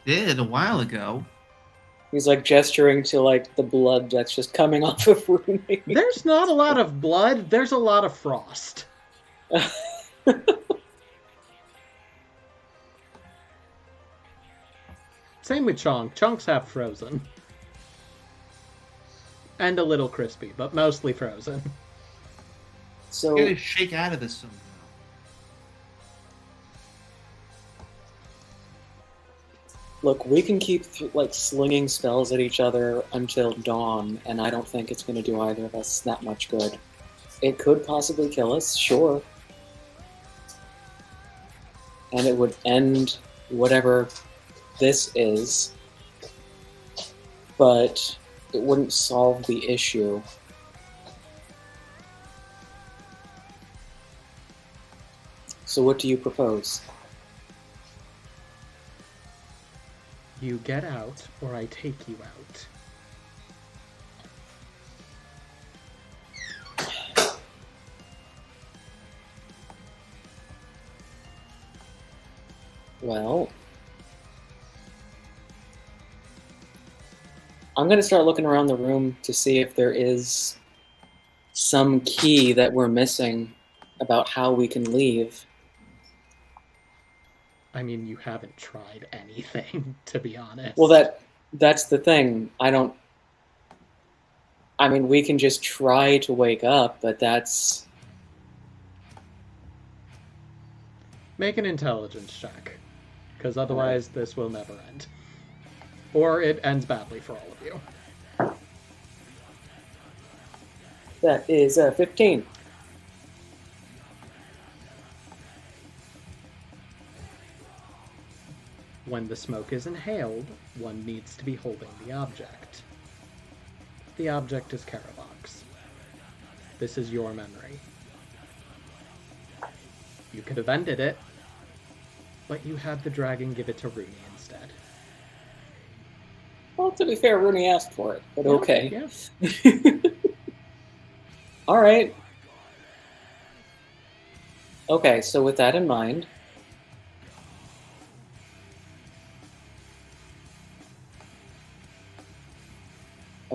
Did a while ago. He's like gesturing to like the blood that's just coming off of Rooney. There's not a lot of blood. There's a lot of frost. Same with Chonk. Chunks have frozen. And a little crispy, but mostly frozen. So Gotta shake out of this somehow. look, we can keep like slinging spells at each other until dawn, and I don't think it's going to do either of us that much good. It could possibly kill us, sure. And it would end whatever this is, but it wouldn't solve the issue. So what do you propose? You get out, or I take you out. Well, I'm going to start looking around the room to see if there is some key that we're missing about how we can leave. I mean, you haven't tried anything, to be honest. Well, that's the thing. I mean, we can just try to wake up, but that's... Make an intelligence check, because otherwise this will never end. Or it ends badly for all of you. That is 15. When the smoke is inhaled, one needs to be holding the object. The object is Carabox. This is your memory. You could have ended it, but you had the dragon give it to Rooney instead. Well, to be fair, Rooney asked for it, but okay. Yes. All right. Okay, so with that in mind,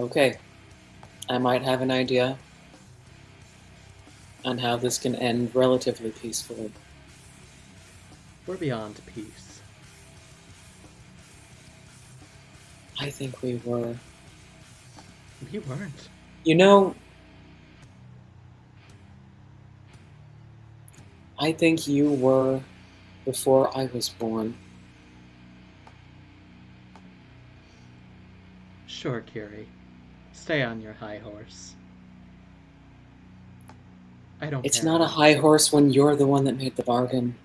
Okay. I might have an idea on how this can end relatively peacefully. We're beyond peace. I think we were. We weren't. You know, I think you were before I was born. Sure, Curie. Stay on your high horse. I don't It's care not a about high you. horse when you're the one that made the bargain.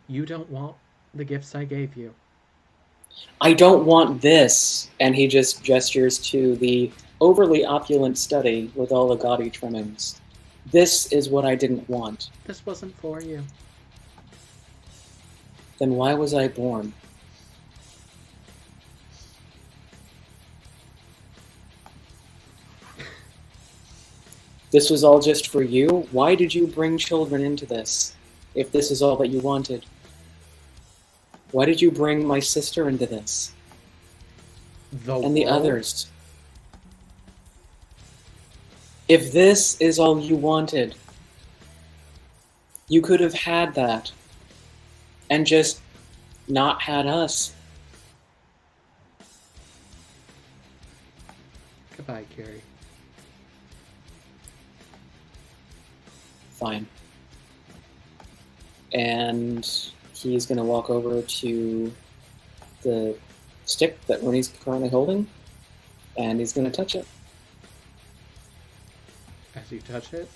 You don't want the gifts I gave you. I don't want this. And he just gestures to the overly opulent study with all the gaudy trimmings. This is what I didn't want. This wasn't for you. Then why was I born? This was all just for you? Why did you bring children into this, if this is all that you wanted? Why did you bring my sister into this? And the world? others? If this is all you wanted, you could have had that and just not had us. Goodbye, Curie. Fine. And he's going to walk over to the stick that Runi's currently holding, and he's going to touch it. As you touch it,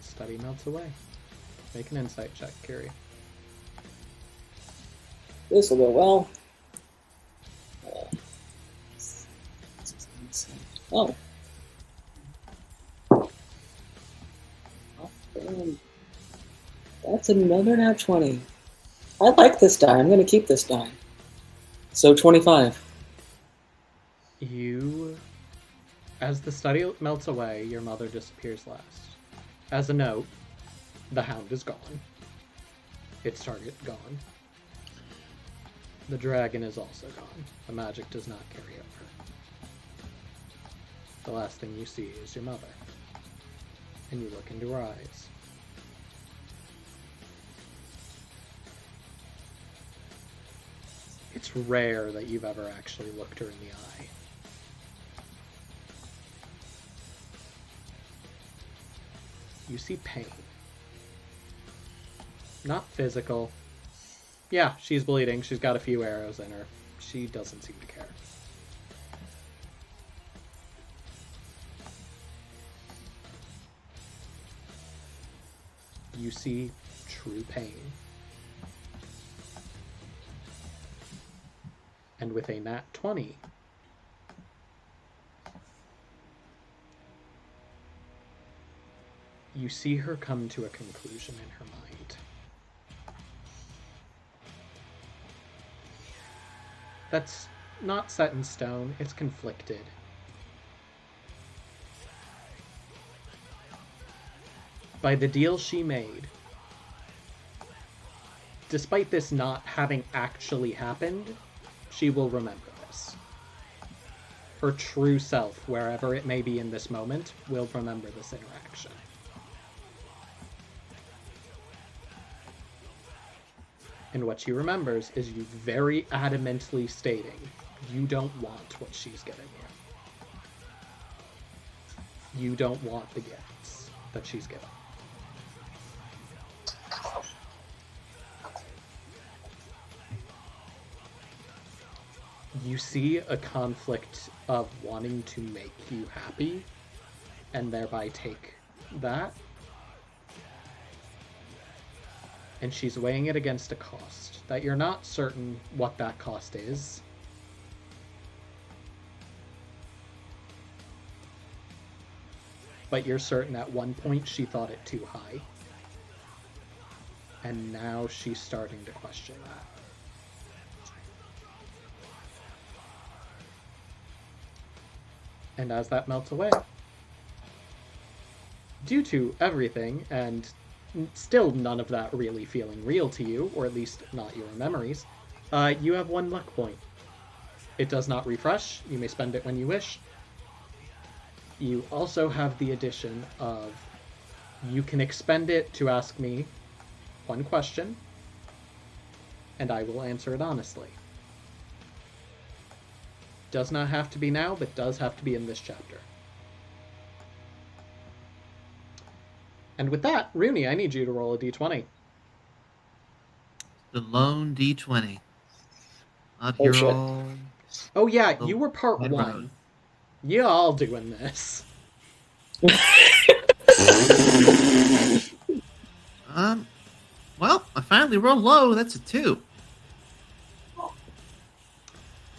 study melts away. Make an insight check, Curie. This will go well. Oh. That's another nat 20. I like this die. I'm going to keep this die. So 25. As the study melts away, your mother disappears last. As a note, the hound is gone. Its target gone. The dragon is also gone. The magic does not carry over. The last thing you see is your mother. And you look into her eyes. It's rare that you've ever actually looked her in the eye. You see pain. Not physical. Yeah, she's bleeding. She's got a few arrows in her. She doesn't seem to care. You see true pain. And with a nat 20, you see her come to a conclusion in her mind. That's not set in stone, it's conflicted. By the deal she made, despite this not having actually happened, she will remember this. Her true self, wherever it may be in this moment, will remember this interaction. And what she remembers is you very adamantly stating you don't want what she's giving you. You don't want the gifts that she's giving. You see a conflict of wanting to make you happy and thereby take that. And she's weighing it against a cost that you're not certain what that cost is. But you're certain at one point she thought it too high. And now she's starting to question that. And as that melts away, due to everything, and still none of that really feeling real to you, or at least not your memories, you have one luck point. It does not refresh. You may spend it when you wish. You also have the addition of you can expend it to ask me one question, and I will answer it honestly. Does not have to be now, but does have to be in this chapter. And with that, Rooney, I need you to roll a d20. The lone D20. Not Oh, here shit. all. Oh yeah, the you were part way 1. around. You all doing this. Well, I finally rolled low. That's a 2.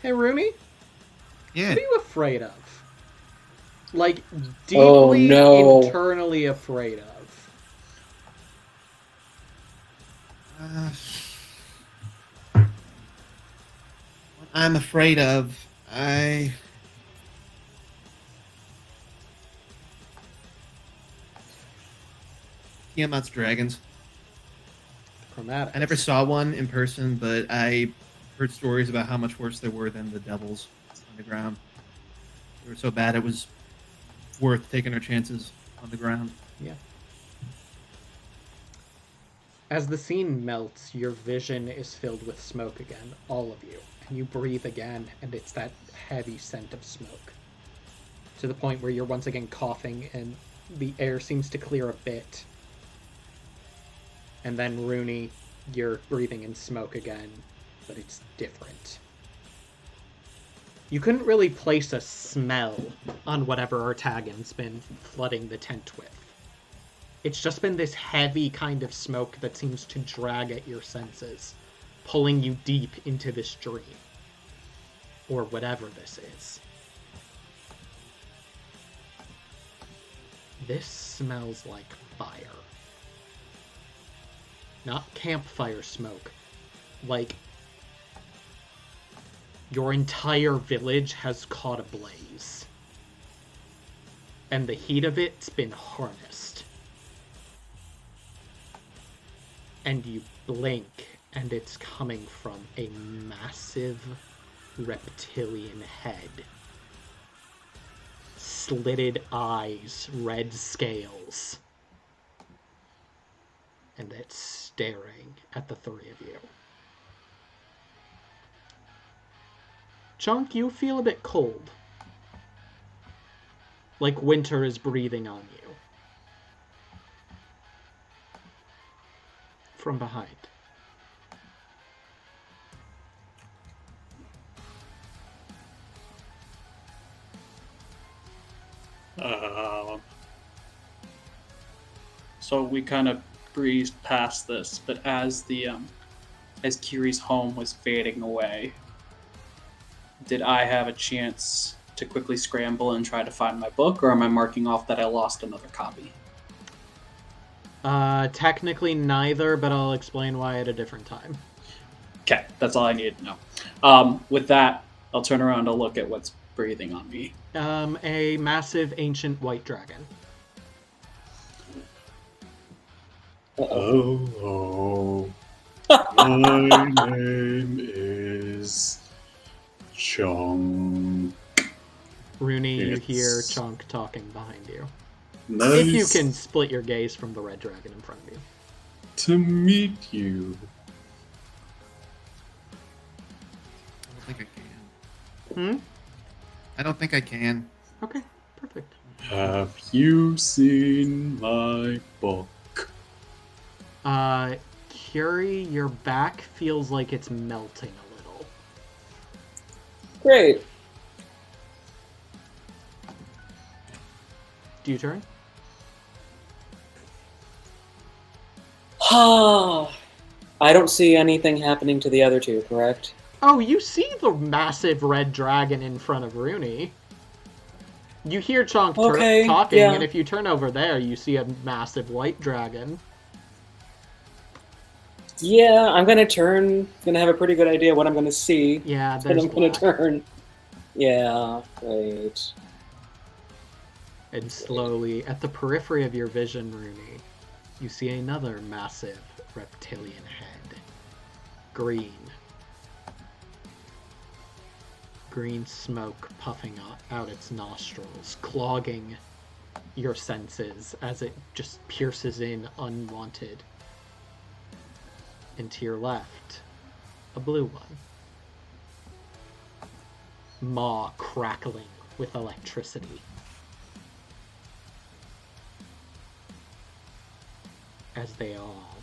Hey, Rooney, Yeah. what are you afraid of? Like, deeply Oh, no. internally afraid of. What I'm afraid of. Tiamat's dragons. Chromatic. I never saw one in person, but I heard stories about how much worse they were than the devils on the ground. They were so bad it was worth taking our chances on the ground. Yeah. As the scene melts, your vision is filled with smoke again, all of you. And you breathe again, and it's that heavy scent of smoke. To the point where you're once again coughing, and the air seems to clear a bit. And then, Rooney, you're breathing in smoke again, but it's different. You couldn't really place a smell on whatever Artagan's been flooding the tent with. It's just been this heavy kind of smoke that seems to drag at your senses, pulling you deep into this dream. Or whatever this is. This smells like fire. Not campfire smoke. Like, your entire village has caught a blaze. And the heat of it's been harnessed. And you blink, and it's coming from a massive reptilian head. Slitted eyes, red scales. And it's staring at the three of you. Chunk, you feel a bit cold. Like winter is breathing on you. From behind. So we kind of breezed past this, but as Kiri's home was fading away, did I have a chance to quickly scramble and try to find my book, or am I marking off that I lost another copy? Technically neither, but I'll explain why at a different time. Okay, that's all I needed to know. With that, I'll turn around to look at what's breathing on me. A massive ancient white dragon. Hello. My name is Chong. Rooney, you It's hear Chunk talking behind you. Nice If you can split your gaze from the red dragon in front of you. to meet you. I don't think I can. I don't think I can. Okay, perfect. Have you seen my book? Curie, your back feels like it's melting a little. Great. Do you turn? I don't see anything happening to the other two, correct? Oh, you see the massive red dragon in front of Rooney. You hear Chonk Okay, talking, yeah. and if you turn over there, you see a massive white dragon. Yeah, I'm gonna turn. Gonna have a pretty good idea what I'm gonna see. Yeah, And there's I'm gonna black. turn. Yeah, great. And slowly, at the periphery of your vision, Rooney, you see another massive reptilian head. Green. green smoke puffing out its nostrils, clogging your senses as it just pierces in unwanted. And to your left, a blue one. Maw crackling with electricity. As they all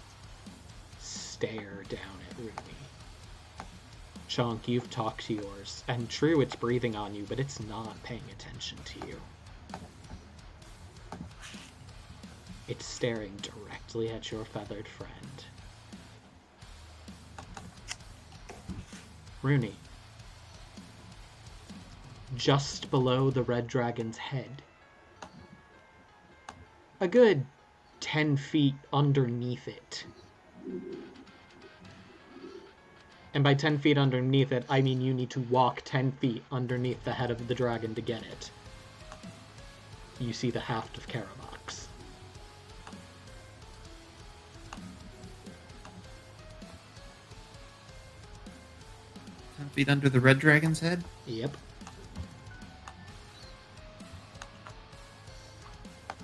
stare down at Ruby. Chunk, you've talked to yours, and true, it's breathing on you, but it's not paying attention to you. It's staring directly at your feathered friend. Rooney. Just below the red dragon's head. A good 10 feet underneath it. And by 10 feet underneath it, I mean you need to walk 10 feet underneath the head of the dragon to get it. You see the haft of Karabox. 10 feet under the red dragon's head? Yep.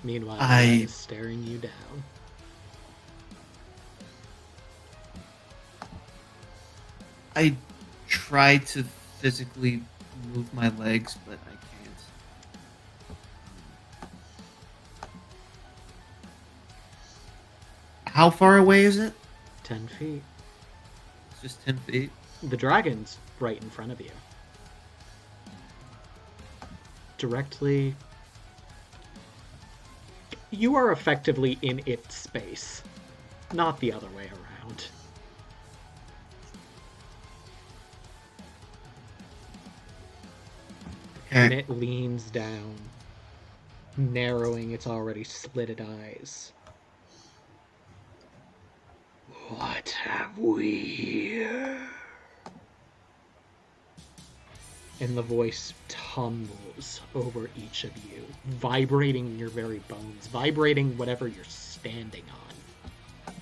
Meanwhile, he's staring you down. I try to physically move my legs, but I can't. How far away is it? 10 feet. It's just 10 feet. The dragon's right in front of you. Directly. You are effectively in its space, not the other way around. And it leans down, narrowing its already slitted eyes. What have we here? And the voice tumbles over each of you, vibrating your very bones, vibrating whatever you're standing on.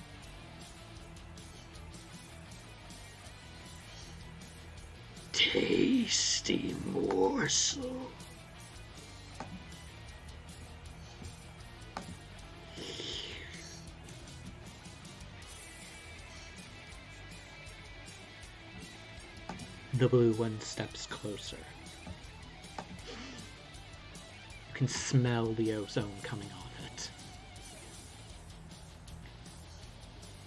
Tasty morsel. The blue one steps closer. You can smell the ozone coming off it.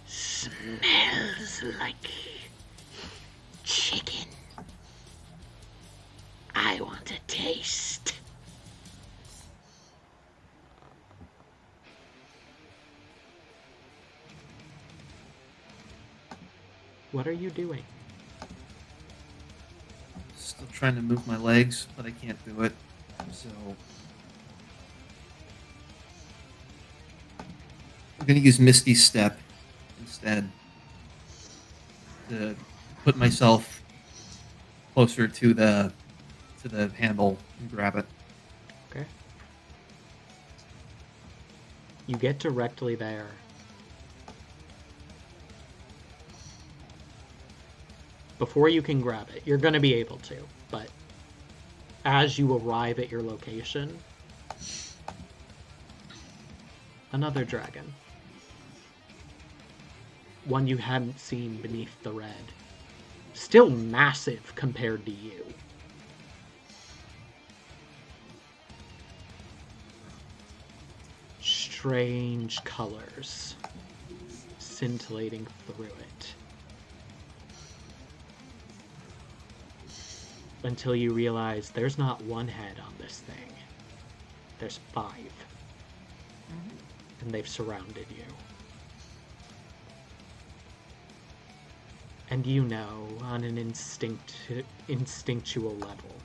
Smells like chicken. I want a taste. What are you doing? Still trying to move my legs, but I can't do it. So I'm gonna use Misty Step instead to put myself closer to the handle and grab it. Okay. You get directly there. Before you can grab it, you're going to be able to, but as you arrive at your location, another dragon. One you hadn't seen beneath the red. Still massive compared to you. Strange colors scintillating through it. Until you realize there's not one head on this thing. There's 5. And they've surrounded you. And you know, on an instinctual level,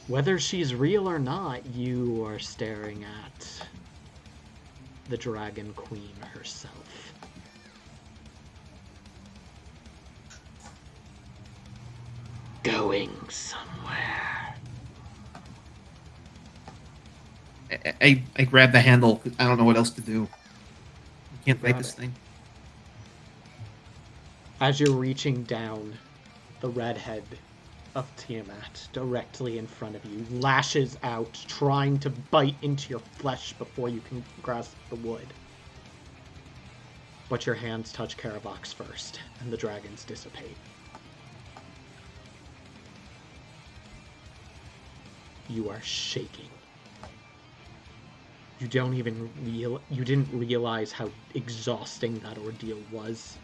whether she's real or not, you are staring at the Dragon Queen herself. Going somewhere. I grab the handle. I don't know what else to do. I can't fight this thing. As you're reaching down, the redhead of Tiamat directly in front of you lashes out, trying to bite into your flesh before you can grasp the wood. But your hands touch Karabak's first, and the dragons dissipate. You are shaking. You didn't realize how exhausting that ordeal was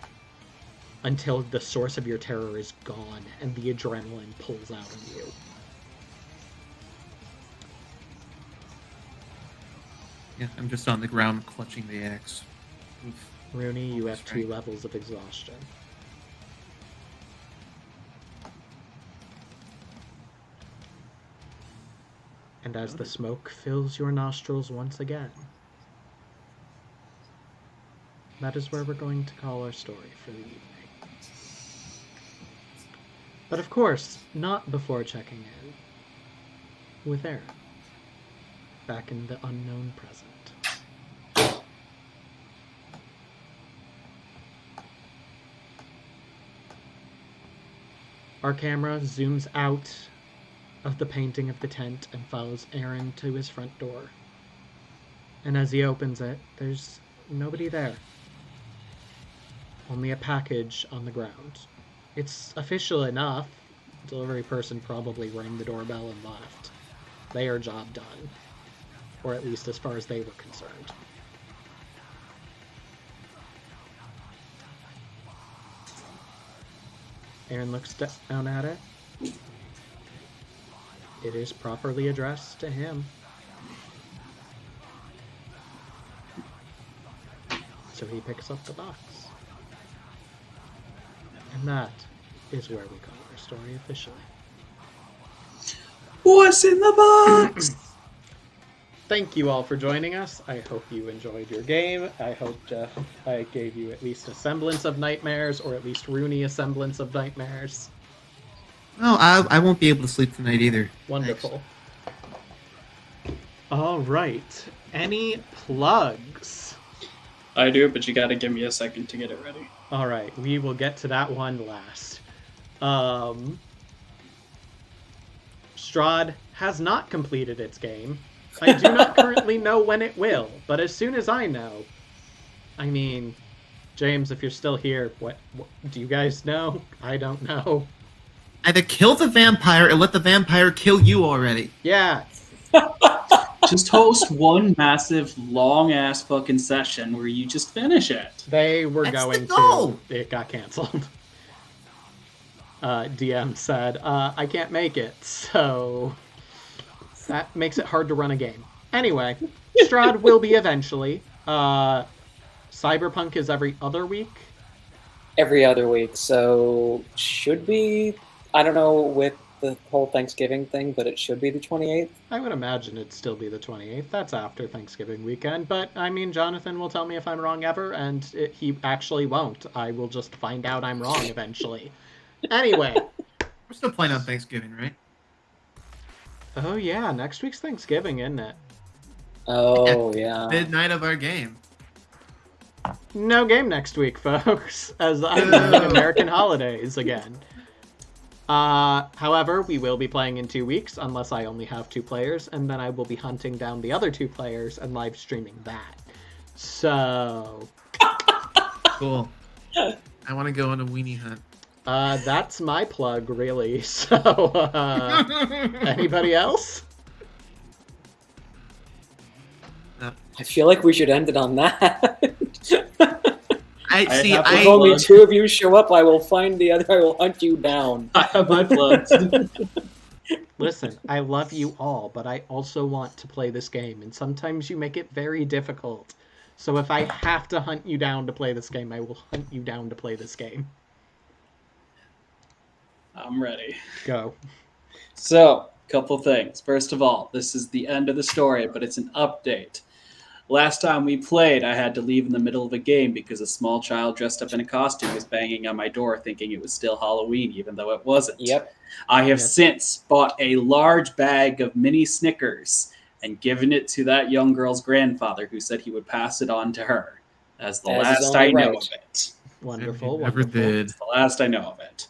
until the source of your terror is gone and the adrenaline pulls out of you. Yeah, I'm just on the ground clutching the axe. Oof. Rooney, you have 2 levels of exhaustion. And as the smoke fills your nostrils once again, that is where we're going to call our story for the evening. But of course, not before checking in with Aaron, back in the unknown present. Our camera zooms out of the painting of the tent and follows Aaron to his front door. And as he opens it, there's nobody there. Only a package on the ground. It's official enough. Delivery person probably rang the doorbell and left. Their job done. Or at least as far as they were concerned. Aaron looks down at it. It is properly addressed to him. So he picks up the box. And that is where we call our story officially. What's in the box? Thank you all for joining us. I hope you enjoyed your game. I hope I gave you at least a semblance of nightmares, or at least Rooney a semblance of nightmares. Well, I won't be able to sleep tonight either. Wonderful. All right. Any plugs? I do, but you gotta give me a second to get it ready. All right. We will get to that one last. Strahd has not completed its game. I do not currently know when it will, but as soon as I know, I mean, James, if you're still here, what do you guys know? I don't know. Either kill the vampire or let the vampire kill you already. Yeah. Just host one massive, long-ass fucking session where you just finish it. They were That's going the goal. to. It got canceled. DM said, I can't make it, so that makes it hard to run a game. Anyway, Strahd will be eventually. Cyberpunk is every other week. Every other week, so should be, I don't know with the whole Thanksgiving thing, but it should be the 28th. I would imagine it'd still be the 28th. That's after Thanksgiving weekend. But, I mean, Jonathan will tell me if I'm wrong ever, and he actually won't. I will just find out I'm wrong eventually. Anyway. We're still playing on Thanksgiving, right? Oh, yeah. Next week's Thanksgiving, isn't it? Oh, yeah. Midnight of our game. No game next week, folks, as I'm learning American holidays again. However, we will be playing in 2 weeks, unless I only have 2 players, and then I will be hunting down the other 2 players and live streaming that. So... Cool. I want to go on a weenie hunt. That's my plug, really. So, anybody else? I feel like we should end it on that. If only 2 of you show up, I will find the other. I will hunt you down. I have my plugs. Listen, I love you all, but I also want to play this game, and sometimes you make it very difficult. So if I have to hunt you down to play this game, I will hunt you down to play this game. I'm ready. Go. So, couple things. First of all, this is the end of the story, but it's an update. Last time we played, I had to leave in the middle of a game because a small child dressed up in a costume was banging on my door thinking it was still Halloween, even though it wasn't. Yep. I have since bought a large bag of mini Snickers and given it to that young girl's grandfather who said he would pass it on to her. As the As is last only I know right. of it. Wonderful, Never wonderful. did. It's the last I know of it.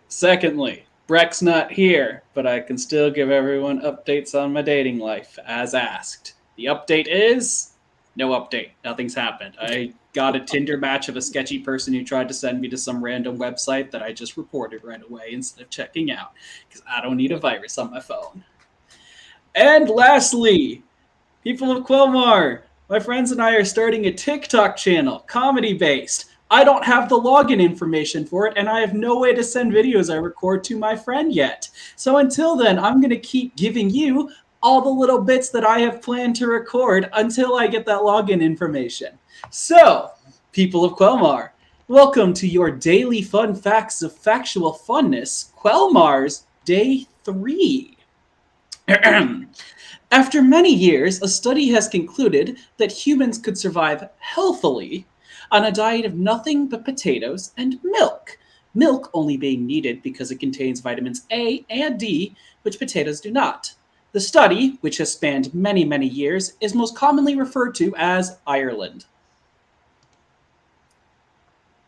Secondly, Breck's not here, but I can still give everyone updates on my dating life, as asked. The update is no update. Nothing's happened. I got a Tinder match of a sketchy person who tried to send me to some random website that I just reported right away instead of checking out, because I don't need a virus on my phone. And lastly, people of Quilmar, my friends and I are starting a TikTok channel, comedy based. I don't have the login information for it, and I have no way to send videos I record to my friend yet. So until then, I'm going to keep giving you all the little bits that I have planned to record until I get that login information. So, people of Quelmar, welcome to your daily fun facts of factual funness, Quelmar's Day 3. After many years, a study has concluded that humans could survive healthily on a diet of nothing but potatoes and milk. Milk only being needed because it contains vitamins A and D, which potatoes do not. The study, which has spanned many, many years, is most commonly referred to as Ireland.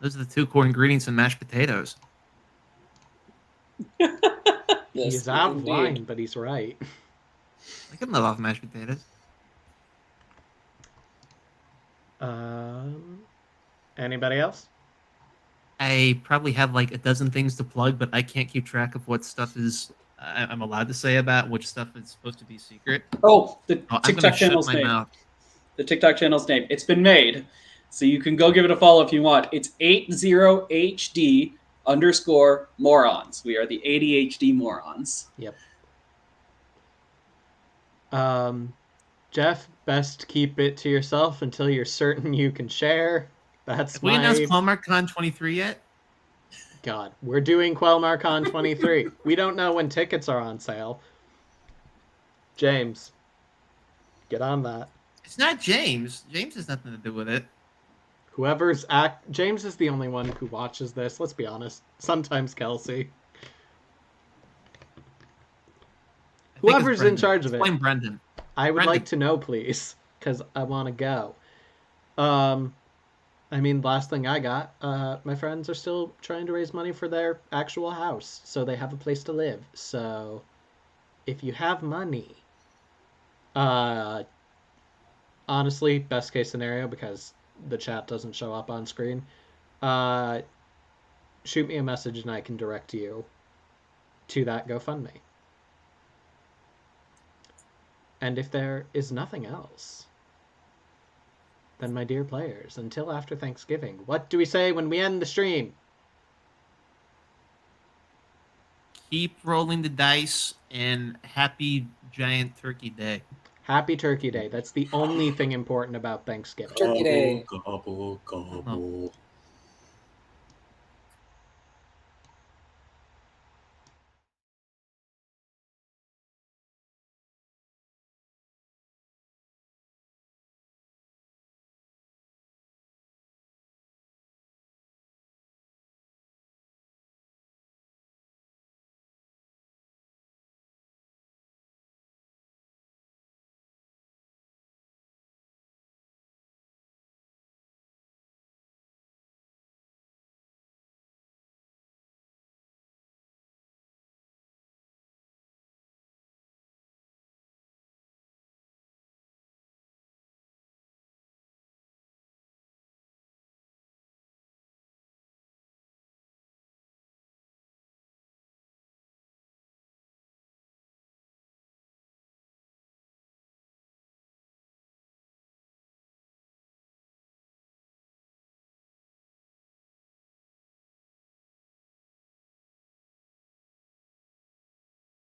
Those are the two core ingredients in mashed potatoes. He's Yes, out of indeed. line, but he's right. I can live off mashed potatoes. Anybody else? I probably have like a dozen things to plug, but I can't keep track of what stuff is I'm allowed to say about which stuff is supposed to be secret. Oh, the I'm TikTok gonna shut channel's my name. mouth. The TikTok channel's name. It's been made, so you can go give it a follow if you want. It's 80HD_morons. We are the ADHD morons. Yep. Jeff, best keep it to yourself until you're certain you can share. That's Have we announced my QualmarCon 23 yet? God. We're doing QuelmarCon 23. We don't know when tickets are on sale. James, get on that. It's not James. James has nothing to do with it. James is the only one who watches this, let's be honest. Sometimes Kelsey. I think it's Whoever's in Brendan. charge of it. Blame Brendan. I would Brendan. like to know, please, because I want to go. I mean, last thing I got, my friends are still trying to raise money for their actual house, so they have a place to live. So, if you have money, honestly, best case scenario, because the chat doesn't show up on screen, shoot me a message and I can direct you to that GoFundMe. And if there is nothing else, then my dear players, until after Thanksgiving, what do we say when we end the stream? Keep rolling the dice and happy giant turkey day. Happy Turkey Day. That's the only thing important about Thanksgiving. Turkey Day. Gobble, gobble, gobble.